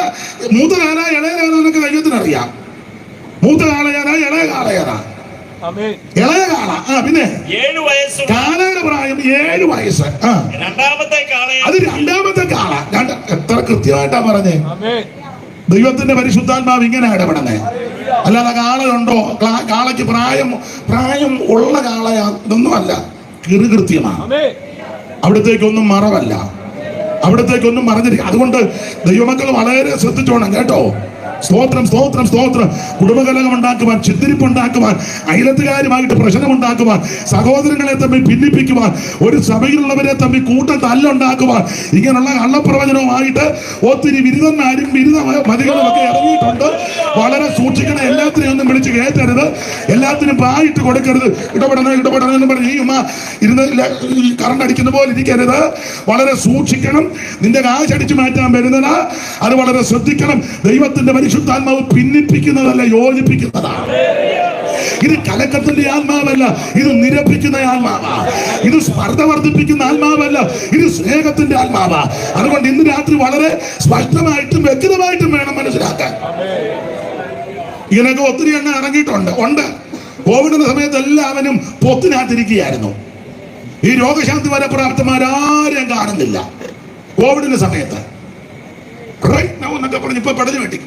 മൂത്ത കാല ഇളയ കാലെന്നൊക്കെ ദൈവത്തിനറിയാം. മൂത്ത കാളയാരാ, ഇളയ കാളയാരാ? ഇളയ കാള. പിന്നെ 7 വയസ്സ്. കാളയുടെ പ്രായം 7 വയസ്സ്. രണ്ടാമത്തെ കാള. അത് രണ്ടാമത്തെ കാള. എത്ര കൃത്യമായിട്ടാ പറഞ്ഞേ. ദൈവത്തിന്റെ പരിശുദ്ധാത്മാവ് ഇങ്ങനെ ഇടപെടണേ. അല്ലാതെ കാളയുണ്ടോ, കാളയ്ക്ക് പ്രായം ഉള്ള കാളയാ, ഇതൊന്നും അല്ല. കൃത്യമാണ്. അവിടത്തേക്കൊന്നും മറവല്ല, അവിടത്തേക്കൊന്നും മറഞ്ഞിരിക്കും. അതുകൊണ്ട് ദൈവമക്കൾ വളരെ ശ്രദ്ധിച്ചോണം കേട്ടോ. സ്തോത്രം, സ്തോത്രം, സ്തോത്രം. കുടുംബകലഹം ഉണ്ടാക്കുവാൻ, ചിന്തിരിപ്പുണ്ടാക്കുവാൻ, അയലത്തുകാരുമായിട്ട് പ്രശ്നമുണ്ടാക്കുവാൻ, സഹോദരങ്ങളെ തമ്മിൽ ഭിന്നിപ്പിക്കുവാൻ, ഒരു സഭയിലുള്ളവരെ തമ്മിൽ കൂട്ടം തല്ലുണ്ടാക്കുവാൻ, ഇങ്ങനെയുള്ള കള്ളപ്രവചനവുമായിട്ട് ഒത്തിരി ബിരുദന്മാരും ബിരുദ മതികളും ഒക്കെ ഇറങ്ങിയിട്ടുണ്ട്. വളരെ സൂക്ഷിക്കണം. എല്ലാത്തിനും ഒന്നും വിളിച്ച് കയറ്റരുത്, എല്ലാത്തിനും പായിട്ട് കൊടുക്കരുത്. ഇടപെടണം എന്ന് പറഞ്ഞ് ഇരുന്ന് കറണ്ട് അടിക്കുന്ന പോലെ ഇരിക്കരുത്. വളരെ സൂക്ഷിക്കണം. നിന്റെ കാശടിച്ചു മാറ്റാൻ വരുന്നത് അത് വളരെ ശ്രദ്ധിക്കണം. ദൈവത്തിന്റെ പരിശുദ്ധാത്മാവ് ഭിന്നിപ്പിക്കുന്നതല്ല, യോജിപ്പിക്കുന്നതാണ്. ഇത് കലക്കത്തിന്റെ ആത്മാവല്ല, ഇത് നിരപ്പിക്കുന്ന ആത്മാവാ. ഇത് സ്പർദ്ധ വർദ്ധിപ്പിക്കുന്ന ആത്മാവല്ല, ഇത് സ്നേഹത്തിന്റെ ആത്മാവാ. അതുകൊണ്ട് ഇന്ന് രാത്രി വളരെ സ്പഷ്ടമായിട്ടും വ്യക്തമായിട്ടും വേണം മനസ്സിലാക്കാൻ. ഇങ്ങനെയൊക്കെ ഒത്തിരി എണ്ണം ഇറങ്ങിയിട്ടുണ്ട്. കോവിഡിന്റെ സമയത്ത് എല്ലാവരും പൊത്തിനകത്തിരിക്കുകയായിരുന്നു. ഈ രോഗശാന്തി വരപ്രാപ്തന്മാരാരെയും കാണുന്നില്ല. കോവിഡിന്റെ സമയത്ത് എന്നൊക്കെ പറഞ്ഞ് ഇപ്പൊ പടഞ്ഞു വെട്ടി.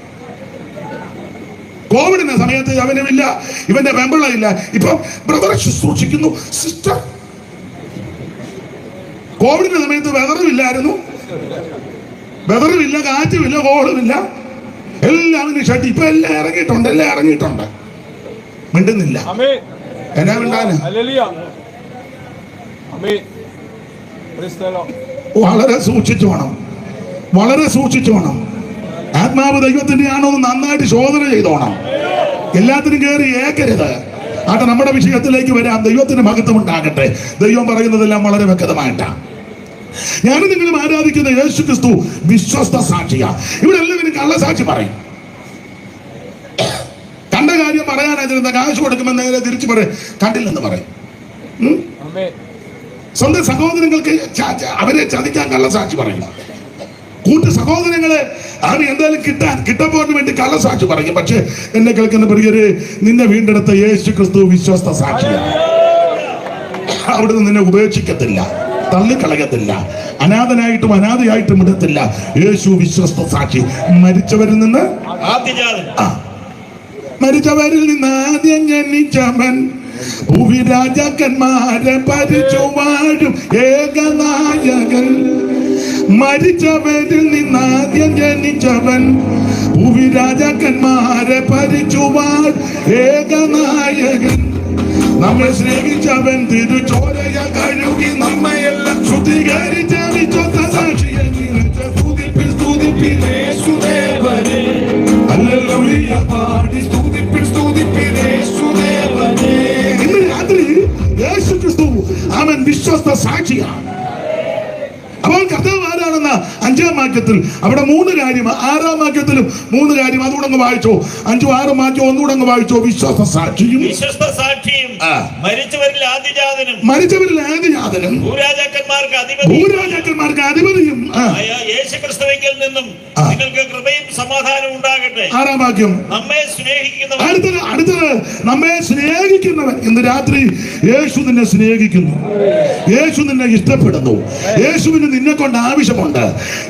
കോവിഡിന്റെ സമയത്ത് അവനുമില്ല, ഇവന്റെ വെമ്പളയില്ല. ഇപ്പൊ ബ്രദറെ ശുശ്രൂഷിക്കുന്നു സിസ്റ്റർ. കോവിഡിന്റെ സമയത്ത് വെതറുമില്ലായിരുന്നു, വെതറുമില്ല, കാറ്റുമില്ല, കോളുമില്ല, എല്ലാവരും ഷട്ടി. ഇപ്പൊ എല്ലാം ഇറങ്ങിയിട്ടുണ്ട്. മിണ്ടുന്നില്ല. എന്നാ മിണ്ടാന്? വളരെ സൂക്ഷിച്ചു വേണം. ആത്മാവ് ദൈവത്തിന്റെ ആണോ എന്ന് നന്നായിട്ട് ശോധന ചെയ്തോണം. എല്ലാത്തിനും കയറി ഏക്കരുത്. ആട്ടെ, നമ്മുടെ വിഷയത്തിലേക്ക് വരാം. ദൈവത്തിന് മഹത്വം ഉണ്ടാകട്ടെ. ദൈവം പറയുന്നതെല്ലാം വളരെ വ്യക്തമായിട്ടാണ്. ഞാനും നിങ്ങളും ആരാധിക്കുന്ന യേശു ക്രിസ്തു വിശ്വസ്ത സാക്ഷിയാ. ഇവിടെ എല്ലാവരും കള്ളസാക്ഷി പറയും. കണ്ട കാര്യം പറയാനായിരുന്ന കാശ് കൊടുക്കുമ്പോൾ നേരെ തിരിച്ചു പറയും കണ്ടില്ലെന്ന് പറയും. സ്വന്തം സഹോദരങ്ങൾക്ക് അവരെ ചതിക്കാൻ കള്ളസാക്ഷി പറയും. കൂട്ടു സഹോദരങ്ങളെ അവന് എന്തായാലും കിട്ടപ്പോന് വേണ്ടി കള്ളസാക്ഷി പറയും. പക്ഷെ എന്നെ കേൾക്കുന്ന പ്രിയരെ, നിന്നെ വീണ്ടെടുത്ത യേശു ക്രിസ്തു വിശ്വസ്ത സാക്ഷിയാണ്. അവിടുന്ന് നിന്നെ ഉപേക്ഷിക്കത്തില്ല, തള്ളിക്കളയത്തില്ല, അനാഥനായിട്ടും അനാഥയായിട്ടും ഇടത്തില്ല. യേശു വിശ്വസ്ത സാക്ഷി. മരിച്ചവരിൽ നിന്ന് ആദ്യം ജനിച്ചവൻ, ഭൂവിരാജാക്കന്മാരെ ഭരിച്ചു വാഴും ഏകനായകൻ. മരിച്ചവരിൽ നിന്ന് ആദ്യം ജനിച്ചവൻ, ഭൂവിരാജാക്കന്മാരെ ഭരിച്ചു വാഴും ഏകനായകൻ. നമ്മെ സ്നേഹിച്ചവൻ തിരുചോരയ കഴുകി നമ്മയെല്ലാം ശുദ്ധീകരിച്ച വിശ്വസ്ത സാക്ഷിയെ സ്തുതിപ്പിനേശുദേവനെ. ഹല്ലേലൂയ പാടി സ്തുതിപ്പിനേശുദേവനെ. ഇന്ന് രാത്രി യേശു ക്രിസ്തു അവൻ വിശ്വസ്ത സാക്ഷിയാണ്. അപ്പോൾ കർത്താവ് ആരാണെന്ന 5-ാം വാക്യത്തിൽ അവിടെ 3 കാര്യം, 6-ാം വാക്യത്തിലും 3 കാര്യം. അതുകൂടെ അങ്ങ് വായിച്ചോ. 5ഉം 6ഉം വാക്യം ഒന്നുകൂടെ അങ്ങ് വായിച്ചോ. വിശ്വസ്ത സാക്ഷിയും മരിച്ചവരിൽ ആദിജാതനും ഭൂരാജാക്കന്മാർക്ക് അധിപതിയും യേശുക്രിസ്തുവിൽ നിന്നും നിങ്ങൾക്ക് കൃപയും സമാധാനവും ഉണ്ടാകട്ടെ. 6-ാം വാക്യം. അടുത്തത് നമ്മെ സ്നേഹിക്കുന്നവൻ. ഇന്ന് രാത്രി യേശു നിന്നെ സ്നേഹിക്കുന്നു, യേശു നിന്നെ ഇഷ്ടപ്പെടുന്നു, യേശുവിന് നിന്നെ കൊണ്ട് ആവശ്യമുണ്ട്.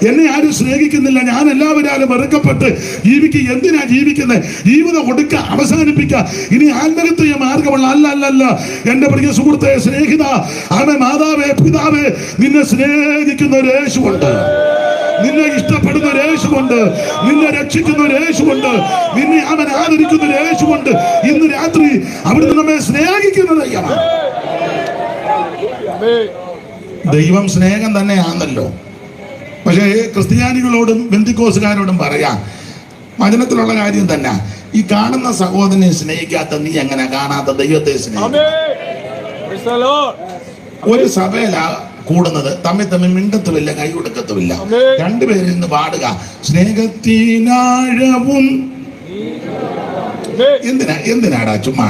എന്നെ ആരും സ്നേഹിക്കുന്നില്ല, ഞാൻ എല്ലാവരും വെറുക്കപ്പെട്ട് ജീവിക്കുക. എന്തിനാ ജീവിക്കുന്നത്? ജീവിതം കൊടുക്ക, അവസാനിപ്പിക്ക. ഇനി ആത്മഹത്യ മാർഗമുള്ള അല്ല. എന്റെ പ്രിയ സുഹൃത്തെ, സ്നേഹിത, ആമേ, മാതാവേ, പിതാവേ, നിന്നെ സ്നേഹിക്കുന്ന ഒരു യേശുവുണ്ട്, നിന്നെ ഇഷ്ടപ്പെടുന്ന ഒരു യേശുവുണ്ട്, നിന്നെ രക്ഷിക്കുന്ന ഒരു യേശുവുണ്ട്, നിന്നെ അവൻ ആദരിക്കുന്ന ഒരു യേശുവുണ്ട്. ഇന്ന് രാത്രി അവിടുന്ന് നമ്മെ സ്നേഹിക്കുന്ന ദൈവമാണ്. ദൈവം സ്നേഹം തന്നെയാണല്ലോ. പക്ഷേ ക്രിസ്ത്യാനികളോടും ബെന്തിക്കോസുകാരോടും പറയാം, വചനത്തിലുള്ള കാര്യം തന്നെ. ഈ കാണുന്ന സഹോദരനെ സ്നേഹിക്കാത്ത നീ എങ്ങനെ കാണാത്ത ദൈവത്തെ സ്നേഹിക്കും? ഒരു സഭയിലാ കൂടുന്നത്, തമ്മിൽ മിണ്ടത്തുമില്ല, കൈ കൊടുക്കത്തുമില്ല. രണ്ടുപേരിൽ നിന്ന് പാടുക സ്നേഹത്തിനാഴവും. എന്തിനാടാ ചുമ്മാ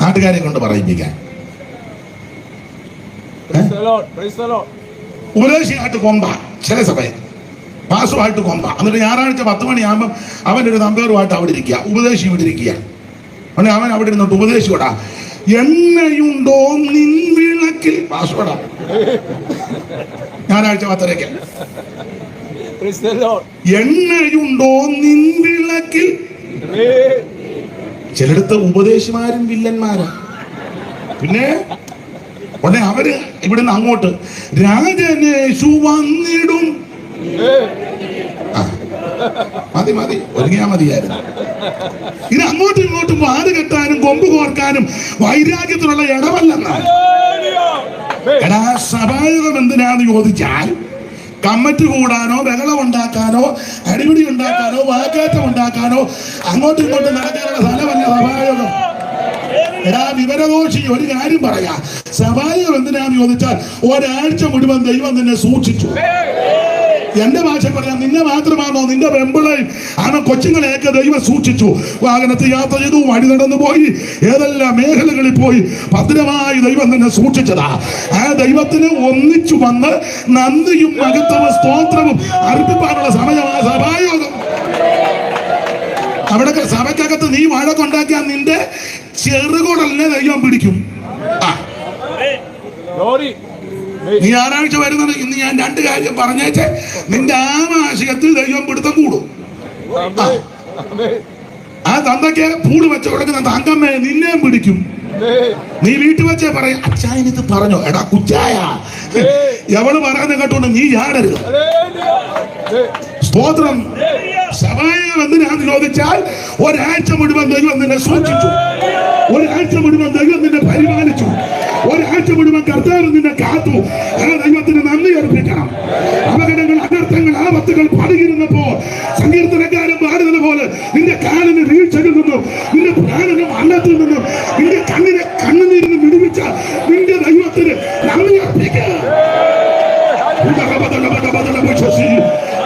നാട്ടുകാരെ കൊണ്ട് പറയിപ്പിക്കാൻ? ഉപദേശിയായിട്ട് കൊമ്പ ചില സഭയിൽ, പാസുമായിട്ട് കൊമ്പ. എന്നിട്ട് ഞായറാഴ്ച 10 മണിയാകുമ്പോൾ അവൻ്റെ ഒരു നമ്പറുമായിട്ട് അവിടെ ഇരിക്കുക, ഉപദേശി ഇവിടെ ഇരിക്കുക. അവൻ അവിടെ ഇരുന്നിട്ട് ഉപദേശിയോടാ, എണ്ണയുണ്ടോ നിൻ വിളക്കിൽ? പാസ്വേഡാ ഞായറാഴ്ച 10:30. എണ്ണയുണ്ടോ നിൻ വിളക്കിൽ? ചിലടത്ത് ഉപദേശിമാരും വില്ലന്മാരാ. പിന്നെ ഉടനെ അവര് ഇവിടുന്ന് അങ്ങോട്ട് രാജനേശു വന്നിടും. മതി ഒരുങ്ങിയാ മതിയായിരുന്നു. ഇത് അങ്ങോട്ടും ഇങ്ങോട്ടും വാട് കെട്ടാനും കൊമ്പ് കോർക്കാനും വൈരാഗ്യത്തിനുള്ള ഇടമല്ലെന്നാണ്. എടാ, സഭായുഗം എന്തിനാന്ന് ചോദിച്ചാൽ കമ്മിറ്റി കൂടാനോ, ബഹളം ഉണ്ടാക്കാനോ, അടിപിടി ഉണ്ടാക്കാനോ, വാക്കേറ്റം ഉണ്ടാക്കാനോ, അങ്ങോട്ടും ഇങ്ങോട്ടും നടക്കാനുള്ള സ്ഥലമല്ല സഭായുഗം. എടാ വിവരദോഷി, ഒരു കാര്യം പറയാ, സഭായുഗം എന്തിനാന്ന് ചോദിച്ചാൽ ഒരാഴ്ച മുഴുവൻ ദൈവം നിന്നെ സൂക്ഷിച്ചു. എന്റെ ഭാഷ പറയാം, നിന്നെ മാത്രമാണോ, നിന്റെ വെമ്പിളയും ആന കൊച്ചുങ്ങളെയൊക്കെ ദൈവം സൂക്ഷിച്ചു. വാഹനത്തിൽ യാത്ര ചെയ്തു, വഴി നടന്നു പോയി, ഏതെല്ലാം മേഖലകളിൽ പോയി ഭദ്രമായി ദൈവം തന്നെ സൂക്ഷിച്ചതാ. ആ ദൈവത്തിന് ഒന്നിച്ചു വന്ന് നന്ദിയും മഹത്വവും സ്തോത്രവും അർപ്പിക്കാനുള്ള സമയമാണ് സഭായോഗം. അവിടെ സഭയ്ക്കകത്ത് നീ വഴക്കുണ്ടാക്കിയാൽ നിന്റെ ചെറുകുടലിനെ ദൈവം പിടിക്കും. നീ ഞായറാഴ്ച വരുന്നത്, ഇന്ന് ഞാൻ 2 കാര്യം പറഞ്ഞേച്ചേ, നിന്റെ ആമാശയത്തിൽ ദൈവം പിടുത്തം കൂടും. ആ തന്തയ്ക്ക് പൂട് വെച്ച് കൊടുക്കുന്ന തങ്കമ്മേ നിന്നെയും പിടിക്കും. നീ വീട്ടിൽ വെച്ചേ പറയും, അച്ചായനിത് പറഞ്ഞോ, എടാ കുച്ചായ, എവള് പറയുന്നത് കേട്ടോണ്ട് നീ ചാടരുത്. സ്തോത്രം. സഭായം എന്തിനാന്ന് ചോദിച്ചാൽ, ഒരാഴ്ച മുഴുവൻ ദൈവം നിന്നെ സൂക്ഷിച്ചു, ഒരാഴ്ച മുഴുവൻ ദൈവം നിന്നെ പരിപാലിച്ചു, ഒരാഴ്ച മുഴുവൻ കർത്താവ് നിന്നെ കാത്തു. ആ ദൈവത്തിന് നന്ദി അർപ്പിക്കണം. അപകടങ്ങൾ, അനർത്ഥങ്ങൾ, ആപത്തുകൾ പണിയിരുന്നപ്പോ സങ്കീർത്തനക്കാരൻ പാടുന്നത് പോലെ നിന്റെ കാലിന് വീഴ്ചയിൽ നിന്നും, നിന്റെ പ്രാണനും അന്നത്തിൽ നിന്നും, നിന്റെ കണ്ണിനെ കണ്ണുനീരിന് വിടുവിച്ച നിന്റെ ദൈവത്തിന് നന്ദി അർപ്പിക്കുക.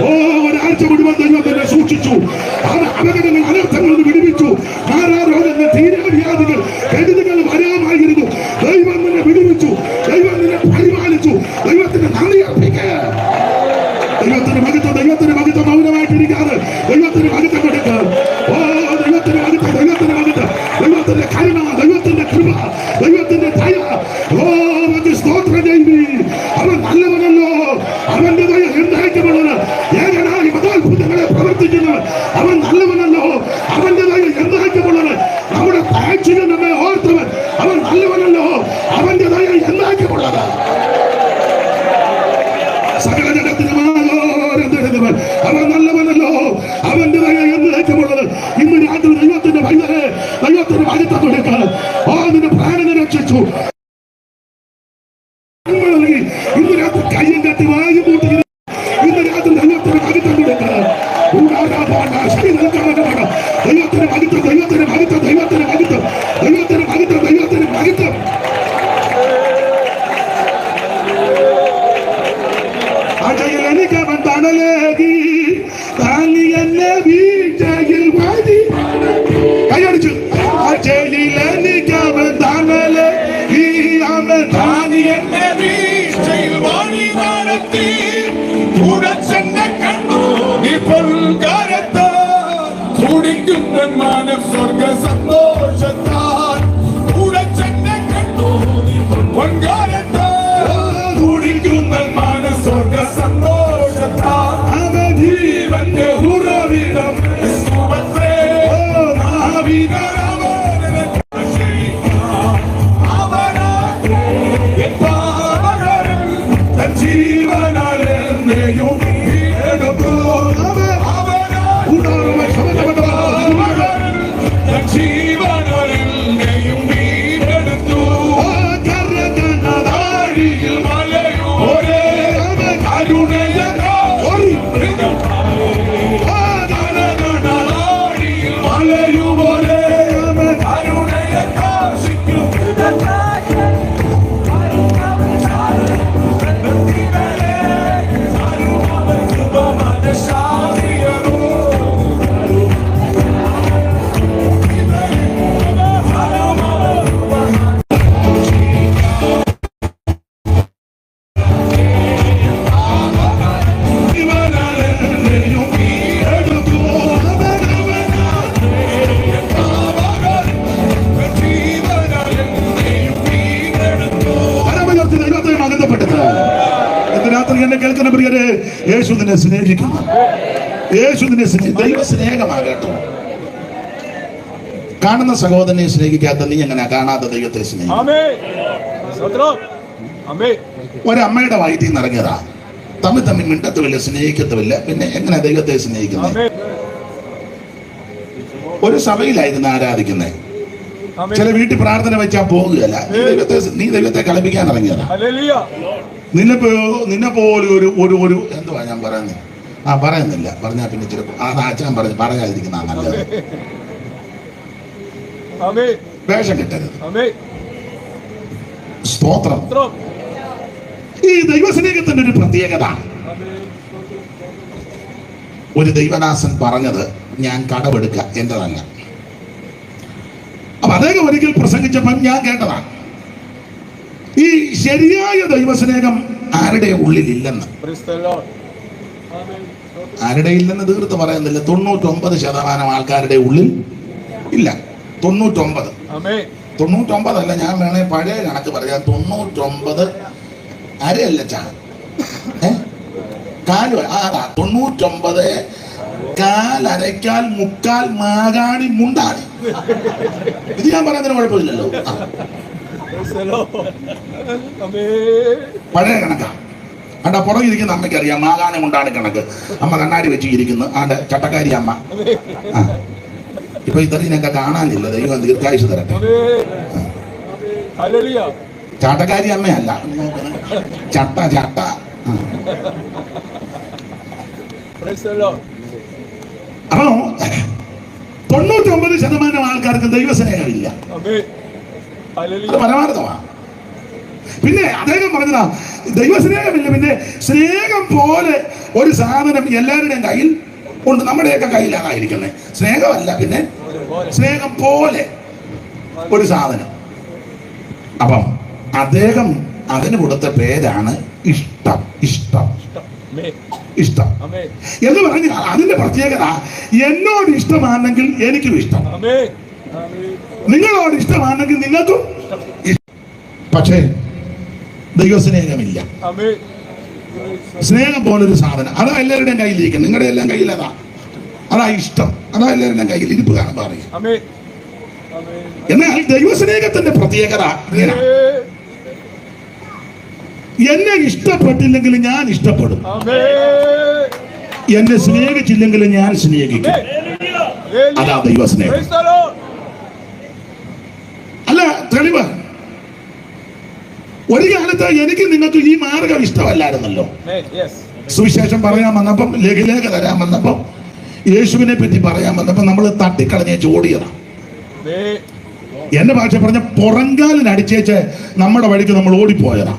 ഓ, ഒരാഴ്ച മുഴുവൻ ദൈവം തന്നെ സൂക്ഷിച്ചു. അപകടങ്ങൾ, അനർത്ഥങ്ങൾ വിടുവിച്ചു. മാറാരോഗങ്ങൾ, തീരാവ്യാധികൾ, കെടുതികൾ വരാമായിരുന്നു. ദൈവം നിന്നെ വിടുവിച്ചു, ദൈവം നിന്നെ പരിപാലിച്ചു. ദൈവത്തിന് നന്ദി അർപ്പിക്കുക. ദൈവത്തിന് മഹത്വം, ദൈവത്തിന് മഹത്വം. മൗനമായിട്ടിരിക്കാതെ ദൈവത്തിന് മഹത്വം കൊടുക്കുക. ഓ, ദൈവത്തിന് മഹത്വം, ദൈവത്തിന് മഹത്വം, ദൈവത്തിന്റെ കരുണ, ദൈവത്തിന്റെ കൃപ, ദൈവത്തിന്റെ ദയ. ഓ, സ്തോത്രം ചെയ്തി. അവൻ നല്ലവനല്ലോ, അവന്റെ ദയ എന്തായിട്ടുള്ളത്. ഏകനായി മതാത്ഭുതങ്ങളെ പ്രവർത്തിക്കുന്നത് അവൻ നല്ലവനല്ലോ, അവന്റെ ദയ എന്തായിട്ടുള്ളത്. നമ്മുടെ താഴ്ചയിൽ നമ്മെ ഓർത്തവൻ അവൻ നല്ലവനല്ലോ, അവന്റെ ദയ എന്തായിട്ടുള്ളത്. സകല ജഗത്തിനുമായോരെടുത്തവൻ അവൻ നല്ലവനല്ലോ, അവന്റെ ദയ എന്തായിട്ടുള്ളത്. ഇന്ന് രാത്രി ദൈവത്തിന്റെ ഭയങ്കര ദൈവത്തിന് മഹത്വം കൊടുക്കുക. ഓ, നിന്റെ പ്രാണനെ രക്ഷിച്ചു. ഇന്ന് രാത്രി കയ്യും കെട്ടി വായും കൂട്ടി ഇന്ന് രാത്രി ദൈവത്തിന് മഹത്വം കൊടുക്കുക. ശരി നിൽക്കാവുന്നതാണ്. ദൈവത്തിന് മഹത്വം, ദൈവത്തിന് മഹത്വം, ദൈവത്തിന് മഹത്വം, ദൈവത്തിന് മഹത്വം, ദൈവത്തിന് മഹത്വം. അജയിൽ എനിക്കവൻ തണലേകി, താങ്ങി എന്നെ വീഴ്ചയിൽ മതി. കൈയടിച്ചു. അജയിൽ എനിക്കവൻ തണലേകി, അവൻ താങ്ങി എന്നെ വീഴ്ചയിൽ വഴി നടത്തി. ഉടച്ചെന്നെ കണ്ടു നീ പൊൻകാരത്താൽ, തുടിക്കുന്ന മനസ്വർഗ സന്തോഷത്താൽ. ഉടച്ചെന്നെ കണ്ടു നീ പൊൻകാരത്താൽ, തുടിക്കുന്ന മനസ്വർഗ സന്തോഷത്താൽ. അവൻ ജീവന്റെ ഉറവിടം ക്രിസ്തുവത്രേ. ജീവനാലെന്നെയും എടുത്തു. ജീവനാലെന്നെയും വീടെടുത്തു. കരകനതാരിയിൽ മലയോരേ കരുണയ മലയുപോലെ കരുണയ കാശിക്കും. എന്നെ കേൾക്കുന്ന പ്രിയരെ, യേശു നിന്നെ സ്നേഹിക്കുന്നു. യേശു നിന്നെ ദൈവ സ്നേഹമാകട്ടോ. കാണുന്ന സഹോദരനെ സ്നേഹിക്കാത്ത നീ എങ്ങനെ കാണാത്ത ദൈവത്തെ സ്നേഹിക്കും? ഒരമ്മയുടെ വയറ്റിൽ നിന്ന് ഇറങ്ങിയതാ, തമ്മിൽ തമ്മിൽ മിണ്ടത്തുമില്ല, സ്നേഹിക്കത്തുമില്ല, പിന്നെ എങ്ങനെ ദൈവത്തെ സ്നേഹിക്കുന്നത്? ഒരു സഭയിലായിരുന്നു ആരാധിക്കുന്നത്. ചില വീട്ടിൽ പ്രാർത്ഥന വെച്ചാൽ പോകുകയല്ല. നീ ദൈവത്തെ കളിപ്പിക്കാൻ ഇറങ്ങിയതാ. നിന്നെ പോലെ ഒരു എന്തുവാ ഞാൻ പറയുന്നത്? പറയുന്നില്ല, പറഞ്ഞാ പിന്നെ ഇച്ചിരി അച്ഛൻ പറഞ്ഞു പറയാതിരിക്കുന്ന നല്ലത്. വേഷം കിട്ടരുത്. സ്തോത്രം. ഈ ദൈവസ്നേഹത്തിന്റെ ഒരു പ്രത്യേകത, ഒരു ദൈവദാസൻ പറഞ്ഞത് ഞാൻ കടമെടുക്കുക എന്റേതല്ല. അപ്പൊ അദ്ദേഹം ഒരിക്കൽ പ്രസംഗിച്ചപ്പോൾ ഞാൻ കേട്ടതാണ്, ഈ ശരിയായ ദൈവസ്നേഹം ആരുടെ ഉള്ളിലില്ലെന്ന്. ആരുടെ ഇല്ലെന്ന് തീർത്ത് പറയുന്നില്ല, 99% ആൾക്കാരുടെ ഉള്ളിൽ ഇല്ല. 99 അല്ല, ഞാൻ വേണേ പഴയ കണക്ക് പറയാം. 99 അരയല്ല ചാണ്, കാല് 99 കാലരക്കാൽ മുക്കാൽ മാകാണി മുണ്ടാണി. ഇത് ഞാൻ പറയുന്നതിന് കുഴപ്പമില്ലല്ലോ, പഴയ കണക്കാ. ആണ്ട പുറകിരിക്കുന്ന അമ്മയ്ക്ക് അറിയാം മാകാണി മുണ്ടാണി കണക്ക്. അമ്മ കണ്ണാടി വെച്ച് ഇരിക്കുന്നു, ആണ്ട് ചട്ടക്കാരി അമ്മ. ഇപ്പൊ ഇത്രയൊക്കെ കാണാനില്ല, ദൈവം ദീർഘായുസ് തരട്ടെ. ചാട്ടക്കാരി അമ്മയല്ല, ചട്ട. അപ്പോ 99% ആൾക്കാർക്ക് ദൈവസ്നേഹമില്ല, പരമാർത്ഥമാണ്. പിന്നെ അദ്ദേഹം പറഞ്ഞതാ ദൈവസ്നേഹമില്ല, പിന്നെ സ്നേഹം പോലെ ഒരു സാധനം എല്ലാവരുടെയും കയ്യിൽ ഉണ്ട്. നമ്മുടെയൊക്കെ കയ്യിലാണ് ഇരിക്കുന്നത്. സ്നേഹമല്ല, പിന്നെ സ്നേഹം പോലെ ഒരു സാധനം. അപ്പം അദ്ദേഹം അതിന് കൊടുത്ത പേരാണ് ഇഷ്ടം. എന്ന് പറഞ്ഞാൽ അതിന്റെ പ്രത്യേകത, എന്നോട് ഇഷ്ടമാണെങ്കിൽ എനിക്കും ഇഷ്ടം, നിങ്ങളോട് ഇഷ്ടമാണെങ്കിൽ നിങ്ങൾക്കും. പക്ഷേ ദൈവസ്നേഹമില്ല. സ്നേഹം പോലൊരു സാധനം അതാ എല്ലാവരുടെയും കയ്യിലിരിക്കും. നിങ്ങളുടെ എല്ലാം കയ്യിൽ അതാ ഇഷ്ടം, അതാ എല്ലാവരുടെയും കയ്യിൽ ഇരിപ്പ് കാണുമ്പോൾ അറിയാം. എന്നാൽ ദൈവസ്നേഹത്തിന്റെ പ്രത്യേകത ഇങ്ങനെ, എന്നെ ഇഷ്ടപ്പെട്ടില്ലെങ്കിൽ ഞാൻ ഇഷ്ടപ്പെടും, എന്നെ സ്നേഹിച്ചില്ലെങ്കിൽ ഞാൻ സ്നേഹിക്കും. അതാ ദൈവസ്നേഹം. അല്ല, തെളിവ് ഒരു കാലത്ത് എനിക്ക് നിങ്ങൾക്ക് ഈ മാർഗം ഇഷ്ടമല്ലായിരുന്നല്ലോ. സുവിശേഷം പറയാൻ വന്നപ്പം, ലഘുലേഖ തരാൻ വന്നപ്പം, യേശുവിനെ പറ്റി പറയാൻ വന്നപ്പം നമ്മൾ തട്ടിക്കളഞ്ഞ ചോടിയതാണ്. എന്റെ ഭാഷ പറഞ്ഞ പുറങ്കാലിനടിച്ചേച്ച് നമ്മുടെ വഴിക്ക് നമ്മൾ ഓടിപ്പോയതാ.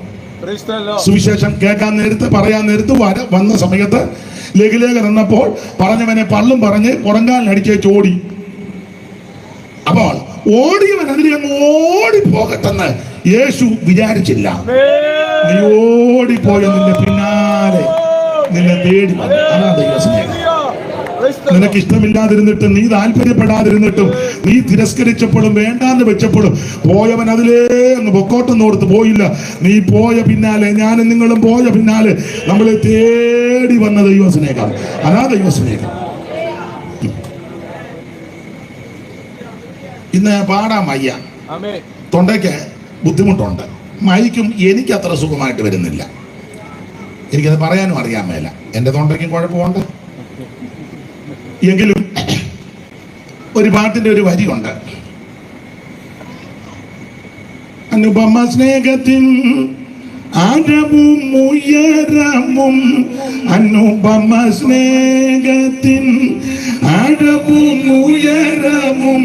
സുവിശേഷം കേൾക്കാൻ നേരത്ത്, പറയാൻ നേരത്ത് വന്ന സമയത്ത് ലഘുലേഖ തന്നപ്പോൾ പറഞ്ഞവനെ പള്ളും പറഞ്ഞ് പുറങ്കാലിനടിച്ചേച്ച് ഓടി. അപ്പോൾ ഓടിയവൻ അതിനെ അങ്ങ് ഓടിപ്പോകട്ടെന്ന് യേശു വിചാരിച്ചില്ല. നീ ഓടിപ്പോയ നിന്റെ പിന്നാലെ നിന്നെ തേടി വന്നു. അതാ ദൈവസ്നേഹം. നിനക്ക് ഇഷ്ടമില്ലാതിരുന്നിട്ടും, നീ താല്പര്യപ്പെടാതിരുന്നിട്ടും, നീ തിരസ്കരിച്ചപ്പോഴും വേണ്ടാന്ന് വെച്ചപ്പോഴും പോയവൻ അതിലേ അങ്ങ് പൊക്കോട്ടെന്നോർത്ത് പോയില്ല. നീ പോയ പിന്നാലെ, ഞാനും നിങ്ങളും പോയ പിന്നാലെ നമ്മളെ തേടി വന്ന ദൈവസ്നേഹം. അതാ ദൈവസ്നേഹം. ഇന്ന് പാടാൻ വയ്യ, തൊണ്ടയ്ക്ക് ബുദ്ധിമുട്ടുണ്ട്, മൈക്കും എനിക്ക് അത്ര സുഖമായിട്ട് വരുന്നില്ല. എനിക്കത് പറയാനും അറിയാൻ മേല. എൻ്റെ തൊണ്ടയ്ക്കും കുഴപ്പമുണ്ട്. എങ്കിലും ഒരു പാട്ടിന്റെ ഒരു വരിയുണ്ട്, അനുപമ സ്നേഹത്തിൻ ആഴവും ഉയരവും, അനുപമ സ്നേഹത്തിൻ ആഴവും ഉയരവും,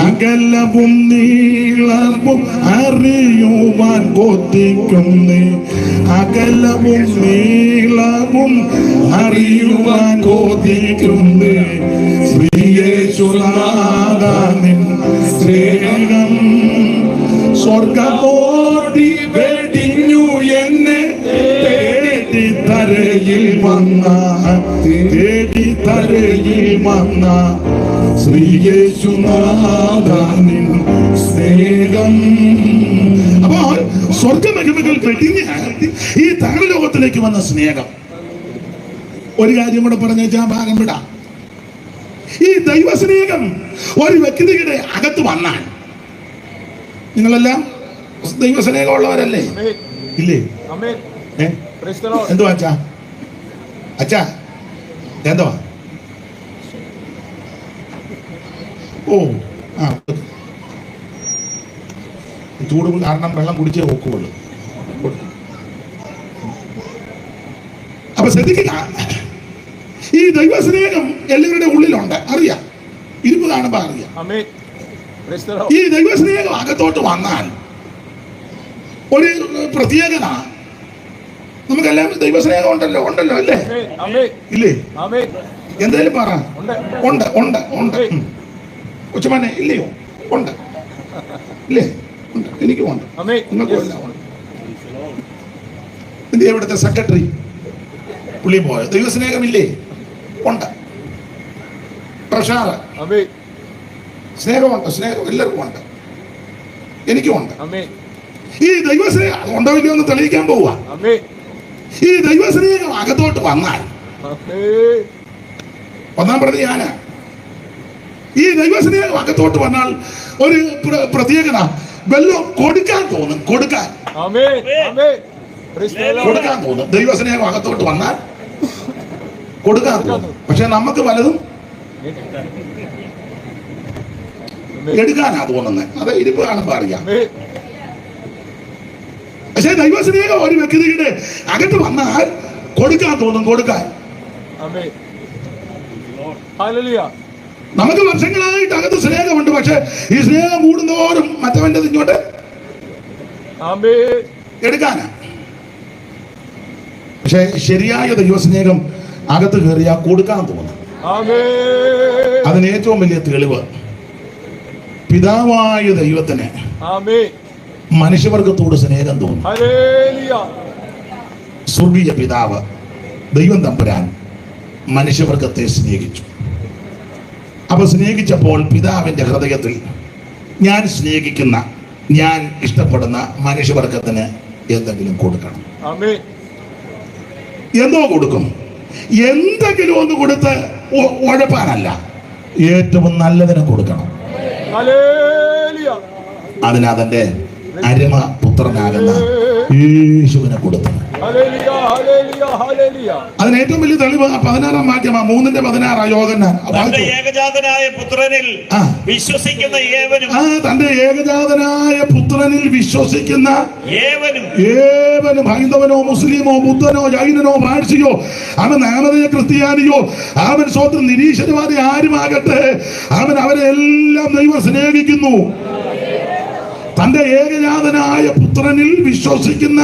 അകലവും നീളവും അറിയുവാൻ കൊതിക്കുന്നേ, അകലവും നീളവും അറിയുവാൻ കൊതിക്കുന്നേ. ശ്രീയേശുനാഥനിൻ സ്നേഹം സ്വർഗമോടി വെടിഞ്ഞു എന്നെ തേടി തരയിൽ വന്ന ശ്രീയേശുനാഥനിൻ സ്നേഹം. അപ്പോൾ സ്വർഗമഹിമകൾ വെടിഞ്ഞ് ഈ തകരലോകത്തിലേക്ക് വന്ന സ്നേഹം. ഒരു കാര്യം കൂടെ പറഞ്ഞാൽ ഭാഗം വിടാം. ഈ ദൈവസ്നേഹം ഒരു വ്യക്തിയുടെ അകത്ത് വന്നാൽ, നിങ്ങളെല്ലാം ദൈവസ്നേഹമുള്ളവരല്ലേ? ഇല്ലേ? എന്തുവാ അച്ഛാ? എന്തുവാ? ഓ, ചൂട് കാരണം വെള്ളം കുടിച്ചേ ഒക്കുള്ളൂ. അപ്പൊ ശ്രദ്ധിക്കുക, ഈ ദൈവസ്നേഹം എല്ലാവരുടെ ഉള്ളിലുണ്ട്, അറിയാം, ഇരുമ്പ് കാണുമ്പോ അറിയാം. ഈ ദൈവസ്നേഹം അകത്തോട്ട് വന്നാൽ ഒരു പ്രത്യേകത, നമുക്ക് നിങ്ങൾക്കെല്ലാം ദൈവസ്നേഹം ഉണ്ടല്ലോ അല്ലേ? ഇല്ലേ? എന്തായാലും പറ. ഉണ്ട് ഉണ്ട് ഉണ്ട്. കൊച്ചുമാനെ ഇല്ലയോ? ഉണ്ട് ഇല്ലേ? ഉണ്ട്. എനിക്കും ഉണ്ട്. നിങ്ങൾക്കും എല്ലാം ഉണ്ട്. ഇന്ത്യ ഇവിടുത്തെ സെക്രട്ടറി പുള്ളി പോയോ? ദൈവസ്നേഹമില്ലേ? ഉണ്ട്. പ്രഷാറ് സ്നേഹമുണ്ട്. സ്നേഹം എല്ലാവർക്കും ഉണ്ട്. എനിക്കും ഉണ്ട്. ഈ ദൈവസ്നേഹം ഉണ്ടോ ഇല്ലയോ എന്ന് തെളിയിക്കാൻ പോവുക. ഈ ദൈവസ്നേഹം അകത്തോട്ട് വന്നാൽ ഒന്നാം പ്രതി ഞാനാ. ഈ ദൈവസ്നേഹം അകത്തോട്ട് വന്നാൽ ഒരു പ്രത്യേകത, വല്ലതും കൊടുക്കാൻ തോന്നും. കൊടുക്കാൻ തോന്നും. ദൈവസ്നേഹം അകത്തോട്ട് വന്നാൽ കൊടുക്കാൻ തോന്നും. പക്ഷെ നമുക്ക് പലതും എടുക്കാനാ തോന്നുന്നത്. അത് ഇരിപ്പ് കാണുമ്പോ അറിയാം. പക്ഷെ ദൈവസ്നേഹം ഒരു വ്യക്തിയുടെ അകത്ത് വന്നാൽ കൊടുക്കാൻ തോന്നും. കൊടുക്കാൻ നമുക്ക് വർഷങ്ങളായിട്ട് അകത്ത് സ്നേഹമുണ്ട്. പക്ഷെ ഈ സ്നേഹം കൂടുന്നോറും മറ്റവന്റെ ഇങ്ങോട്ട് എടുക്കാനാ. പക്ഷെ ശരിയായ ദൈവസ്നേഹം അകത്ത് കയറിയാ കൊടുക്കാൻ തോന്നും. അതിന് ഏറ്റവും വലിയ തെളിവ്, പിതാവായ ദൈവത്തിന് മനുഷ്യവർഗത്തോട് സ്നേഹം തോന്നും. സ്വർഗീയ പിതാവ് ദൈവം തമ്പുരാൻ മനുഷ്യവർഗത്തെ സ്നേഹിച്ചു. അപ്പൊ സ്നേഹിച്ചപ്പോൾ പിതാവിന്റെ ഹൃദയത്തിൽ ഞാൻ സ്നേഹിക്കുന്ന, ഞാൻ ഇഷ്ടപ്പെടുന്ന മനുഷ്യവർഗത്തിന് എന്തെങ്കിലും കൊടുക്കണം. എന്തോ കൊടുക്കും. എന്തെങ്കിലും ഒന്ന് കൊടുത്ത് ഉഴപ്പാനല്ല, ഏറ്റവും നല്ലതിനെ കൊടുക്കണം. അതിനതിന്റെ അരിമ പുത്രനാകുന്ന യേശുവിനെ കൊടുത്തു. അതിന് ഏറ്റവും വലിയ തെളിവ് 16-ാം വാക്യമാ, 3:16 യോഹന്നാൻ. തന്റെ ഏകജാതനായ പുത്രനിൽ വിശ്വസിക്കുന്ന ഏവനും, തന്റെ ഏകജാതനായ പുത്രനിൽ വിശ്വസിക്കുന്ന ഏവനും, ഹൈന്ദവനോ മുസ്ലിമോ ബുദ്ധനോ ജൈനനോ പാഴ്സിയോ അവൻ നാമതയ ക്രിസ്ത്യാനിയോ അവൻ സ്വന്തം നിരീശ്വരവാദി ആരുമാകട്ടെ, അവൻ അവരെ എല്ലാം ദൈവം സ്നേഹിക്കുന്നു. തന്റെ ഏകജാതനായ പുത്രനിൽ വിശ്വസിക്കുന്ന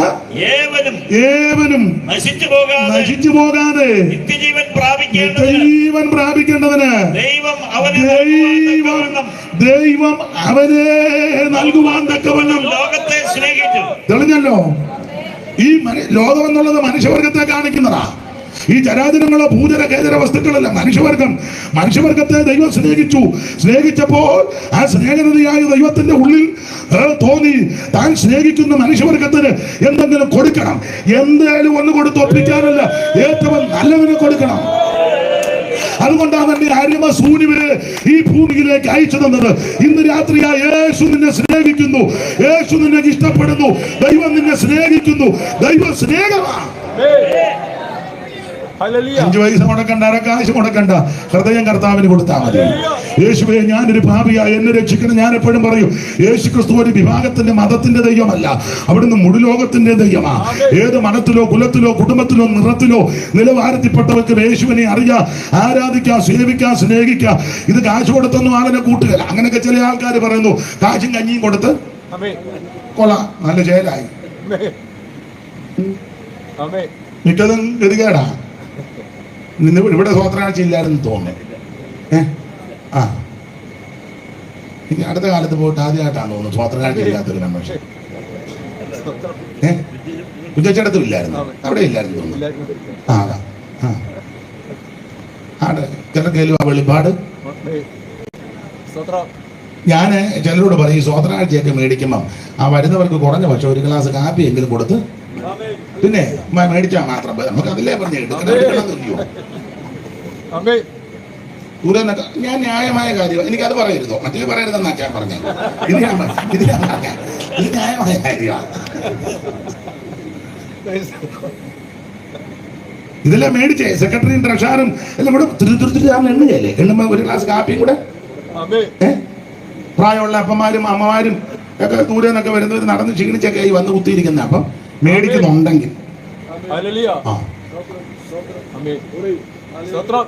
ഏവനും നശിച്ചു പോകാതെ നിത്യജീവൻ പ്രാപിക്കേണ്ടതിന് ദൈവം അവനെ നൽകുവാൻ തക്കവണ്ണം ലോകത്തെ സ്നേഹിച്ചു. തെളിഞ്ഞല്ലോ. ഈ ലോകം എന്നുള്ളത് മനുഷ്യവർഗത്തെ കാണിക്കുന്നതാ. ഈ ചരാചരങ്ങളോ ഭൂചര കേചര വസ്തുക്കളല്ല, മനുഷ്യവർഗത്തെ ദൈവം സ്നേഹിച്ചപ്പോൾ ആ സ്നേഹനിധിയായ ദൈവത്തിന്റെ ഉള്ളിൽ തോന്നി താൻ സ്നേഹിക്കുന്ന മനുഷ്യവർഗത്തിന് എന്തെങ്കിലും കൊടുക്കണം. എന്തായാലും ഒന്ന് കൊടുത്ത് ഒപ്പിക്കാനല്ല, ഏറ്റവും നല്ലതിനെ കൊടുക്കണം. അതുകൊണ്ടാണ് എന്റെ അരിമ സൂര്യവരെ ഈ ഭൂമിയിലേക്ക് അയച്ചു തന്നത്. ഇന്ന് രാത്രി ആ യേശു നിന്നെ സ്നേഹിക്കുന്നു, യേശു നിന്നെ ഇഷ്ടപ്പെടുന്നു, ദൈവം നിന്നെ സ്നേഹിക്കുന്നു. ദൈവം സ്നേഹമാണ്. 5 പൈസ മുടക്കണ്ട, അരക്കാശ് മുടക്കണ്ട, ഹൃദയം കർത്താവിന് കൊടുത്താൽ മതി. യേശുവേ, ഞാനൊരു പാപിയായി, എന്നെ രക്ഷിക്കണം. ഞാൻ എപ്പോഴും പറയും, യേശു ക്രിസ്തു ഒരു വിഭാഗത്തിന്റെ മതത്തിന്റെ ദൈവമല്ല, അവിടുന്ന് മുഴുലോകത്തിന്റെ ദൈവമാ. ഏത് മതത്തിലോ കുലത്തിലോ കുടുംബത്തിലോ നിറത്തിലോ നിലവാരത്തിൽപ്പെട്ടവർക്ക് യേശുവിനെ അറിയാം, ആരാധിക്കാം, സേവിക്കാം, സ്നേഹിക്കാം. ഇത് കാശ് കൊടുത്തൊന്നും ആളിനെ കൂട്ടുകയില്ല. അങ്ങനെയൊക്കെ ചില ആൾക്കാർ പറയുന്നു, കാശും കഞ്ഞിയും കൊടുത്ത് കൊള്ളാം, നല്ല ചേലായി. മിക്കതും ഗതികേടാ. ഇവിടെ സ്വോത്രാഴ്ച ഇല്ലായിരുന്നു തോന്നുന്നു. ഇനി അടുത്ത കാലത്ത് പോയിട്ട് ആദ്യമായിട്ടാണ് തോന്നുന്നു സ്വോത്രകാഴ്ച ഇല്ലാത്തൊരു കൺവെൻഷൻ. കുഞ്ചേച്ചടത്തും ഇല്ലായിരുന്നു, അവിടെ ഇല്ലായിരുന്നു തോന്നുന്നു. ചിലർക്കേലും ആ വെളിപ്പാട്. ഞാൻ ചിലരോട് പറയും, സ്വോത്രാഴ്ചയൊക്കെ മേടിക്കുമ്പം ആ വരുന്നവർക്ക് കുറഞ്ഞ പക്ഷം ഒരു ഗ്ലാസ് കാപ്പി എങ്കിലും കൊടുത്ത് പിന്നെ മേടിച്ചാൽ മാത്രം നമുക്ക് അതിലേ പറഞ്ഞു ഞാൻ ന്യായമായ കാര്യം എനിക്കത് പറയരുതോ, മറ്റേ പറയരുതെന്നാ ഞാൻ പറഞ്ഞത്. ഇത് ന്യായമായ കാര്യമാണ്. ഇതെല്ലാം മേടിച്ചേ സെക്രട്ടറിയും ട്രഷാറും എല്ലാം കൂടെ എണ്ണുകയല്ലേ. എണ്ണുമ്പോ ഒരു ഗ്ലാസ് കാപ്പിയും കൂടെ. പ്രായമുള്ള അപ്പന്മാരും അമ്മമാരും ഒക്കെ ദൂരെ നിന്നൊക്കെ വരുന്നവർ നടന്ന് ക്ഷീണിച്ചൊക്കെ ആയി വന്ന് കുത്തിയിരിക്കുന്ന അപ്പം മേടിക്കുന്നുണ്ടെങ്കിൽ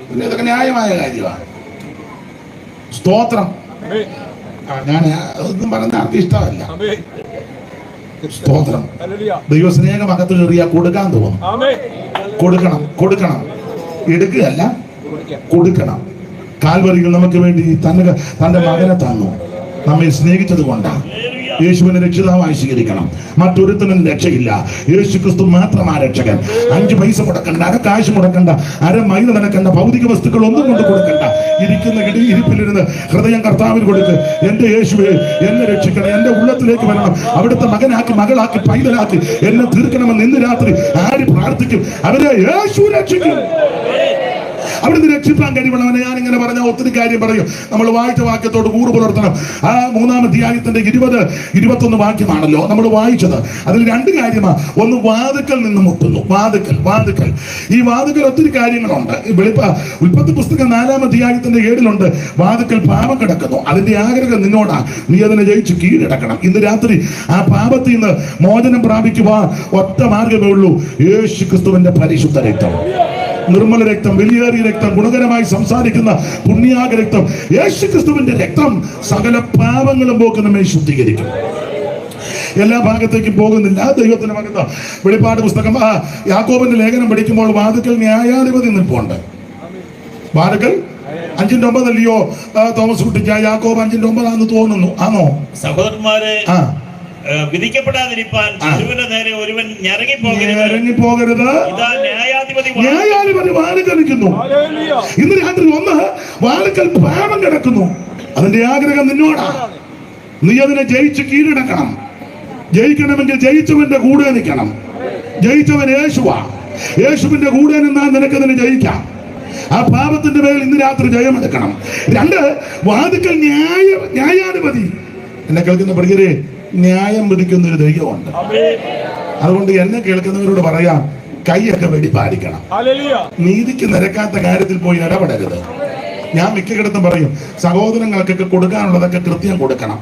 പിന്നെ ഇതൊക്കെ ന്യായമായ കാര്യമാണ്. സ്തോത്രം. ഞാൻ അതൊന്നും പറഞ്ഞ ആർക്കും ഇഷ്ടമല്ല. സ്തോത്രം. ദൈവസ്നേഹം അകത്ത് കയറിയാ കൊടുക്കാൻ തോന്നും. കൊടുക്കണം, കൊടുക്കണം, എടുക്കുകയല്ല, കൊടുക്കണം. കാൽവരിയിൽ നമുക്ക് വേണ്ടി തന്റെ മകനെ തന്നു. നമ്മെ സ്നേഹിച്ചത് കൊണ്ടാണ്. യേശുവിനെ രക്ഷിതാവായി സ്വീകരിക്കണം. മറ്റൊരുത്തനും രക്ഷയില്ല. യേശു ക്രിസ്തു മാത്രമാ രക്ഷകൻ. 5 പൈസ മുടക്കണ്ട, കാശ് മുടക്കണ്ട, 1/2 മൈൽ നടക്കണ്ട, ഭൗതിക വസ്തുക്കൾ ഒന്നും കൊണ്ട് കൊടുക്കണ്ട. ഇരിക്കുന്ന ഇരിപ്പിലിരുന്ന് ഹൃദയം കർത്താവിന് കൊടുക്ക്. എന്റെ യേശുവേ, എന്നെ രക്ഷിക്കണം, എന്റെ ഉള്ളത്തിലേക്ക് വരണം, അവിടുത്തെ മകനാക്കി, മകളാക്കി, പൈതലാക്കി എന്നെ തീർക്കണമെന്ന് ഇന്ന് രാത്രി ആര് പ്രാർത്ഥിക്കും അവരെ യേശു രക്ഷിക്കും. അവിടുന്ന് രക്ഷിപ്പാൻ കഴിവുള്ളവനെ. ഞാനിങ്ങനെ പറഞ്ഞ ഒത്തിരി കാര്യം പറയും. നമ്മൾ വായിച്ച വാക്യത്തോട് കൂറ് പുലർത്തണം. ആ 3-ാം അധ്യായത്തിന്റെ 20-21 വാക്യമാണല്ലോ നമ്മൾ വായിച്ചത്. അതിൽ 2 കാര്യമാണ്. ഒന്ന്, വാതിക്കൽ നിന്ന് മുട്ടുന്നു. വാതിക്കൽ. ഈ വാതിക്കൽ ഒത്തിരി കാര്യങ്ങളുണ്ട്. ഉൽപ്പത്തി പുസ്തകം 4-ാം അധ്യായത്തിന്റെ 7-ലുണ്ട് വാതിക്കൽ പാപം കിടക്കുന്നു, അതിന്റെ ആഗ്രഹം നിന്നോടാ, നീ അതിനെ ജയിച്ച് കീഴടക്കണം. ഇന്ന് രാത്രി ആ പാപത്തിൽ നിന്ന് മോചനം പ്രാപിക്കുവാൻ ഒറ്റ മാർഗമേ ഉള്ളൂ, യേശു ക്രിസ്തുവിന്റെ പരിശുദ്ധ രക്തം, നിർമ്മല രക്തം, വിലയേറിയ രക്തം, ഗുണകരമായി സംസാരിക്കുന്ന പുണ്യാക രക്തം, യേശു ക്രിസ്തുവിന്റെ രക്തം സകല പാപങ്ങളും പോക്ക് നമ്മെ ശുദ്ധീകരിക്കും. എല്ലാ ഭാഗത്തേക്കും പോകുന്നില്ല. ദൈവത്തിന്റെ മകത്ത വെളിപ്പാട് പുസ്തകം യാക്കോബിന്റെ ലേഖനം പഠിക്കുമ്പോൾ വാതിക്കൽ ന്യായാധിപതി നിൽപ്പുണ്ട്. വാതിക്കൽ 5:9 അല്ലയോ തോമസ് കുട്ടിക്ക്? യാക്കോബ് 5:9 തോന്നുന്നു. ആണോ സഹോദരന്മാരെ? വിധിക്കപ്പെടാതിരിപ്പാൻ ഒരുവന്റെ നേരെ ഒരുവൻ ഞരങ്ങിപ്പോകരുത്. ന്യായാധിപതി വാതിൽക്കൽ നിൽക്കുന്നു. ഇന്ന് രാത്രി ഒന്ന്, വാതിൽക്കൽ പാപം കിടക്കുന്നു, അതിന്റെ ആഗ്രഹം നിന്നോടാ, നീ അതിനെ ജയിച്ച് കീഴടക്കണം. ജയിക്കണമെങ്കിൽ ജയിച്ചവന്റെ കൂടെ നിൽക്കണം. ജയിച്ചവൻ യേശുവാ. യേശുവിന്റെ കൂടെ നിന്നാൽ നിനക്കതിനെ ജയിക്കാം. ആ പാപത്തിന്റെ മേൽ ഇന്ന് രാത്രി ജയമെടുക്കണം. 2, വാതിൽക്കൽ ന്യായാധിപതി. എന്നെ കേൾക്കുന്ന പ്രിയരെ, ന്യായം വിധിക്കുന്ന ഒരു ദൈവമുണ്ട്. അതുകൊണ്ട് എന്നെ കേൾക്കുന്നവരോട് പറയാം, കൈയൊക്കെ വെടിപ്പാലിക്കണം. നീതിക്ക് നിരക്കാത്ത കാര്യത്തിൽ പോയി ഇടപെടരുത്. ഞാൻ മിക്കയിടത്തും പറയും, സഹോദരങ്ങൾക്കൊക്കെ കൊടുക്കാനുള്ളതൊക്കെ കൃത്യം കൊടുക്കണം.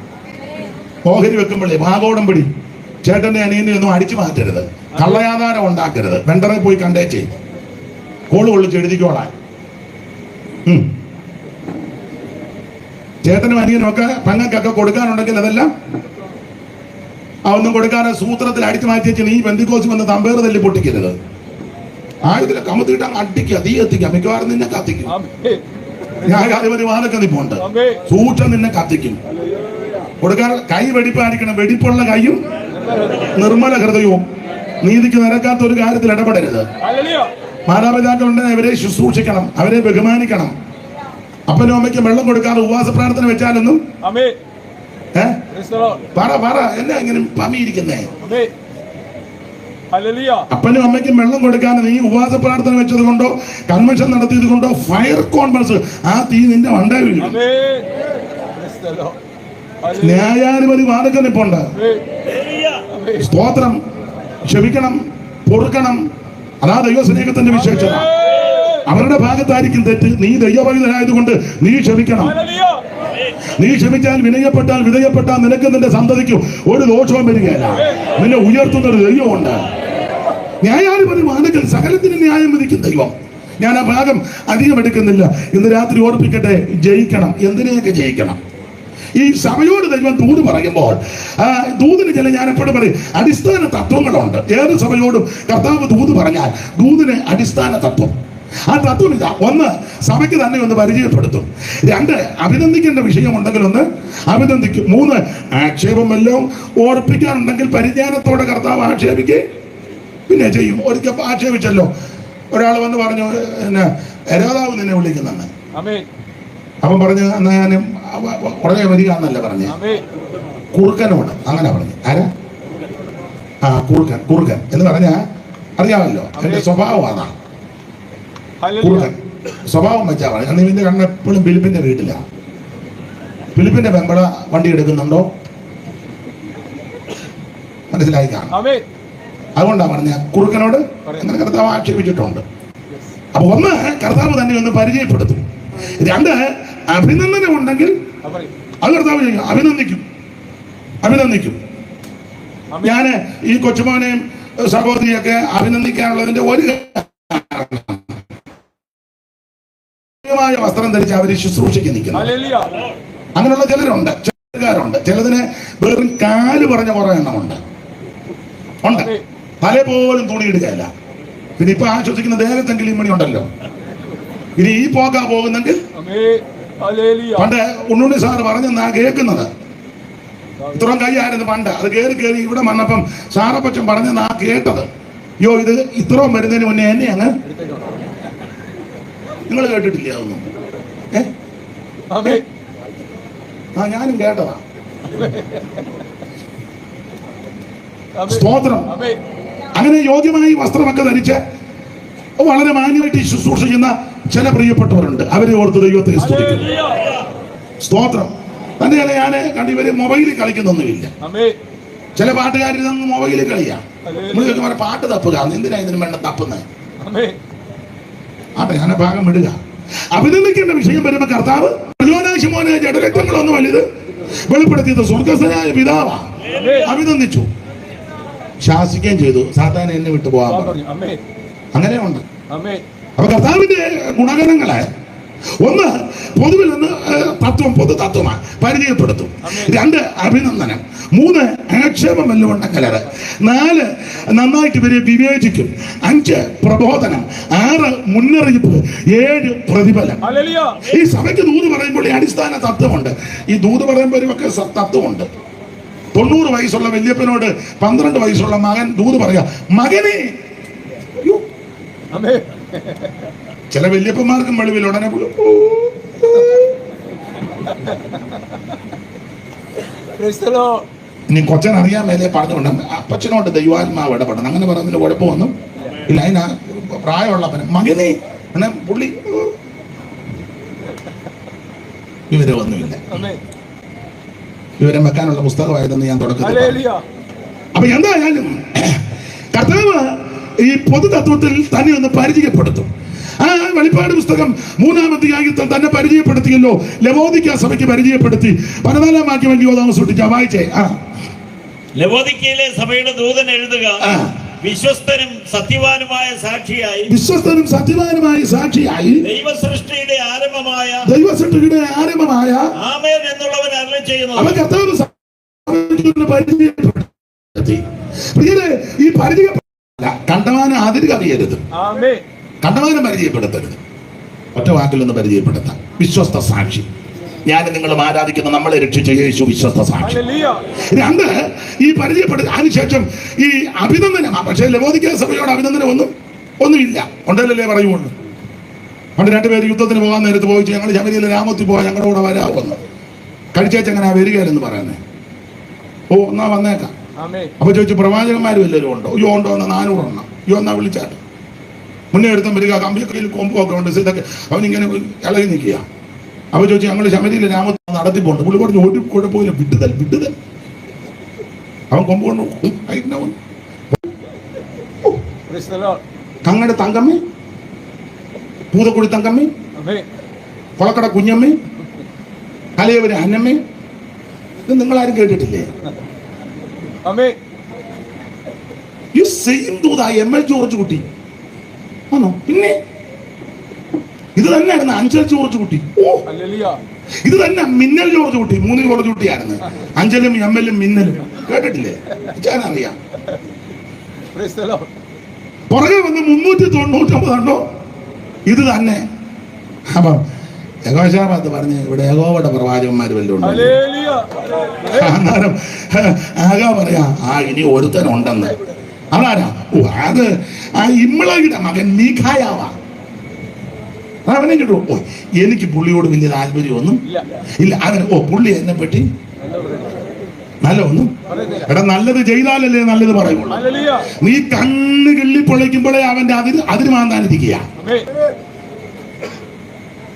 ഓഹരി വെക്കുമ്പോഴേ ഭാഗോടം പിടി, ചേട്ടന്റെ അനിയനെ ഒന്നും അടിച്ചു മാറ്റരുത്, കള്ളയാധാരം ഉണ്ടാക്കരുത്, വെണ്ടറെ പോയി കണ്ടേച്ചേ, കോള് കൊള്ളിച്ച് എഴുതിക്കോളാൻ. ചേട്ടനും അനിയനും ഒക്കെ പെങ്ങൾക്കൊക്കെ കൊടുക്കാനുണ്ടെങ്കിൽ അതെല്ലാം ഒന്നും കൊടുക്കാതെ സൂത്രത്തിൽ അടിച്ചു മാറ്റി വെച്ച് നീ പെന്തിക്കോസ് വന്ന് തമ്പേറ് തല്ലി പൊട്ടിക്കരുത്. ആയുധത്തിലെ കമത്തിയിട്ട് അടിക്കുക, തീ എത്തിക്കാം, മിക്കവാറും നിന്നെ കത്തിക്കും. ന്യായാധിപതി വാതൊക്കെ നിപ്പുണ്ട്, സൂക്ഷം നിന്നെ കത്തിക്കും. കൊടുക്കാൻ കൈ വെടിപ്പായിരിക്കണം. വെടിപ്പുള്ള കൈയും നിർമ്മല ഹൃദയവും. നീതിക്ക് നിരക്കാത്ത ഒരു കാര്യത്തിൽ ഇടപെടരുത്. മാതാപിതാക്കളുണ്ടെങ്കിൽ അവരെ ശുശ്രൂഷിക്കണം, അവരെ ബഹുമാനിക്കണം. അപ്പനും അമ്മയ്ക്കും വെള്ളം കൊടുക്കാതെ ഉപവാസ പ്രാർത്ഥന വെച്ചാലൊന്നും പറ എന്നെ ഇങ്ങനെ പമിയിരിക്കുന്നേ. അപ്പനും അമ്മയ്ക്കും വെള്ളം കൊടുക്കാതെ നീ ഉപവാസ പ്രാർത്ഥന വെച്ചത് കൊണ്ടോ കൺവെൻഷൻ നടത്തിയത് കൊണ്ടോ ഫയർ കോൺഫറൻസ് ആ തീ നിന്റെ വണ്ട വീഴും. ന്യായാധിപതി വാദക്കൽ നിപ്പുണ്ട്. സ്തോത്രം. ക്ഷമിക്കണം, പൊറുക്കണം. അതാ ദൈവസ്നേഹത്തിന്റെ വിശേഷത. അവരുടെ ഭാഗത്തായിരിക്കും തെറ്റ്. നീ ദൈവപൈതലായതുകൊണ്ട് നീ ക്ഷമിക്കണം. നീ ക്ഷമിച്ചാൽ, വിനയപ്പെട്ടാൽ, വിധേയപ്പെട്ടാൽ നിനക്ക് നിന്റെ സന്തതിക്കും ഒരു ദോഷവും വരികയില്ല. നിന്നെ ഉയർത്തുന്ന ഒരു ദൈവമുണ്ട്. ന്യായാധിപതി വാതിൽക്കൽ സകലത്തിന് ന്യായം വിധിക്കും ദൈവം. ഞാൻ ആ ഭാഗം അധികം എടുക്കുന്നില്ല. ഇന്ന് രാത്രി ഓർപ്പിക്കട്ടെ, ജയിക്കണം. എന്തിനെയൊക്കെ ജയിക്കണം? ഈ സഭയോട് ദൈവം ദൂത് പറയുമ്പോൾ ദൂതിന് ഞാൻ എപ്പോഴും പറയും, അടിസ്ഥാന തത്വങ്ങളുണ്ട്. ഏത് സഭയോടും കർത്താവ് ദൂത് പറഞ്ഞാൽ ദൂതിന് അടിസ്ഥാന തത്വം. ആ തത്വം ഇതാ: 1, സഭയ്ക്ക് തന്നെ ഒന്ന് പരിചയപ്പെടുത്തും. 2, അഭിനന്ദിക്കേണ്ട വിഷയമുണ്ടെങ്കിൽ ഒന്ന് അഭിനന്ദിക്കും. 3, ആക്ഷേപം എല്ലാം ഓർപ്പിക്കാനുണ്ടെങ്കിൽ പരിജ്ഞാനത്തോടെ കർത്താവ് ആക്ഷേപിക്കുക പിന്നെ ചെയ്യും. ഒരിക്കൽ ആക്ഷേപിച്ചല്ലോ, ഒരാൾ വന്ന് പറഞ്ഞു, പിന്നെ രാധാവ് നിന്നെ വിളിക്കുന്നെന്ന്. അപ്പം പറഞ്ഞു, എന്നാ ഞാൻ ഉടനെ വരിക എന്നല്ല പറഞ്ഞ്, കുറുക്കനോട് അങ്ങനെ പറഞ്ഞു. ആരാ? കുറുക്കൻ എന്ന് പറഞ്ഞാ അറിയാമല്ലോ, എന്റെ സ്വഭാവം അതാണ്. കുറുക്കൻ സ്വഭാവം വെച്ചാ പറഞ്ഞു. നിന്റെ കണ്ണ് എപ്പോഴും ഫിലിപ്പിന്റെ വീട്ടിലാ. ഫിലിപ്പിന്റെ പെമ്പള വണ്ടി എടുക്കുന്നുണ്ടോ? മനസ്സിലായി കാണും. അതുകൊണ്ടാ പറഞ്ഞ കുറുക്കനോട് അങ്ങനെ കർത്താവ് ആക്ഷേപിച്ചിട്ടുണ്ട്. അപ്പൊ 1, കർത്താവ് തന്നെ ഒന്ന് പരിചയപ്പെടുത്തും. 2, അഭിനന്ദനം ഉണ്ടെങ്കിൽ അത് കർത്താവ് ചെയ്യും. അഭിനന്ദിക്കും. ഞാന് ഈ കൊച്ചുമോനെയും സഹോദരിയൊക്കെ അഭിനന്ദിക്കാനുള്ളതിന്റെ ഒരു വസ്ത്രം ധരിച്ച് അവര് ശുശ്രൂഷയ്ക്ക് നിൽക്കുന്നു. അങ്ങനെയുള്ള ചിലരുണ്ട്, ചിലതിന് വെറും കാല് പറഞ്ഞ കുറെ എണ്ണമുണ്ട്. ഉണ്ട്. തലേ പോലും തുണിയിടുകയല്ല. പിന്നെ ഇപ്പൊ ആശ്വസിക്കുന്ന ദേഹത്തെങ്കിലും മണി ഉണ്ടല്ലോ. ഇനി ഈ പോക്കാ പോകുന്നെങ്കിൽ പണ്ട് ഉണ്ണുണ്ണി സാറ് പറഞ്ഞെന്നാ കേൾക്കുന്നത്. ഇത്രയും കൈയായിരുന്നു പണ്ട്. അത് കയറി ഇവിടെ വന്നപ്പം സാറപ്പച്ചൻ പറഞ്ഞെന്നാ കേട്ടത്. യോ ഇത് ഇത്രയും വരുന്നതിന് മുന്നേ എന്നെ അങ്ങ് നിങ്ങൾ കേട്ടിട്ടില്ല അതൊന്നും? ആ ഞാനും കേട്ടതാ. സ്തോത്രം. അങ്ങനെ യോഗ്യമായി വസ്ത്രമൊക്കെ ധരിച്ച് വളരെ മാന്യമായിട്ട് ശുശ്രൂഷിക്കുന്ന ചില പ്രിയപ്പെട്ടവരുണ്ട്. അവരെ ഓർത്ത് ദൈവത്തെ സ്തുതിക്കുന്നു. സ്തോത്രം. തന്നെയല്ല ഞാൻ കണ്ട് ഇവര് മൊബൈലിൽ കളിക്കുന്നൊന്നുമില്ല. ചില പാട്ടുകാരിൽ നിന്ന് മൊബൈലിൽ കളിയാ. നമ്മൾ പാട്ട് തപ്പുക, എന്തിനാ ഇതിന് വേണ്ട തപ്പുന്നത്? ആട്ടെ, ഞാൻ ഭാഗം വിടുക. അഭിനന്ദിക്കേണ്ട വിഷയം വരുമ്പോ കർത്താവ് പ്രചോദനാശമോനെ ജഡരക്തങ്ങളൊന്നും വലുത് വെളിപ്പെടുത്തിയത് സ്വർഗസ്ഥനായ പിതാവാ. അഭിനന്ദിച്ചു, ശാസിക്കുകയും ചെയ്തു. സാത്താനെ എന്നെ വിട്ടു പോകാൻ പറഞ്ഞു. അങ്ങനെയുണ്ട്. അപ്പൊ കർത്താവിന്റെ ഗുണഗണങ്ങളെ ഒന്ന് പൊതുവിൽ നിന്ന് പൊതു തത്വമാണ് പരിചയപ്പെടുത്തും. 2 അഭിനന്ദനം. 3 ആക്ഷേപം വല്ലുകൊണ്ടങ്കലറ്. 4 നന്നായിട്ട് ഇവരെ വിവേചിക്കും. 5 പ്രബോധനം. 6 മുന്നറിയിപ്പ്. 7 പ്രതിഫലം. ഈ സഭയ്ക്ക് ദൂത് പറയുമ്പോൾ ഈ അടിസ്ഥാന തത്വമുണ്ട്. ഈ ദൂത് പറയുമ്പോൾ ഒക്കെ തത്വമുണ്ട്. 90 വയസ്സുള്ള വല്യപ്പനോട് 12 വയസ്സുള്ള മകൻ ദൂത് പറയാ, മകനെ. ചില വല്യപ്പന്മാർക്കും വെളിവിൽ ഉടനെ ഇനി കൊച്ചൻ അറിയാൻ മേലെ പറഞ്ഞുകൊണ്ട് അപ്പച്ചനോട് ദൈവാത്മാവ് ഇടപെടണം. അങ്ങനെ പറഞ്ഞതിന് കുഴപ്പമൊന്നും ഇല്ല. അതിനാ പ്രായമുള്ളപ്പന് മകനെ അങ്ങനെ പുള്ളി വിവരമൊന്നുമില്ല. വിവരം വെക്കാനുള്ള പുസ്തകമായതെന്ന് ഞാൻ തുടക്കത്തിൽ. അപ്പൊ എന്തായാലും കർത്താവ് ഈ പൊതുതത്വത്തിൽ തന്നെ ഒന്ന് പരിചയപ്പെടുത്തും. ആ വെളിപ്പാട് പുസ്തകം 3-ാം അധ്യായത്തിൽ തന്നെ പരിചയപ്പെടുത്തിയല്ലോ. ലവോദിക്ക സഭയ്ക്ക് പരിചയപ്പെടുത്തി. 14-ാം വാക്യം താമസിച്ച വായിച്ചേ. ലവോദിക്കയിലെ സഭയുടെ ദൂതൻ എഴുതുക, വിശ്വസ്തനും സത്യവാനുമായ സാക്ഷിയായി ദൈവസൃഷ്ടിയുടെ ആരംഭമായ ആമേൻ എന്നുള്ളവൻ അരുളി ചെയ്യുന്നു. ഈ കണ്ടമാനം അതിര് കവിയരുത്, കണ്ടമാനം പരിചയപ്പെടുത്തരുത്. ഒറ്റ വാക്കിലൊന്ന് പരിചയപ്പെടുത്താം. വിശ്വസ്ത സാക്ഷി. ഞാൻ നിങ്ങളും ആരാധിക്കുന്ന നമ്മളെ രക്ഷിച്ച യേശു വിശ്വസ്ത സാക്ഷി. 2 ഈ പരിചയപ്പെടുത്ത അതിനുശേഷം ഈ അഭിനന്ദനം. പക്ഷേ ലവോദിക്ക സഭയോട് അഭിനന്ദനം ഒന്നുമില്ല. ഉണ്ടല്ലേ പറയുള്ളൂ. പണ്ട് 2 പേര് യുദ്ധത്തിന് പോകാൻ നേരത്ത് പോയിച്ച് ഞങ്ങൾ ശബരിയിലെ രാമത്തിൽ പോകാൻ ഞങ്ങളുടെ കൂടെ വരാമെന്ന് കഴിച്ചേച്ചങ്ങനെ വരികയല്ലെന്ന് പറയുന്നത്. ഓ എന്നാ വന്നേക്കാം. അപ്പൊ ചോദിച്ചു, പ്രവാചകന്മാരും എല്ലാവരും ഉണ്ടോ? അയ്യോ ഉണ്ടോ? എന്നാ 400 എണ്ണം. അയ്യോ എന്നാ വിളിച്ചാട്ട്. മുന്നേ എടുത്തും വരിക, കമ്പിയൊക്കെ കൊമ്പൊക്കെ ഉണ്ട്. ഇതൊക്കെ അവനിങ്ങനെ ഇളകി നിൽക്കുക. അപ്പൊ ചോദിച്ചു, ഞങ്ങൾ ശബരിയിലെ രാമത്തിൽ നടത്തിപ്പോണ്ട്. പുള്ളി പറഞ്ഞു, ഒരു കുഴപ്പമില്ല, വിട്ടുതൽ. അവൻ കൊമ്പ് കൊണ്ട് കങ്ങടെ തങ്കമ്മേ, പൂതക്കുടി തങ്കമ്മേ, കൊളക്കട കുഞ്ഞമ്മേ, കലയവര് അന്നമ്മേ. ഇത് നിങ്ങളാരും കേട്ടിട്ടില്ലേ? ഈ സെയിം ദൂതായി ML ജോർജ് കുട്ടി ആണോ? പിന്നെ ഇത് തന്നെയായിരുന്നു അഞ്ചൽ ജോർജ് കുട്ടി. ഓ, ഇത് തന്നെ മിന്നൽ ജോർജ് കുട്ടി. 3 ജോർജ് കുട്ടിയായിരുന്നു. അഞ്ചലും ML-ഉം മിന്നലും കേട്ടിട്ടില്ലേ? അറിയാം. പുറകെ വന്ന് 399 ഉണ്ടോ? ഇത് തന്നെ. അപ്പൊ യഹോശാഫാത്ത് പറഞ്ഞ് ഇവിടെ യഹോവയുടെ പ്രവാചകന്മാർ വല്ലതും ഉണ്ടോ? അന്നേരം ആകാ പറയാ, ഇനി ഒരുത്തനുണ്ടെന്ന്. അതാരാ? ഓ, അത് ആ ഇമ്ളയുടെ മകൻ മീഖായാവാ. അവനെ കിട്ടും. ഓ, എനിക്ക് പുള്ളിയോട് വലിയ താല്പര്യമൊന്നും ഇല്ല. അങ്ങനെ പുള്ളി എന്നെ പറ്റി നല്ല ഒന്നും. എടാ, നല്ലത് ചെയ്താലല്ലേ നല്ലത് പറയുള്ളൂ. നീ കണ്ണ് കിള്ളി പൊളിക്കുമ്പോഴേ അവന്റെ അതിര് മാന്താനിരിക്കുക.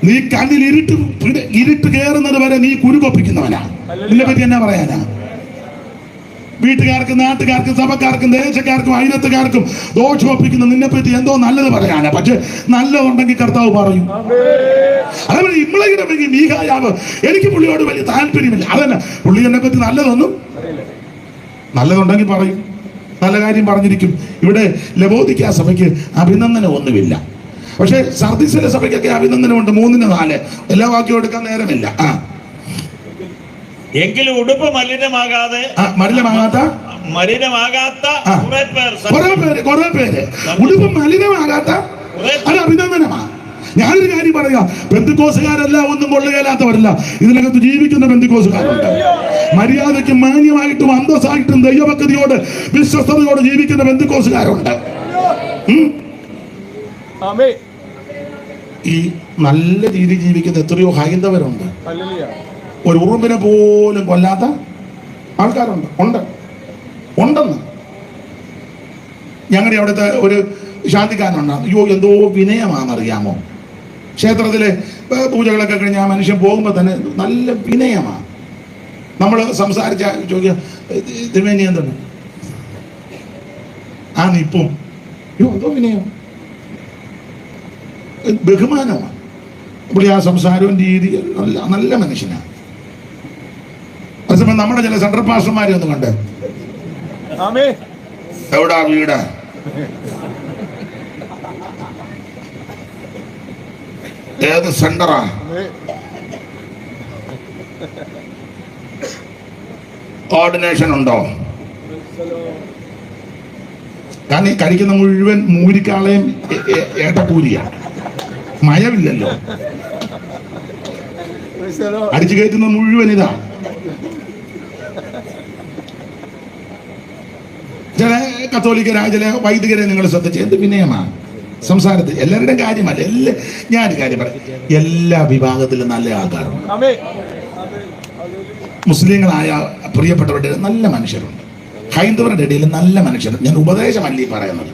നീ കണ്ണിൽ ഇരുട്ട് കയറുന്നത് വരെ നീ കുരുപൊപ്പിക്കുന്നവനാ. ഇതിനെ പറ്റി എന്നാ പറയാനാ? വീട്ടുകാർക്കും നാട്ടുകാർക്കും സഭക്കാർക്കും ദേശക്കാർക്കും അയലത്തുകാർക്കും ദോഷമൊപ്പിക്കുന്ന നിന്നെ പറ്റി എന്തോ നല്ലത് പറയാനാ. പക്ഷെ നല്ലതുണ്ടെങ്കിൽ കർത്താവ് പറയും. അതേപോലെ ഇമ്മളയുടെ മീഖായാവ്, എനിക്ക് പുള്ളിയോട് വലിയ താല്പര്യമില്ല. അതന്നെ, പുള്ളി എന്നെ പറ്റി നല്ലതുണ്ടെങ്കിൽ പറയും. നല്ല കാര്യം പറഞ്ഞിരിക്കും. ഇവിടെ ലവോദിക്ക സഭയ്ക്ക് അഭിനന്ദനം ഒന്നുമില്ല. പക്ഷെ സർദീസിലെ സഭയ്ക്കൊക്കെ അഭിനന്ദനമുണ്ട്. 3-4 എല്ലാ വാക്യവും എടുക്കാൻ നേരമില്ല. എങ്കിലും ഉടുപ്പ് മലിനമാകാത്ത മലിനമാകാത്ത കുറെ പേര് ഉടുപ്പ് മലിനമാകാത്ത അത് അഭിനന്ദനമാ. ഞാനൊരു കാര്യം പറയാം, ബന്ധുക്കോസുകാരല്ല ഒന്നും കൊള്ളുകയില്ലാത്തവരല്ല, ഇതിനകത്ത് ജീവിക്കുന്ന ബന്ധുക്കോസുകാരുണ്ട്. മര്യാദയ്ക്കും മാന്യമായിട്ടും അന്തസ്സായിട്ടും ദൈവഭക്തിയോട് വിശ്വസ്തയോട് ജീവിക്കുന്ന ബന്ധുക്കോസുകാരുണ്ട്. ഈ നല്ല രീതിയിൽ ജീവിക്കുന്ന എത്രയോ ഹൈന്ദവരുണ്ട്. ഒരു ഉറുമ്പിനെ പോലും കൊല്ലാത്ത ആൾക്കാരുണ്ട്. ഉണ്ടെന്ന് ഞങ്ങളുടെ അവിടുത്തെ ഒരു ശാന്തിക്കാരനുണ്ട്. അയ്യോ എന്തോ വിനയമാണെന്നറിയാമോ? ക്ഷേത്രത്തിലെ പൂജകളൊക്കെ കഴിഞ്ഞ് ആ മനുഷ്യൻ പോകുമ്പോൾ തന്നെ നല്ല വിനയമാണ്. നമ്മൾ സംസാരിച്ച ചോദിക്കുക തിരുമേനി എന്താണ് ആ നിപ്പും, അയ്യോ എന്തോ വിനയം, ബഹുമാനമാണ്. ഇവിടെ ആ സംസാരവും രീതി നല്ല മനുഷ്യനാണ്. അതേസമയം നമ്മുടെ ചില സെൻട്രൽ പാസ്റ്റർമാരെ ഒന്നും കണ്ടേ, എവിടാ വീട്, ഏത് സെന്ററാ, കോർഡിനേഷൻ ഉണ്ടോ? കാരണം ഈ കഴിക്കുന്ന മുഴുവൻ മൂരിക്കാളയും ഏട്ടക്കൂരിയാ, മയമില്ലല്ലോ. അടിച്ചു കയറ്റുന്ന മുഴുവൻ ഇതാ. ചില കത്തോലിക്കരായ ചില വൈദികരെ നിങ്ങൾ ശ്രദ്ധിച്ച് എന്ത് വിനയമാണ് സംസാരത്തിൽ. എല്ലാവരുടെയും കാര്യമല്ല, ഞാനൊരു കാര്യം പറയാം, എല്ലാ വിഭാഗത്തിലും നല്ല ആൾക്കാരുണ്ട്. മുസ്ലിങ്ങളായ പ്രിയപ്പെട്ടവരുടെ നല്ല മനുഷ്യരുണ്ട്, ഹൈന്ദവരുടെ ഇടയിൽ നല്ല മനുഷ്യരുണ്ട്. ഞാൻ ഉപദേശമല്ല ഈ പറയുന്നത്,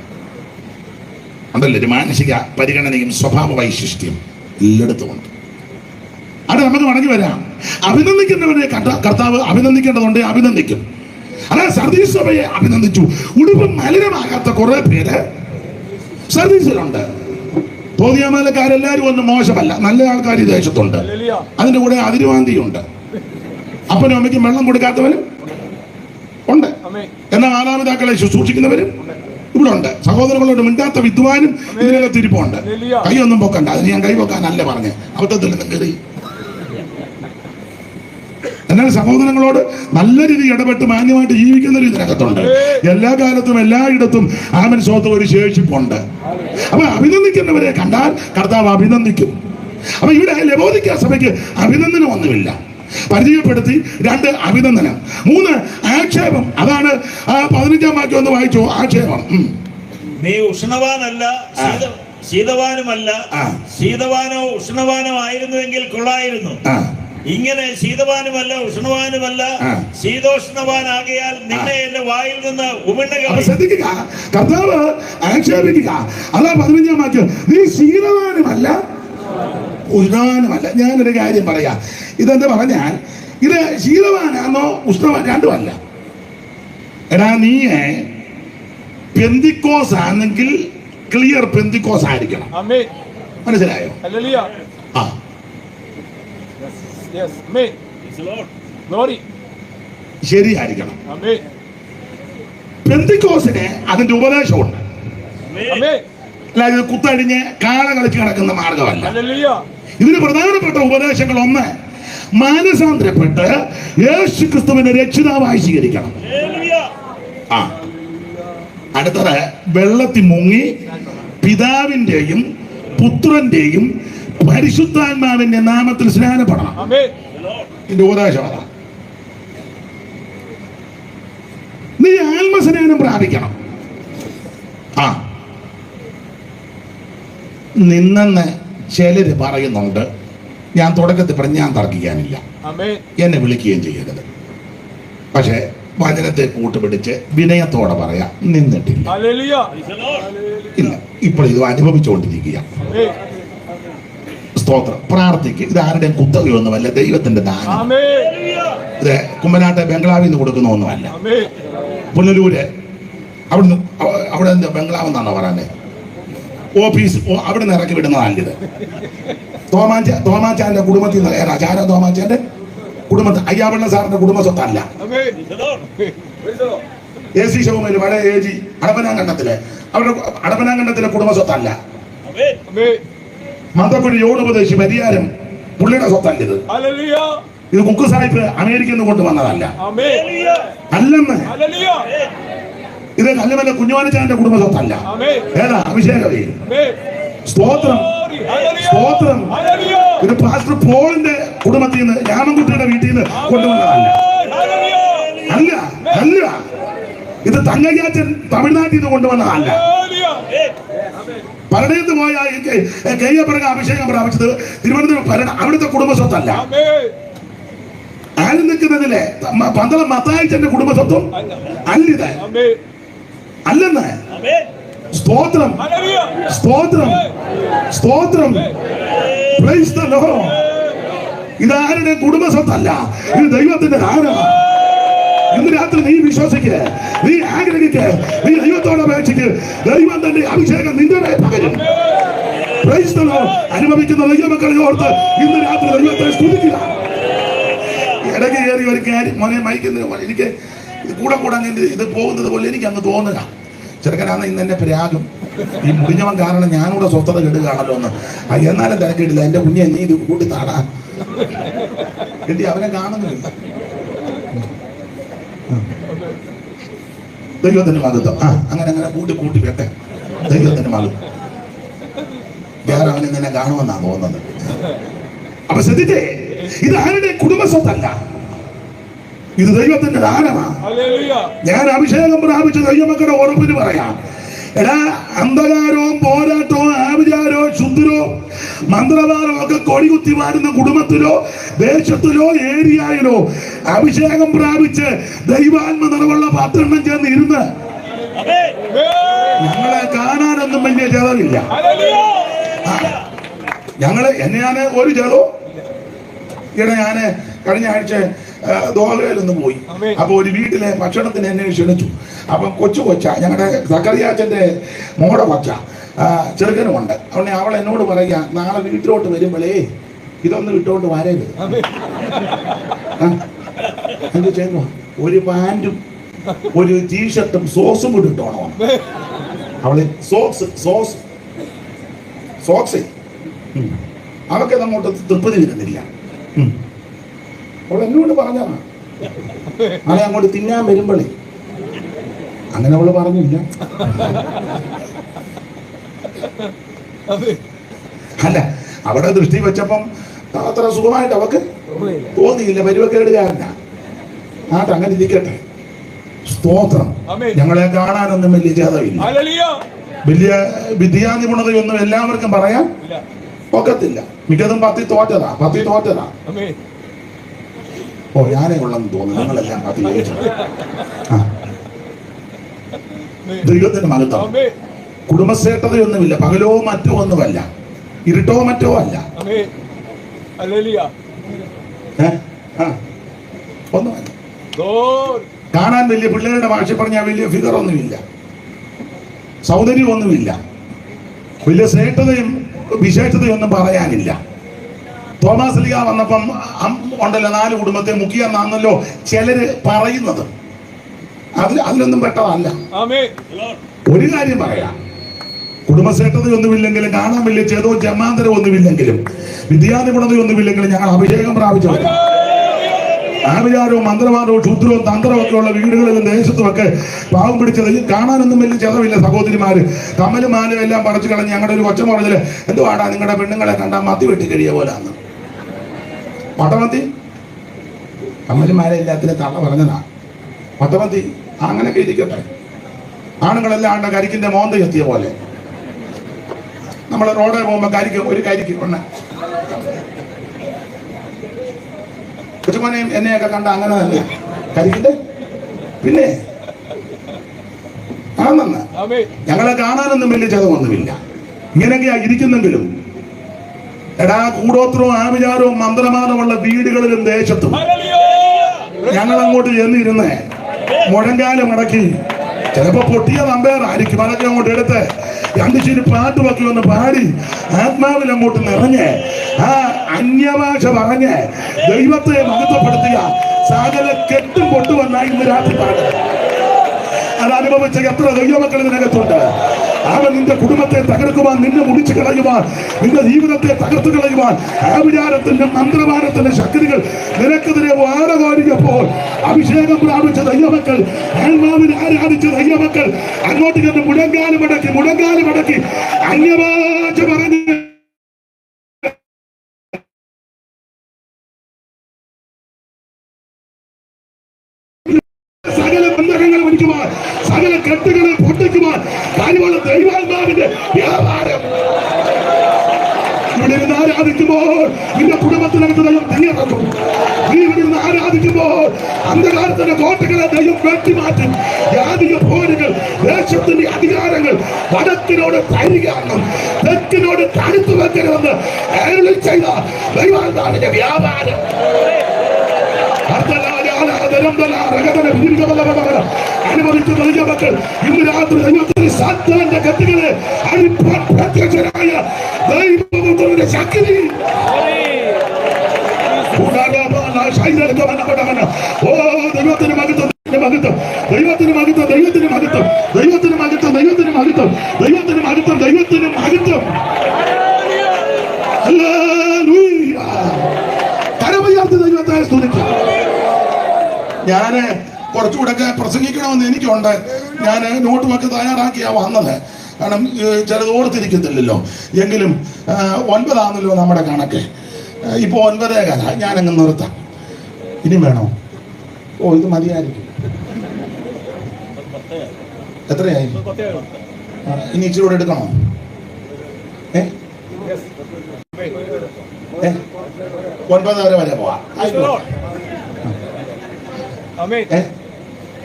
അതല്ല, ഒരു മാനസിക പരിഗണനയും സ്വഭാവ വൈശിഷ്ട്യം എല്ലായിടത്തും ഉണ്ട്. അത് നമുക്ക് മടങ്ങി വരാം. അഭിനന്ദിക്കുന്നവരെ കർത്താവ് അഭിനന്ദിക്കേണ്ടതുണ്ട്, അഭിനന്ദിക്കും. അതായത് സർദീസ് സഭയെ അഭിനന്ദിച്ചു. ഉടുപ്പ് മലിനമാകാത്ത കുറെ പേര് സർദീസിലുണ്ട്. തോന്നിയാമലക്കാരെല്ലാവരും ഒന്നും മോശമല്ല, നല്ല ആൾക്കാർ ഈ ദേശത്തുണ്ട്. അതിന്റെ കൂടെ അതിരുവാന്തിയുണ്ട്. അപ്പനും അമ്മയ്ക്കും വെള്ളം കൊടുക്കാത്തവരും ഉണ്ട്. എന്നാൽ മാതാപിതാക്കളെ ശുശ്രൂഷിക്കുന്നവരും ഇവിടെ ഉണ്ട്. സഹോദരങ്ങളോട് മിണ്ടാത്ത വിദ്വാനും ഇതിനകത്ത് ഇരിപ്പുണ്ട്. കൈയൊന്നും പൊക്കണ്ട, അതിന് ഞാൻ കൈ പൊക്കാനല്ല പറഞ്ഞ്, അബദ്ധത്തിൽ നിന്ന് കയറി. എന്നാൽ സഹോദരങ്ങളോട് നല്ല രീതിയിൽ ഇടപെട്ട് മാന്യമായിട്ട് ജീവിക്കുന്ന ഇതിനകത്തുണ്ട്. എല്ലാ കാലത്തും എല്ലായിടത്തും ആമൻ സ്വത്ത് ഒരു ശേഷിപ്പുണ്ട്. അപ്പൊ അഭിനന്ദിക്കുന്നവരെ കണ്ടാൽ കർത്താവ് അഭിനന്ദിക്കും. അപ്പൊ ഇവിടെ ലവോദിക്ക സഭയ്ക്ക് അഭിനന്ദനം ഒന്നുമില്ല. പരിചയപ്പെടുത്തി, 2 അഭിനന്ദനം, 3 ആക്ഷേപം. അതാണ് ആ 15-ാം വാക്യം ഒന്ന് വായിച്ചോ. ആക്ഷേപം, നീ ഉഷ്ണവാനല്ല ശീതവാനുമല്ല, ശീതവാനോ ഉഷ്ണവാനോ ആയിരുന്നുവെങ്കിൽ കൊള്ളായിരുന്നു. ഇങ്ങനെ ശീതവാനുമല്ല ഉഷ്ണവാനുമല്ല ശീതോഷ്ണവാനാകിയാൽ നിന്നെ എന്റെ വായിൽ നിന്ന് ശ്രദ്ധിക്കുക, കർത്താവ് ആക്ഷേപിക്കുക. അതാ 15-ാം വാക്യം, നീ ശീതവാനുമല്ല ഉഷ്ണവാനുമല്ല. ഞാനൊരു കാര്യം പറയാം, ഇതെന്താ പറഞ്ഞാൽ ഇത് ശീതവാനാണോ ഉഷ്ണവാൻ രണ്ടുമല്ല. എടാ നീ പെന്തിക്കോസ് ആണെങ്കിൽ ക്ലിയർ പെന്തിക്കോസ് ആയിരിക്കണം. മനസ്സിലായോ? ആ ശരിയായിരിക്കണം. പെന്തിക്കോസിന് അതിന്റെ ഉപദേശമുണ്ട്. അല്ലാതെ കുത്തഴിഞ്ഞ് കാള കളിച്ച് കിടക്കുന്ന മാർഗമല്ല. ഇതിന് പ്രധാനപ്പെട്ട ഉപദേശങ്ങൾ: 1, മാനസാന്തരപ്പെട്ട് യേശു ക്രിസ്തുവിനെ രക്ഷിതാവായി സ്വീകരിക്കണം. അടുത്തത് വെള്ളത്തിൽ മുങ്ങി പിതാവിന്റെയും പുത്രന്റെയും പരിശുദ്ധാത്മാവിന്റെ നാമത്തിൽ സ്നാനപ്പെടണം. ഇതിന്റെ ഉപദേശം അതാ. നീ ആത്മസ്നാനം പ്രാപിക്കണം. നിന്നെന്ന് ചിലര് പറയുന്നുണ്ട്. ഞാൻ തുടക്കത്തിൽ പറഞ്ഞ് ഞാൻ തർക്കിക്കാനില്ല, എന്നെ വിളിക്കുകയും ചെയ്യരുത്. പക്ഷെ വചനത്തെ കൂട്ടുപിടിച്ച് വിനയത്തോടെ പറയാം, നിന്നിട്ടില്ല. ഇല്ല, ഇപ്പോൾ ഇത് അനുഭവിച്ചുകൊണ്ടിരിക്കുക. സ്തോത്രം. പ്രാർത്ഥിക്കുക. ഇത് ആരുടെയും കുത്തകയൊന്നുമല്ല, ദൈവത്തിന്റെ ദാനം. ഇത് കുമ്പനാട്ടെ ബംഗ്ലാവിൽ നിന്ന് കൊടുക്കുന്ന ഒന്നുമല്ല. പുനലൂര് അവിടെ ബംഗ്ലാവ് എന്നാണോ പറയുന്നത്, ഓഫീസ് അവിടെ നിന്ന് ഇറക്കി വിടുന്നതാണിത്. തോമാച്ചാന്റെ കുടുംബത്തിൽ നിന്ന് ആചാര തോമാച്ചാന്റെ കുടുംബത്തിൽ അയ്യാവണ്ണ സാറിന്റെ കുടുംബ സ്വത്തല്ല. AC ശിവമേല് വട AG അടപ്പനാങ്കണ്ടത്തിലെ അവരുടെ അടപ്പനാങ്കണ്ടത്തിലെ കുടുംബ സ്വത്തല്ല. മന്തപ്പുഴി യോടുപദേശി പരിയാരം പുള്ളിയുടെ സ്വത്തല്ല ഇത്. ഇത് കുക്ക് സാഹിബ് അമേരിക്കയിൽ നിന്ന് കൊണ്ടുവന്നതല്ല, അല്ലെന്ന്. ഇത് കല്ലുമല്ല കുഞ്ഞോനച്ചാന്റെ കുടുംബ സ്വത്തല്ല. ഏതാ? അഭിഷേകവേ. സ്തോത്രം, സ്തോത്രം. ഇത് പാസ്റ്റർ പോളിന്റെ കുടുംബത്തിൽ നിന്ന്, രാമൻകുട്ടിയുടെ വീട്ടിൽ നിന്ന് കൊണ്ടുവന്നതല്ല. അല്ല, അല്ല. ഇത് തങ്കയ്യാച്ചൻ തമിഴ്നാട്ടിൽ നിന്ന് കൊണ്ടുവന്നതല്ല. ഭരണയത്ത് പോയ കയ്യപ്പറക അഭിഷേകം പ്രാപിച്ചത് തിരുവനന്തപുരം ഭരണ അവിടുത്തെ കുടുംബ സ്വത്തല്ല. ആരും നിൽക്കുന്നതിലെ പന്തളം മത്തായിച്ചന്റെ കുടുംബ സ്വത്തും അല്ലിത്, അല്ലെന്ന്. സ്തോത്രം, സ്തോത്രം, സ്തോത്രം. Praise the Lord. ഇതാരുടെ കുടുംബ സ്വത്തല്ല, ഇത് ദൈവത്തിന്റെ ദാനമാണ്. ഇന്ന് രാത്രി നീ വിശ്വസിക്ക്, നീ ആഗ്രഹിക്ക്, നീ ദൈവത്തോട് അപേക്ഷിക്ക്. ദൈവം തന്റെ അഭിഷേകം നിന്റെ മേൽ പകരും. Price the Lord. അനുഭവിക്കുന്ന ദൈവമക്കളെ ഓർത്ത് ഇന്ന് രാത്രി ദൈവത്തെ സ്തുതിക്കുക. ഇടയ്ക്ക് കയറി ഒരു കാര്യം മോനെ മയക്കുന്നത് പോലെ എനിക്ക് കൂടെ ഇത് പോകുന്നത് പോലെ എനിക്ക് അങ്ങ് തോന്നുക. ചെറുക്കനാന്ന് ഇന്ന് എന്നെ പ്രാഗും, ഈ മുടിഞ്ഞവൻ കാരണം ഞാനിവിടെ സ്വസ്ഥത കെടുകയാണല്ലോ എന്ന്. എന്നാലും തിരക്കിടില്ല. എന്റെ കുഞ്ഞെ നീ ഇത് കൂട്ടി താടാ എന്റെ അവനെ കാണുന്നില്ല. ദൈവത്തിന്റെ മഹത്വം. അങ്ങനെ അങ്ങനെ കൂട്ടി വെട്ടെ. ദൈവത്തിന്റെ മഹത്വം. വേറെ അവനെ നിന്നെ കാണുമെന്നാണ് തോന്നുന്നത്. അപ്പൊ ശ്രദ്ധിച്ചേ, ഇത് ആരുടെ കുടുംബ സ്വത്തല്ല, ഇത് ദൈവത്തിന്റെ ദാനമാണ്. ഞാൻ അഭിഷേകം പ്രാപിച്ച ദൈവമക്കളുടെ ഉറപ്പിന് പറയാം. എടാ, അന്ധകാരവും പോരാട്ടവും ആഭിചാരവും ശുദ്ധരോ മന്ത്രവാദോ ഒക്കെ കൊടികുത്തി വാരുന്ന കുടുംബത്തിലോ ദേശത്തിലോ ഏരിയയിലോ അഭിഷേകം പ്രാപിച്ച് ദൈവാത്മ നിറവുള്ള 10 എണ്ണം ചേർന്ന് ഇരുന്ന് ഞങ്ങളെ കാണാനൊന്നും വലിയ ജലമില്ല. എന്നെയാണ് ഒരു ജലോ. ഇവിടെ ഞാന് കഴിഞ്ഞ ആഴ്ച ദോഹയിലൊന്ന് പോയി. അപ്പൊ ഒരു വീട്ടിലെ ഭക്ഷണത്തിന് എന്നെ ക്ഷണിച്ചു. അപ്പം കൊച്ച ഞങ്ങളുടെ സക്കറിയാച്ചന്റെ മോടെ കൊച്ച ചെറുക്കനുമുണ്ട്. അതുകൊണ്ട് അവൾ എന്നോട് പറയാ, നാളെ വീട്ടിലോട്ട് വരുമ്പോഴേ ഇതൊന്ന് വിട്ടോണ്ട് വരരുത്. എന്ത് ചെയ്യുന്നു? ഒരു പാൻറ്റും ഒരു ടീഷർട്ടും സോക്സും കൂടി ഇട്ടോണോ. അവള് സോക്സ് അവർക്ക് അങ്ങോട്ട് തൃപ്തി വരുന്നില്ല. അവൾ എന്നോട് പറഞ്ഞാണ് അവളെ അങ്ങോട്ട് തിന്നാൻ വരുമ്പോഴേ. അങ്ങനെ അവള് പറഞ്ഞില്ല. അല്ല, അവിടെ ദൃഷ്ടി വെച്ചപ്പം അത്ര സുഖമായിട്ട് അവക്ക് തോന്നിയില്ല. പരുവക്കേടുകാരനാ. അങ്ങനെ ഇരിക്കട്ടെ. സ്തോത്രം. ഞങ്ങളെ കാണാനൊന്നും വലിയ ജാതമില്ല, വലിയ വിദ്യാനിപുണതയൊന്നും എല്ലാവർക്കും പറയാൻ ഒക്കത്തില്ല. മിക്കതും പത്തി തോറ്റതാ. ഓ, ഞാനേ ഉള്ളെന്ന് തോന്നുന്നു. നിങ്ങളെല്ലാം പത്തി ദൈവത്തിന്റെ മഹത്വം. കുടുംബശ്രേഷ്ഠതയൊന്നുമില്ല. പകലോ മറ്റോ ഒന്നുമല്ല, ഇരുട്ടോ മറ്റോ അല്ല. ഒന്നുമല്ല. കാണാൻ വലിയ പിള്ളേരുടെ ഭാഷ പറഞ്ഞാൽ വലിയ ഫിഗർ ഒന്നുമില്ല, സൗന്ദര്യമൊന്നുമില്ല, വലിയ ശ്രേഷ്ഠതയും വിശേഷതയൊന്നും പറയാനില്ല. തോമാസ് ലീഗ വന്നപ്പം ഉണ്ടല്ലോ 4 കുടുംബത്തെ മുഖ്യന്നാണല്ലോ ചിലര് പറയുന്നത്. അതിലൊന്നും പെട്ടതല്ല. ഒരു കാര്യം പറയാം, കുടുംബശ്രേഷ്ഠതയൊന്നുമില്ലെങ്കിലും കാണാൻ വലിയ ചേതവും ജന്മാന്തരം ഒന്നുമില്ലെങ്കിലും വിദ്യാനിപുണതയൊന്നുമില്ലെങ്കിലും ഞങ്ങൾ അഭിഷേകം പ്രാപിച്ചവർ. ആഭിചാരവും മന്ത്രവാദവും ക്ഷുദ്രവും തന്ത്രവും ഒക്കെ ഉള്ള വീടുകളിലും ദേശത്തുമൊക്കെ പാവം പിടിച്ചത് കാണാനൊന്നും വലിയ ചെലവില്ല. സഹോദരിമാര് കമ്മലും മാലും എല്ലാം പറിച്ചു കളഞ്ഞ് ഞങ്ങളുടെ ഒരു കൊച്ചം പറഞ്ഞില്, എന്തുവാടാ നിങ്ങളുടെ പെണ്ണുങ്ങളെ കണ്ടാൽ മത്തി വെട്ടി കഴിയ പോലാന്ന്. മട്ടമത്തി കമ്മലുമാരെ എല്ലാത്തിനും തള്ള പറഞ്ഞതാ. മട്ടമത്തി അങ്ങനെയൊക്കെ ഇരിക്കട്ടെ. ആണുങ്ങളെല്ലാം ആണ്ട കരിക്കിന്റെ മോന്ത എത്തിയ പോലെ. നമ്മള് റോഡിൽ പോകുമ്പോ ഒരു കരിക്ക് ഒന്ന് കൊച്ചുമോനെയും എന്നെയൊക്കെ കണ്ട അങ്ങനെ തന്നെ കരിക്കിന്റെ പിന്നെ ആണെന്ന്. ഞങ്ങളെ കാണാനൊന്നും വലിയ ചെലവൊന്നുമില്ല. ഇങ്ങനെയൊക്കെയാ ഇരിക്കുന്നെങ്കിലും എടാ, കൂടോത്രവും ആഭിചാരവും മന്ത്രമാനമുള്ള വീടുകളിലും ദേശത്തും ഞങ്ങൾ അങ്ങോട്ട് ചെന്നിരുന്നേ മുഴങ്കാലം മടക്കി, ചിലപ്പോ പൊട്ടിയ നമ്പേറായിരിക്കും, അതൊക്കെ അങ്ങോട്ട് എടുത്ത് 2 ശരി പാട്ടുമൊക്കെ ഒന്ന് പാടി ആത്മാവിൽ അങ്ങോട്ട് നിറഞ്ഞ് ആ അന്യഭാഷ പറഞ്ഞ് ദൈവത്തെ മഹത്വപ്പെടുത്തിയ സകല കെട്ടും കൊണ്ടുവന്ന ഇന്ന് രാത്രി പാടുക. അതനുഭവിച്ച എത്ര ദൈവമക്കൾ ഇതിനകത്തുണ്ട്. അവൻ നിന്റെ കുടുംബത്തെ തകർക്കുവാൻ, നിന്നെ മുടിച്ചു കളയുവാൻ, നിന്റെ ജീവിതത്തെ തകർത്തു കളയുവാൻ ആഭിചാരത്തിന്റെ മന്ത്രവാദത്തിന്റെ ശക്തികൾ നിനക്കെതിരെ വാരകോരിയപ്പോൾ അഭിഷേകം പ്രാപിച്ച ദൈവമക്കൾ, ആത്മാവിനെ ആരാധിച്ച ദൈവമക്കൾ അങ്ങോട്ട് ചെന്ന് മുഴങ്കാല് മടക്കി അന്യഭാഷ പറഞ്ഞ് സകല ബന്ധങ്ങൾ പിടിക്കുവാൻ, സകല കെട്ടുകളെ പൊട്ടിക്കുവാൻ കഴിവുള്ള ദൈവാത്മാവിന്റെ വ്യാപാരം. ഇവിടെ ഇരുന്ന് ആരാധിക്കുമ്പോൾ നിന്റെ കുടുംബത്തിനകത്ത് ദൈവം തീർക്കും. നീ ഇവിടെ ഇരുന്ന് ആരാധിക്കുമ്പോൾ അന്ധകാരത്തിന്റെ കോട്ടകളെ ദൈവം വെട്ടിമാറ്റും. ജാതിക പോരുകൾ, ദേശത്തിന്റെ അധികാരങ്ങൾ വടക്കിനോട് തരികയാണെന്നും തെക്കിനോട് തടുത്തു വെക്കരുതെന്ന് അരുളി ചെയ്ത ദൈവാത്മാവിന്റെ വ്യാപാരം. അനുവദിച്ച ദൈവമക്കൾ ഇന്ന് രാത്രി ദൈവത്തിന് സാത്താന്റെ കത്തുകളെ പ്രത്യക്ഷനായ ദൈവപുത്രന്റെ ശക്തി ഓ ദൈവത്തിന് മഹത്വം, മഹത്വം, ദൈവത്തിന് മഹത്വം, ദൈവത്തിന് മഹത്വം, ദൈവത്തിന് മഹത്വം, ദൈവത്തിന് മഹത്വം, ദൈവത്തിന് മഹത്വം, ദൈവത്തിന് മഹത്വം. ഹല്ലേലൂയ. കരമുയർത്തി ദൈവത്തെ സ്തുതിക്കുക. ഞാന് കുറച്ചുകൂടെ ഒക്കെ പ്രസംഗിക്കണമെന്ന് എനിക്കുണ്ട്. ഞാൻ നോട്ടുമൊക്കെ തയ്യാറാക്കിയാ വന്നത്. കാരണം ചിലത് ഓർത്തിരിക്കത്തില്ലല്ലോ. എങ്കിലും 9 നമ്മുടെ കണക്ക്. ഇപ്പോൾ 9:15. ഞാനങ്ങ് നിർത്താം. ഇനി വേണോ? ഓ, ഇത് മതിയായിരിക്കും. എത്രയായി? ഇനി ഇച്ചിരി കൂടെ എടുക്കണോ? 9 വരെ പോവാം.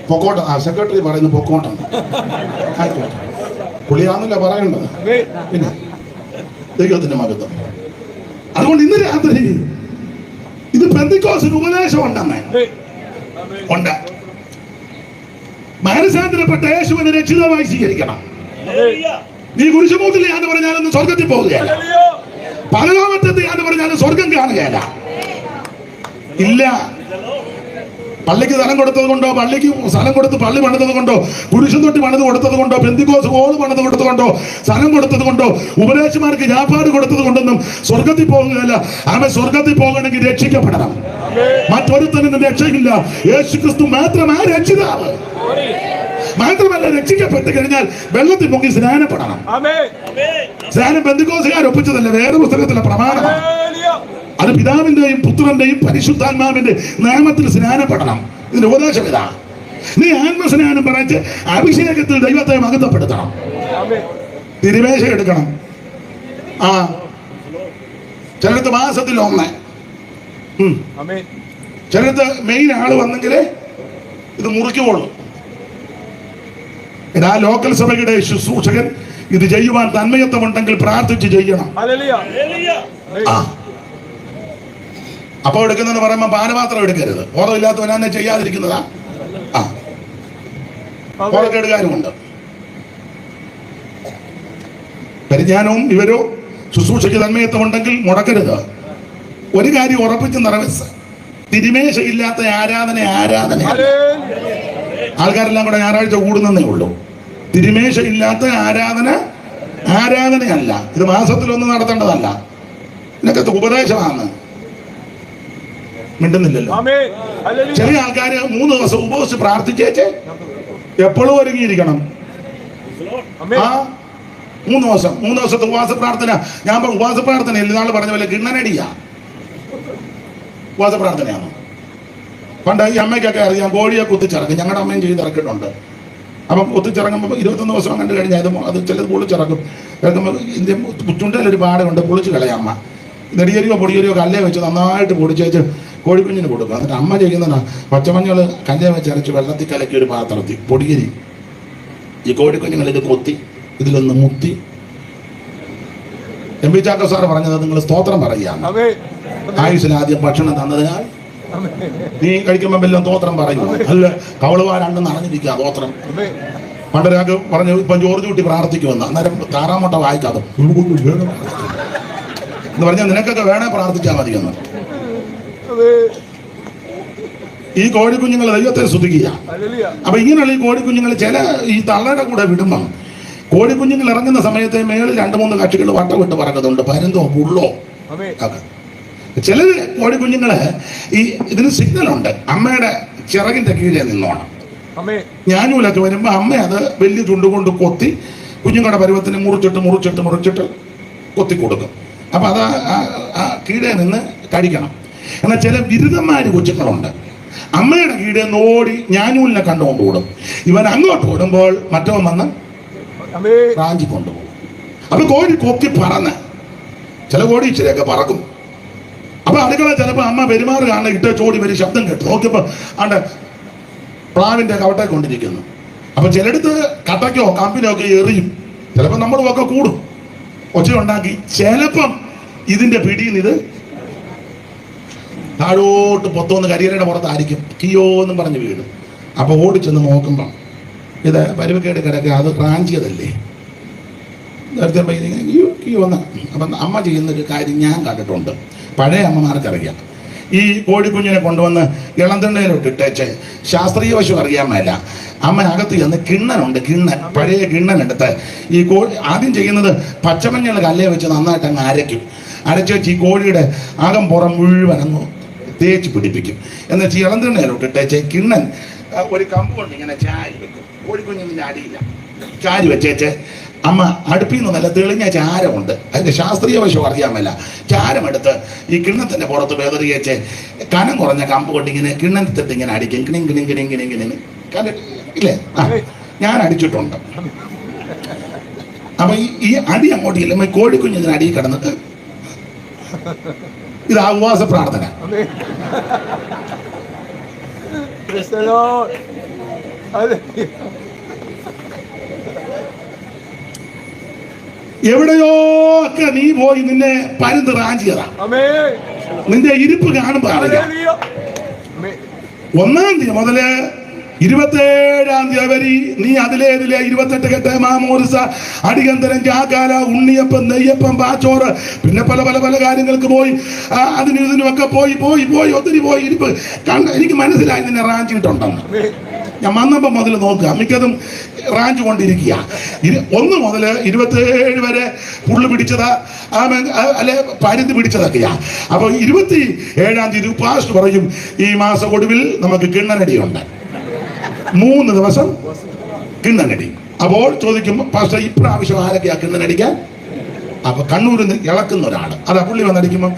പൊക്കോട്ട. സെക്രട്ടറി പറയുന്നു പൊക്കോട്ടാണ്. പുള്ളിയാണല്ലോ പറയേണ്ടത്. പിന്നെ ദൈവത്തിന്റെ മഹത്വം. അതുകൊണ്ട് ഇന്ന് രാത്രി ഇത് പെന്തക്കോസ്തിന് ഉപദേശം ഉണ്ടെന്ന് ഉണ്ട്. മാനസാന്തരപ്പെട്ട യേശുവിനെ രക്ഷിതാവായി സ്വീകരിക്കണം. നീ കുരിശുമൂത്തിലെയാന്ന് പറഞ്ഞാലൊന്ന് സ്വർഗത്തിൽ പോവുകയല്ല. പരലോകത്തെത്തിയാന്ന് പറഞ്ഞാലും സ്വർഗം കാണുകയല്ല. ഇല്ല. പള്ളിക്ക് സ്ഥലം കൊടുത്തത് കൊണ്ടോ, പള്ളിക്ക് സ്ഥലം കൊടുത്ത് പള്ളി പണിതത് കൊണ്ടോ, കുരിശും തൊട്ടി പണിത് കൊടുത്തത് കൊണ്ടോ, പെന്തിക്കോസ് ഹോള് പണിത് കൊടുത്തത് കൊണ്ടോ, സ്ഥലം കൊടുത്തത് കൊണ്ടോ, ഉപദേശമാർക്ക് ഞാപ്പാട് കൊടുത്തത് കൊണ്ടൊന്നും സ്വർഗത്തിൽ പോകുകയല്ല. അവൻ സ്വർഗത്തിൽ പോകണമെങ്കിൽ രക്ഷിക്കപ്പെടണം. മറ്റൊരുത്തനും രക്ഷയില്ല. യേശുക്രിസ്തു മാത്രമാ രക്ഷിതാവ്. മാത്രമല്ല, രക്ഷിക്കപ്പെട്ട് കഴിഞ്ഞാൽ വെള്ളത്തിൽ പൊങ്ങി സ്നാനപ്പെടണം. സ്നാനം പെന്തിക്കോസുകാർ ഒപ്പിച്ചതല്ല, വേറെ പുസ്തകത്തിലെ പ്രമാണമാണ്. അത് പിതാവിന്റെയും പുത്രന്റെയും പരിശുദ്ധാത്മാവിന്റെ നാമത്തിൽ സ്നാനപ്പെടണം. ഇതിന്റെ ഉപദേശം ഇതാ. നീ ആത്മസ്നാനം പറഞ്ഞ് അഭിഷേകത്തിൽ ദൈവത്തെ മഹത്വപ്പെടുത്തണം. തിരുമേശ എടുക്കണം. ചിലടത്ത് മാസത്തിൽ 1, ചിലടത്ത് മെയിൻ ആള് വന്നെങ്കിൽ ഇത് മുറിക്കുള്ളൂ. ഇതാ ലോക്കൽ സഭയുടെ ശുശ്രൂഷകൻ ഇത് ചെയ്യുവാൻ തന്മയത്വമുണ്ടെങ്കിൽ പ്രാർത്ഥിച്ച് ചെയ്യണം. അപ്പൊ എടുക്കുന്നെന്ന് പറയുമ്പോ പാനപാത്രം എടുക്കരുത്. ബോധമില്ലാത്തവനെ ചെയ്യാതിരിക്കുന്നതാ. ബോധക്കേടുകാരുമുണ്ട്. പരിജ്ഞാനവും ഇവരോ ശുശ്രൂഷയ്ക്ക് തന്മയത്വമുണ്ടെങ്കിൽ മുടക്കരുത്. ഒരു കാര്യം ഉറപ്പിച്ച് നിറവേറ്റ, തിരുമേശയില്ലാത്ത ആരാധന. ആൾക്കാരെല്ലാം കൂടെ ഞായറാഴ്ച കൂടുന്നേ ഉള്ളൂ. തിരുമേശ ഇല്ലാത്ത ആരാധനയല്ല. ഇത് മാസത്തിലൊന്നും നടത്തേണ്ടതല്ല. ഇതിനകത്ത് ഉപദേശമാണ്. മിണ്ടുന്നില്ലല്ലോ. ചെറിയ ആൾക്കാര് 3 ദിവസം ഉപവസിച്ച് പ്രാർത്ഥിച്ചേച്ച് എപ്പോഴും ഒരുങ്ങിയിരിക്കണം. 3 ദിവസത്തെ ഉപവാസ പ്രാർത്ഥന. ഞാൻ ഉപവാസ പ്രാർത്ഥന ഇന്നാൾ പറഞ്ഞ പോലെ കിണ്ണനടിയാ ഉപവാസ പ്രാർത്ഥനയാണ്. പണ്ട് ഈ അമ്മയ്ക്കൊക്കെ അറിയാം, കോഴിയെ കുത്തിച്ചിറക്കും. ഞങ്ങളുടെ അമ്മയും ചെയ്തിറക്കിയിട്ടുണ്ട്. അപ്പം ഒത്തിച്ചിറങ്ങുമ്പോൾ 21 ദിവസം കണ്ടു കഴിഞ്ഞാൽ അത് ചിലത് പൊളിച്ചിറക്കും. ഇറക്കുമ്പോൾ ഇതിൻ്റെ ചുണ്ടയിലൊരു പാടുണ്ട്, പൊളിച്ച് കളയാം അമ്മ. നെടിയരിയോ പൊടിയരിയോ കല്ലേ വെച്ച് നന്നായിട്ട് പൊടിച്ചേച്ച് കോഴിക്കുഞ്ഞിന് കൊടുക്കും. എന്നിട്ട് അമ്മ ചെയ്യുന്നതാണ് പച്ചമഞ്ഞൾ കല്ലേ വെച്ച് അരച്ച് വെള്ളത്തിൽ കലക്കി ഒരു പാത്രത്തിൽ പൊടിയരി ഈ കോഴിക്കുഞ്ഞുങ്ങൾ ഇത് കൊത്തി ഇതിലൊന്ന് മുത്തി. എം പി ചാക്കോ സാറ് പറഞ്ഞത് നിങ്ങൾ സ്തോത്രം പറയുകയാണ്. ആയുസിന് ആദ്യം ഭക്ഷണം തന്നതിനാൽ നീ കഴിക്കുമ്പോൾ വല്ലതും സ്തോത്രം പറയും. അല്ല കവളുവാരാണ്ടെന്ന് അറിഞ്ഞിരിക്കുക സ്തോത്രം. പണ്ടൊരാൾക്ക് പറഞ്ഞു, ഇപ്പം ജോർജ് കുട്ടി പ്രാർത്ഥിക്കുമെന്ന്. അന്നേരം താറാമോട്ട വായിക്കാതെ എന്ന് പറഞ്ഞാൽ നിനക്കൊക്കെ വേണേ പ്രാർത്ഥിച്ചാൽ മതിയെന്ന്. ഈ കോഴിക്കുഞ്ഞുങ്ങൾ ദൈവത്തെ സ്തുതിക്കുക. അപ്പൊ ഇങ്ങനെയുള്ള ഈ കോഴിക്കുഞ്ഞുങ്ങൾ ചില ഈ തള്ളയുടെ കൂടെ വിടുമ്പം കോഴിക്കുഞ്ഞുങ്ങൾ ഇറങ്ങുന്ന സമയത്ത് മേളിൽ 2-3 കക്ഷികൾ വട്ടം വിട്ട് പറക്കുന്നുണ്ട്, പരുന്തോ പുള്ളോ ഒക്കെ. ചിലര് കോഴിക്കുഞ്ഞുങ്ങള് ഈ ഇതിന് സിഗ്നലുണ്ട്, അമ്മയുടെ ചിറകിന്റെ കീഴെ നിന്നോണം. ഞാനൂലൊക്കെ വരുമ്പോ അമ്മ അത് വലിയ ചുണ്ടുകൊണ്ട് കൊത്തി കുഞ്ഞുങ്ങളുടെ പരുവത്തിന് മുറിച്ചിട്ട് കൊത്തി കൊടുക്കും. അപ്പൊ അത് ആ കീഴെ നിന്ന് കഴിക്കണം. എന്നാൽ ചില ബിരുദന്മാര് കൊച്ചുങ്ങളുണ്ട്, അമ്മയുടെ കീഴെ നോടി ഞാനൂലിനെ കണ്ടുകൊണ്ട് ഓടും. ഇവൻ അങ്ങോട്ട് ഓടുമ്പോൾ മറ്റവൻ വന്ന് റാഞ്ചി കൊണ്ടുപോകും. അപ്പൊ കോഴി കൊത്തി പറന്ന്, ചില കോഴി ഇച്ചിരിയൊക്കെ പറക്കും. അപ്പൊ അടുക്കള ചിലപ്പോ അമ്മ പെരുമാറ് കാണാൻ ഇട്ട ചോടി വരും, ശബ്ദം കേട്ടു നോക്കിയപ്പോ ആണ്ട് പ്ലാവിന്റെ കവട്ടെ കൊണ്ടിരിക്കുന്നു. അപ്പൊ ചിലടത്ത് കട്ടയ്ക്കോ കമ്പിനോ ഒക്കെ എറിയും, ചിലപ്പോ നമ്മളും ഒക്കെ കൂടും, ഒച്ച ഉണ്ടാക്കി. ചിലപ്പം ഇതിന്റെ പിടിയിൽ ഇത് താഴോട്ട് പൊത്തോന്ന് കരിയലയുടെ പുറത്തായിരിക്കും, കിയോ എന്നും പറഞ്ഞ് വീട്. അപ്പൊ ഓടിച്ചെന്ന് നോക്കുമ്പം ഇത് പരുവക്കേട് കിടക്കുക, അത് റാഞ്ചിയതല്ലേ, നേരത്തെ കിയോ എന്ന്. അപ്പം അമ്മ ചെയ്യുന്നൊരു കാര്യം ഞാൻ കണ്ടിട്ടുണ്ട്, പഴയ അമ്മമാർക്കറിയാം. ഈ കോഴിക്കുഞ്ഞിനെ കൊണ്ടുവന്ന് ഇളന്തണ്ണയിലോട്ട് ഇട്ടേച്ച് ശാസ്ത്രീയ വശം അറിയാൻ മേല. അമ്മ അകത്ത് ചെന്ന് കിണ്ണനുണ്ട്, പഴയ കിണ്ണനെടുത്ത് ഈ കോഴി ആദ്യം ചെയ്യുന്നത് പച്ചമഞ്ഞൾ കല്ലേ വെച്ച് നന്നായിട്ട് അങ്ങ് അരച്ച് വെച്ച് ഈ കോഴിയുടെ അകം പുറം മുഴുവൻ അങ്ങ് തേച്ച് പിടിപ്പിക്കും. എന്നുവെച്ച് ഇളന്തണ്ണയിലോട്ട് ഇട്ടേച്ച് കിണ്ണൻ ഒരു കമ്പ് കൊണ്ട് ഇങ്ങനെ ചാരി വെക്കും, കോഴിക്കുഞ്ഞിൻ്റെ അടിയില്ല ചാരി വെച്ചേച്ച് അമ്മ അടുപ്പിൽ നിന്ന് നല്ല തെളിഞ്ഞ ചാരമുണ്ട്, അതിന്റെ ശാസ്ത്രീയ വശം അറിയാമല്ല, ചാരമെടുത്ത് ഈ കിണ്ണത്തിന്റെ പുറത്ത് വേദറിയേച്ച് കനം കുറഞ്ഞ കമ്പ് കൊണ്ട് ഇങ്ങനെ കിണ്ണത്തിട്ട് ഇങ്ങനെ അടിക്കും, കിണിങ് ഇല്ലേ? ഞാൻ അടിച്ചിട്ടുണ്ട്. അപ്പൊ ഈ അടി അങ്ങോട്ട് ഇല്ല, കോഴിക്കുഞ്ഞിന് അടിയിൽ കിടന്നിട്ട് ഇത് ആവാസ പ്രാർത്ഥന. എവിടെയോ ഒക്കെ നീ പോയി നിന്നെ പരുന്ത് റാഞ്ചിയതാ. നിന്റെ ഇരിപ്പ് കാണുമ്പോ അറിയാം. 1-ാം തീയതി മുതല് 27-ാം തീയതി വരെ നീ അതിലെ 28 കെട്ട് മാമോദിസ, അടിയന്തരം, ജാകാല, ഉണ്ണിയപ്പം, നെയ്യപ്പം, പാച്ചോറ്, പിന്നെ പല പല പല കാര്യങ്ങൾക്ക് പോയി, അതിനും ഇതിനുമൊക്കെ പോയി ഒത്തിരി പോയി ഇരിപ്പ് എനിക്ക് മനസ്സിലായി നിന്നെ റാഞ്ചിട്ടുണ്ടെന്ന്. ഞാൻ വന്നപ്പോ മുതൽ നോക്കുക, മിക്കതും റാഞ്ച് കൊണ്ടിരിക്കുക. 1 മുതൽ 27 വരെ പുള്ളു പിടിച്ചതാ, അല്ലെ പരുന്ത് പിടിച്ചതൊക്കെയാ. അപ്പൊ 27-ാം തീയതി പാസ്റ്റ് പറയും ഈ മാസം ഒടുവിൽ നമുക്ക് കിണ്ണനടിയുണ്ട്, 3 ദിവസം കിണ്ണനടി. അപ്പോൾ ചോദിക്കുമ്പോ പാസ്റ്റർ ഇപ്രാവശ്യം ആരൊക്കെയാ കിണ്ണനടിക്കാൻ? അപ്പൊ കണ്ണൂരിൽ നിന്ന് ഇളക്കുന്ന ഒരാള്, അതാ പുള്ളി വന്നടിക്കുമ്പോ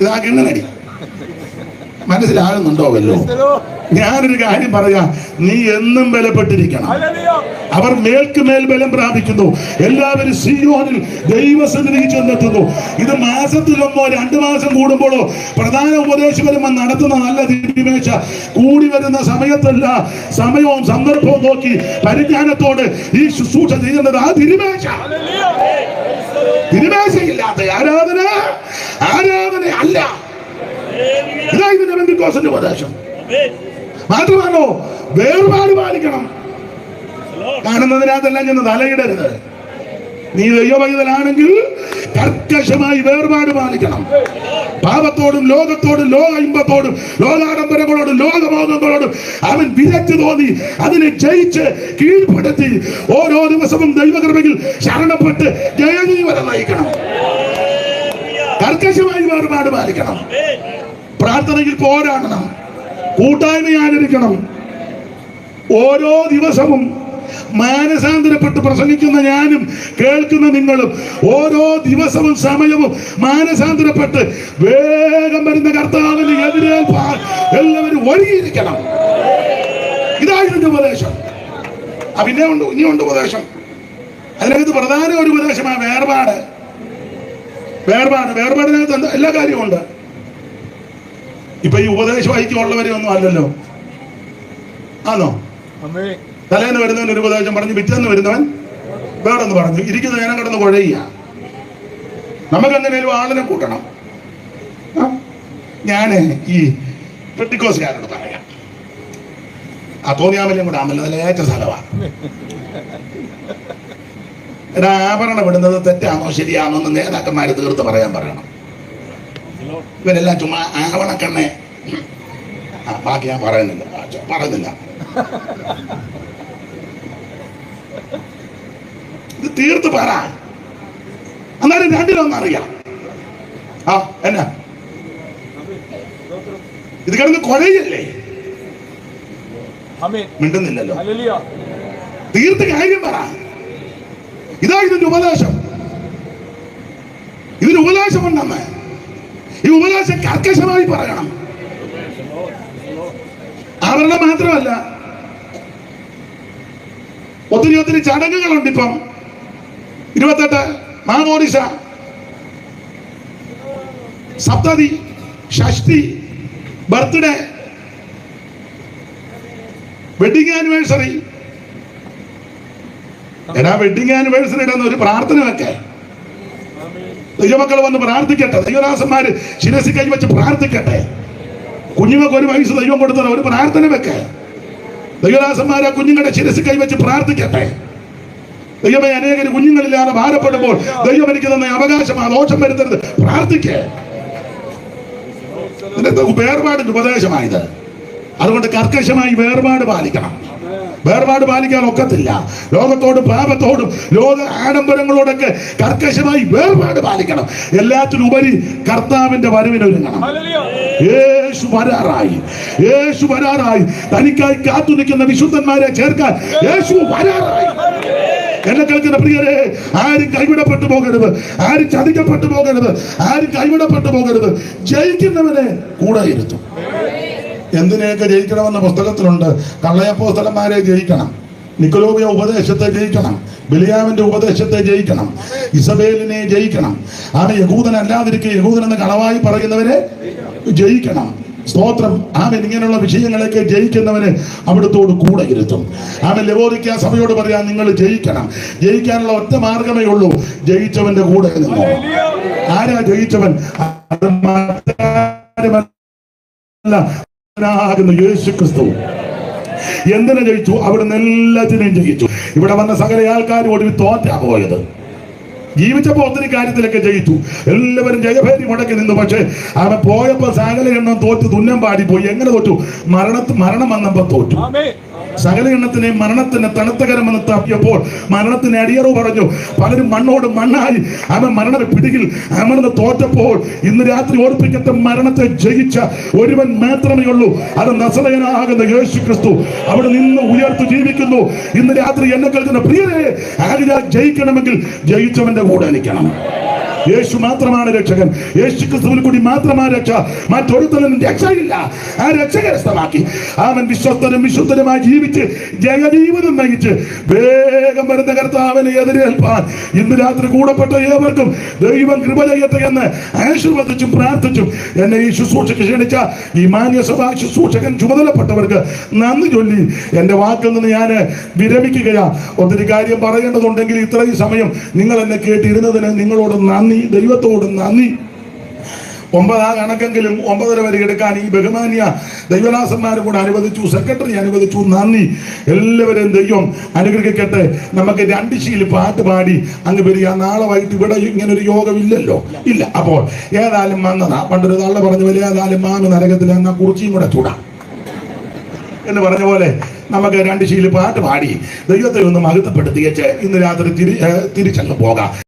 ഇതാ കിണ്ണനടി. മനസ്സിലാകുന്നുണ്ടോ വല്ലോ? ഞാനൊരു കാര്യം പറയാം, നീ എന്നും ബലപ്പെട്ടിരിക്കണം. അവർ മേൽക്കുമേൽ ബലം പ്രാപിക്കുന്നു, എല്ലാവരും സിയോനിൽ ദൈവസന്നിധിയിൽ ചെന്നെത്തുന്നു. ഇത് മാസത്തിലൊന്നോ 2 മാസം കൂടുമ്പോഴോ പ്രധാന ഉപദേശകന്മാർ നടത്തുന്ന നല്ല തിരുമേശ കൂടി വരുന്ന സമയത്തല്ല, സമയവും സന്ദർഭവും നോക്കി പരിജ്ഞാനത്തോട് ഈ ശുശ്രൂഷ ചെയ്യുന്നത് ആ തിരുമേശ. തിരുമേശയില്ലാത്ത ആരാധന അല്ല. ഇതാ ഇതിന്റെ പെന്തിക്കോസിന്റെ ഉപദേശം. മാത്രമാണോ വേർപാട് പാലിക്കണം. കാണുന്നതിനകത്തെല്ലാം ചെന്ന് തലയിടരുത്. നീ ദൈവപൈതലാണെങ്കിൽ കർക്കശമായി വേർപാട് പാലിക്കണം. പാപത്തോടും ലോകത്തോടും ലോക ഇമ്പത്തോടും ലോകാഡംബരങ്ങളോടും ലോകമോഹങ്ങളോടും അവൻ വിരക്തി തോന്നി അതിനെ ജയിച്ച് കീഴ്പ്പെടുത്തി ഓരോ ദിവസവും ദൈവകൃപയിൽ ശരണപ്പെട്ട് ജയജീവനം നയിക്കണം. കർക്കശമായി വേർപാട് പാലിക്കണം. പ്രാർത്ഥനയിൽ പോരാടണം, കൂട്ടായ്മയായിരിക്കണം. ഓരോ ദിവസവും മാനസാന്തരപ്പെട്ട് പ്രസംഗിക്കുന്ന ഞാനും കേൾക്കുന്ന നിങ്ങളും ഓരോ ദിവസവും സമയവും മാനസാന്തരപ്പെട്ട് വേഗം വരുന്ന കർത്താവിന് എതിരേൽപ്പാൻ എല്ലാവരും ഒരുങ്ങിയിരിക്കണം. ഇതായിരുന്നു ഉപദേശം. ഇനിയുണ്ട് ഉപദേശം. അതിനകത്ത് പ്രധാന ഒരു ഉപദേശമാണ് വേർപാടിനകത്ത് എല്ലാ കാര്യവും ഉണ്ട്. ഇപ്പൊ ഈ ഉപദേശ ഐക്യമുള്ളവരെ ഒന്നും അല്ലല്ലോ, ആണോ? തലേന്ന് വരുന്നവൻ ഒരു ഉപദേശം പറഞ്ഞു, പിറ്റേന്ന് വരുന്നവൻ വേറൊന്ന് പറഞ്ഞു, ഇരിക്കുന്ന ജനം കിടന്ന് കുഴയുക. നമുക്ക് എങ്ങനെയും ആളിനെ കൂട്ടണം. ഞാന് ഈ പെട്ടിക്കോസുകാരോട് പറയാം, ആ തോന്നിയാമല്യം കൂടെ ആമല്ലോ, അതിൽ ഏറ്റ സ്ഥലമാണ്. ആഭരണം ഇടുന്നത് തെറ്റാണോ ശരിയാണോ എന്ന് നേതാക്കന്മാര് തീർത്ത് പറയാൻ പറയണം. ഇവരെല്ലാം ചുമ്മാ ആവണക്കണ്ണെ ബാക്കി ഞാൻ പറയുന്നില്ല. ഇത് തീർത്ത് പറ, എന്നാലും രണ്ടിലൊന്നറിയാം. എന്നാ ഇത് കിടന്ന് കൊലയല്ലേ? മിണ്ടുന്നില്ലല്ലോ. തീർത്ത് കാര്യം പറ. ഇതാ ഇതിന്റെ ഉപദേശം. ഇതിന് ഉപദേശമുണ്ടെന്ന്. ഈ ഉപദേശം കർക്കശമായി പറയണം. ആവരണം മാത്രമല്ല, ഒത്തിരി ചടങ്ങുകളുണ്ട്. ഇപ്പം 28 മാമോദിസ, സപ്തതി, ഷഷ്ടി, ബർത്ത്ഡേ, വെഡിങ് ആനിവേഴ്സറി. വെഡിങ് ആനിവേഴ്സറിയുടെ ഒരു പ്രാർത്ഥന വെക്കെ. ദൈവമക്കൾ വന്ന് പ്രാർത്ഥിക്കട്ടെ. ദൈവദാസന്മാര് ശിരസി കൈവച്ച് പ്രാർത്ഥിക്കട്ടെ. കുഞ്ഞുങ്ങൾക്ക് 1 വയസ്സ് ദൈവം കൊടുത്തത് ഒരു പ്രാർത്ഥന വെക്കെ. ദൈവദാസന്മാരെ കുഞ്ഞുങ്ങളുടെ ശിരസി കൈവച്ച് പ്രാർത്ഥിക്കട്ടെ. ദൈവമേ, അനേകര് കുഞ്ഞുങ്ങളില്ലാതെ ഭാരപ്പെടുമ്പോൾ ദൈവം എനിക്ക് തന്ന അവകാശമാണ്, ദോഷം വരുത്തരുത്, പ്രാർത്ഥിക്കേ. വേർപാടിന്റെ ഉപദേശമായത്. അതുകൊണ്ട് കർക്കശമായി വേർപാട് പാലിക്കണം. വേർപാട് പാലിക്കാൻ ഒക്കത്തില്ല. ലോകത്തോടും പാപത്തോടും ലോക ആഡംബരങ്ങളോടൊക്കെ കർക്കശമായി വേർപാട് പാലിക്കണം. എല്ലാത്തിനും ഉപരി കർത്താവിന്റെ വരവിനൊരുങ്ങണം. യേശു വരാറായി. യേശു വരാറായി. തനിക്കായി കാത്തു നിൽക്കുന്ന വിശുദ്ധന്മാരെ ചേർക്കാൻ യേശു വരാറായി. എന്നെ കേൾക്കുന്ന പ്രിയരെ, ആരും കൈവിടപ്പെട്ടു പോകരുത്, ആരും ചതിക്കപ്പെട്ടു പോകരുത്, ആരും കൈവിടപ്പെട്ടു പോകരുത്. ജയിക്കുന്നവനെ കൂടെ ഇരുത്തും. എന്തിനെയൊക്കെ ജയിക്കണമെന്ന പുസ്തകത്തിലുണ്ട്. കള്ളയപ്പോസ്തലന്മാരെ ജയിക്കണം, നിക്കോലോവിയ ഉപദേശത്തെ ജയിക്കണം, ബിലിയാമിന്റെ ഉപദേശത്തെ ജയിക്കണം, ഇസബേലിനെ ജയിക്കണം. ആമേ, യഹൂദനല്ലാതിരിക്കെ യഹൂദനെന്ന് കളവായി പറയുന്നവരെ ജയിക്കണം. സ്തോത്രം. ആമേൻ. ഇങ്ങനെയുള്ള വിഷയങ്ങളൊക്കെ ജയിക്കുന്നവന് അവിടുത്തോട് കൂടെ ഇരുത്തും. ആമേൻ. ലവോദിക്ക സഭയോട് പറയാൻ, നിങ്ങൾ ജയിക്കണം. ജയിക്കാനുള്ള ഒറ്റ മാർഗമേ ഉള്ളൂ, ജയിച്ചവന്റെ കൂടെ നിന്നോ. ആരാ ജയിച്ചവൻ? യേശു ക്രിസ്തു. എന്തിനെ ജയിച്ചു? അവിടുന്ന് എല്ലാത്തിനെയും ജയിച്ചു. ഇവിടെ വന്ന സകല ആൾക്കാരോട് തോറ്റാ പോയത്. ജീവിച്ചപ്പോ ഒത്തിരി കാര്യത്തിലൊക്കെ ജയിച്ചു. എല്ലാവരും ജയഭേരി മുടക്കി നിന്നു. പക്ഷെ അവൻ പോയപ്പോ സകല എണ്ണം തോറ്റ് തുന്നം പാടിപ്പോയി. എങ്ങനെ തോറ്റു? മരണം വന്നപ്പോ തോറ്റു. സകല എണ്ണത്തിനെയും മരണത്തിന് തണുത്തകരമെന്ന് തപ്പിയപ്പോൾ മരണത്തിന് അടിയറവ് പറഞ്ഞു. പലരും മണ്ണോട് മണ്ണായി. അവൻ മരണ പിടിയിൽ അമർന്ന് തോറ്റപ്പോൾ ഇന്ന് രാത്രി ഓർപ്പിക്കത്തെ മരണത്തെ ജയിച്ച ഒരുവൻ മാത്രമേ ഉള്ളൂ. അത് നസറയനാകുന്ന യേശു ക്രിസ്തു. അവിടെ നിന്ന് ഉയർത്തു ജീവിക്കുന്നു. ഇന്ന് രാത്രി എന്നെ കേൾക്കുന്ന പ്രിയരെ, ആകെ ജയിക്കണമെങ്കിൽ ജയിച്ചവന്റെ കൂടെ നിൽക്കണം. യേശു മാത്രമാണ് രക്ഷകൻ. യേശു ക്രിസ്തുവിൽ കൂടി മാത്രമാണ് രക്ഷ. മറ്റൊരുത്തനും രക്ഷയില്ല. ആ രക്ഷ കരസ്ഥമാക്കി അവൻ വിശ്വസ്തനും വിശുദ്ധനുമായി ജീവിച്ച് ജയജീവിതം നയിച്ച് വേഗം വരുന്ന കർത്താവിനെ എതിരേൽപ്പാൻ ഇന്ന് രാത്രി കൂടപ്പെട്ട ഏവർക്കും ദൈവം കൃപ ചെയ്യട്ടെ എന്ന് ആശീർവദിച്ചും പ്രാർത്ഥിച്ചും എന്നെ ഈ ശുശ്രൂഷയ്ക്ക് ക്ഷണിച്ച ഈ മാന്യസഭാ ശുശ്രൂഷകൻ ചുമതലപ്പെട്ടവർക്ക് നന്ദി ചൊല്ലി എന്റെ വാക്കിൽ നിന്ന് ഞാൻ വിരമിക്കുകയാ. ഒത്തിരി കാര്യം പറയേണ്ടതുണ്ടെങ്കിൽ ഇത്രയും സമയം നിങ്ങൾ എന്നെ കേട്ടിരുന്നതിന് നിങ്ങളോട് നന്ദി, ദൈവത്തോട് നന്ദി. 9 കണക്കെങ്കിലും 9:30 വരെ എടുക്കാൻ ഈ ബഹുമാന്യ ദൈവദാസന്മാരും കൂടെ അനുവദിച്ചു, സെക്രട്ടറി അനുവദിച്ചു. നന്ദി. എല്ലാവരും ദൈവം അനുഗ്രഹിക്കട്ടെ. നമുക്ക് 2 ശീലി പാട്ട് പാടി അങ്ങ് വരിക. നാളെ വൈകിട്ട് ഇവിടെ ഇങ്ങനൊരു യോഗമില്ലല്ലോ, ഇല്ല. അപ്പോൾ ഏതായാലും വന്നതാ. പണ്ടൊരു തള്ള പറഞ്ഞ പോലെ ഏതായാലും മാമി നരകത്തിൽ എന്നാ കുറിച്ചിയും കൂടെ ചൂടാ എന്ന് പറഞ്ഞ പോലെ നമുക്ക് 2 ശീലി പാട്ട് പാടി ദൈവത്തെ ഒന്ന് മഹത്വപ്പെടുത്തിയേച്ച് ഇന്ന് രാത്രി തിരിച്ചങ്ങ് പോകാം.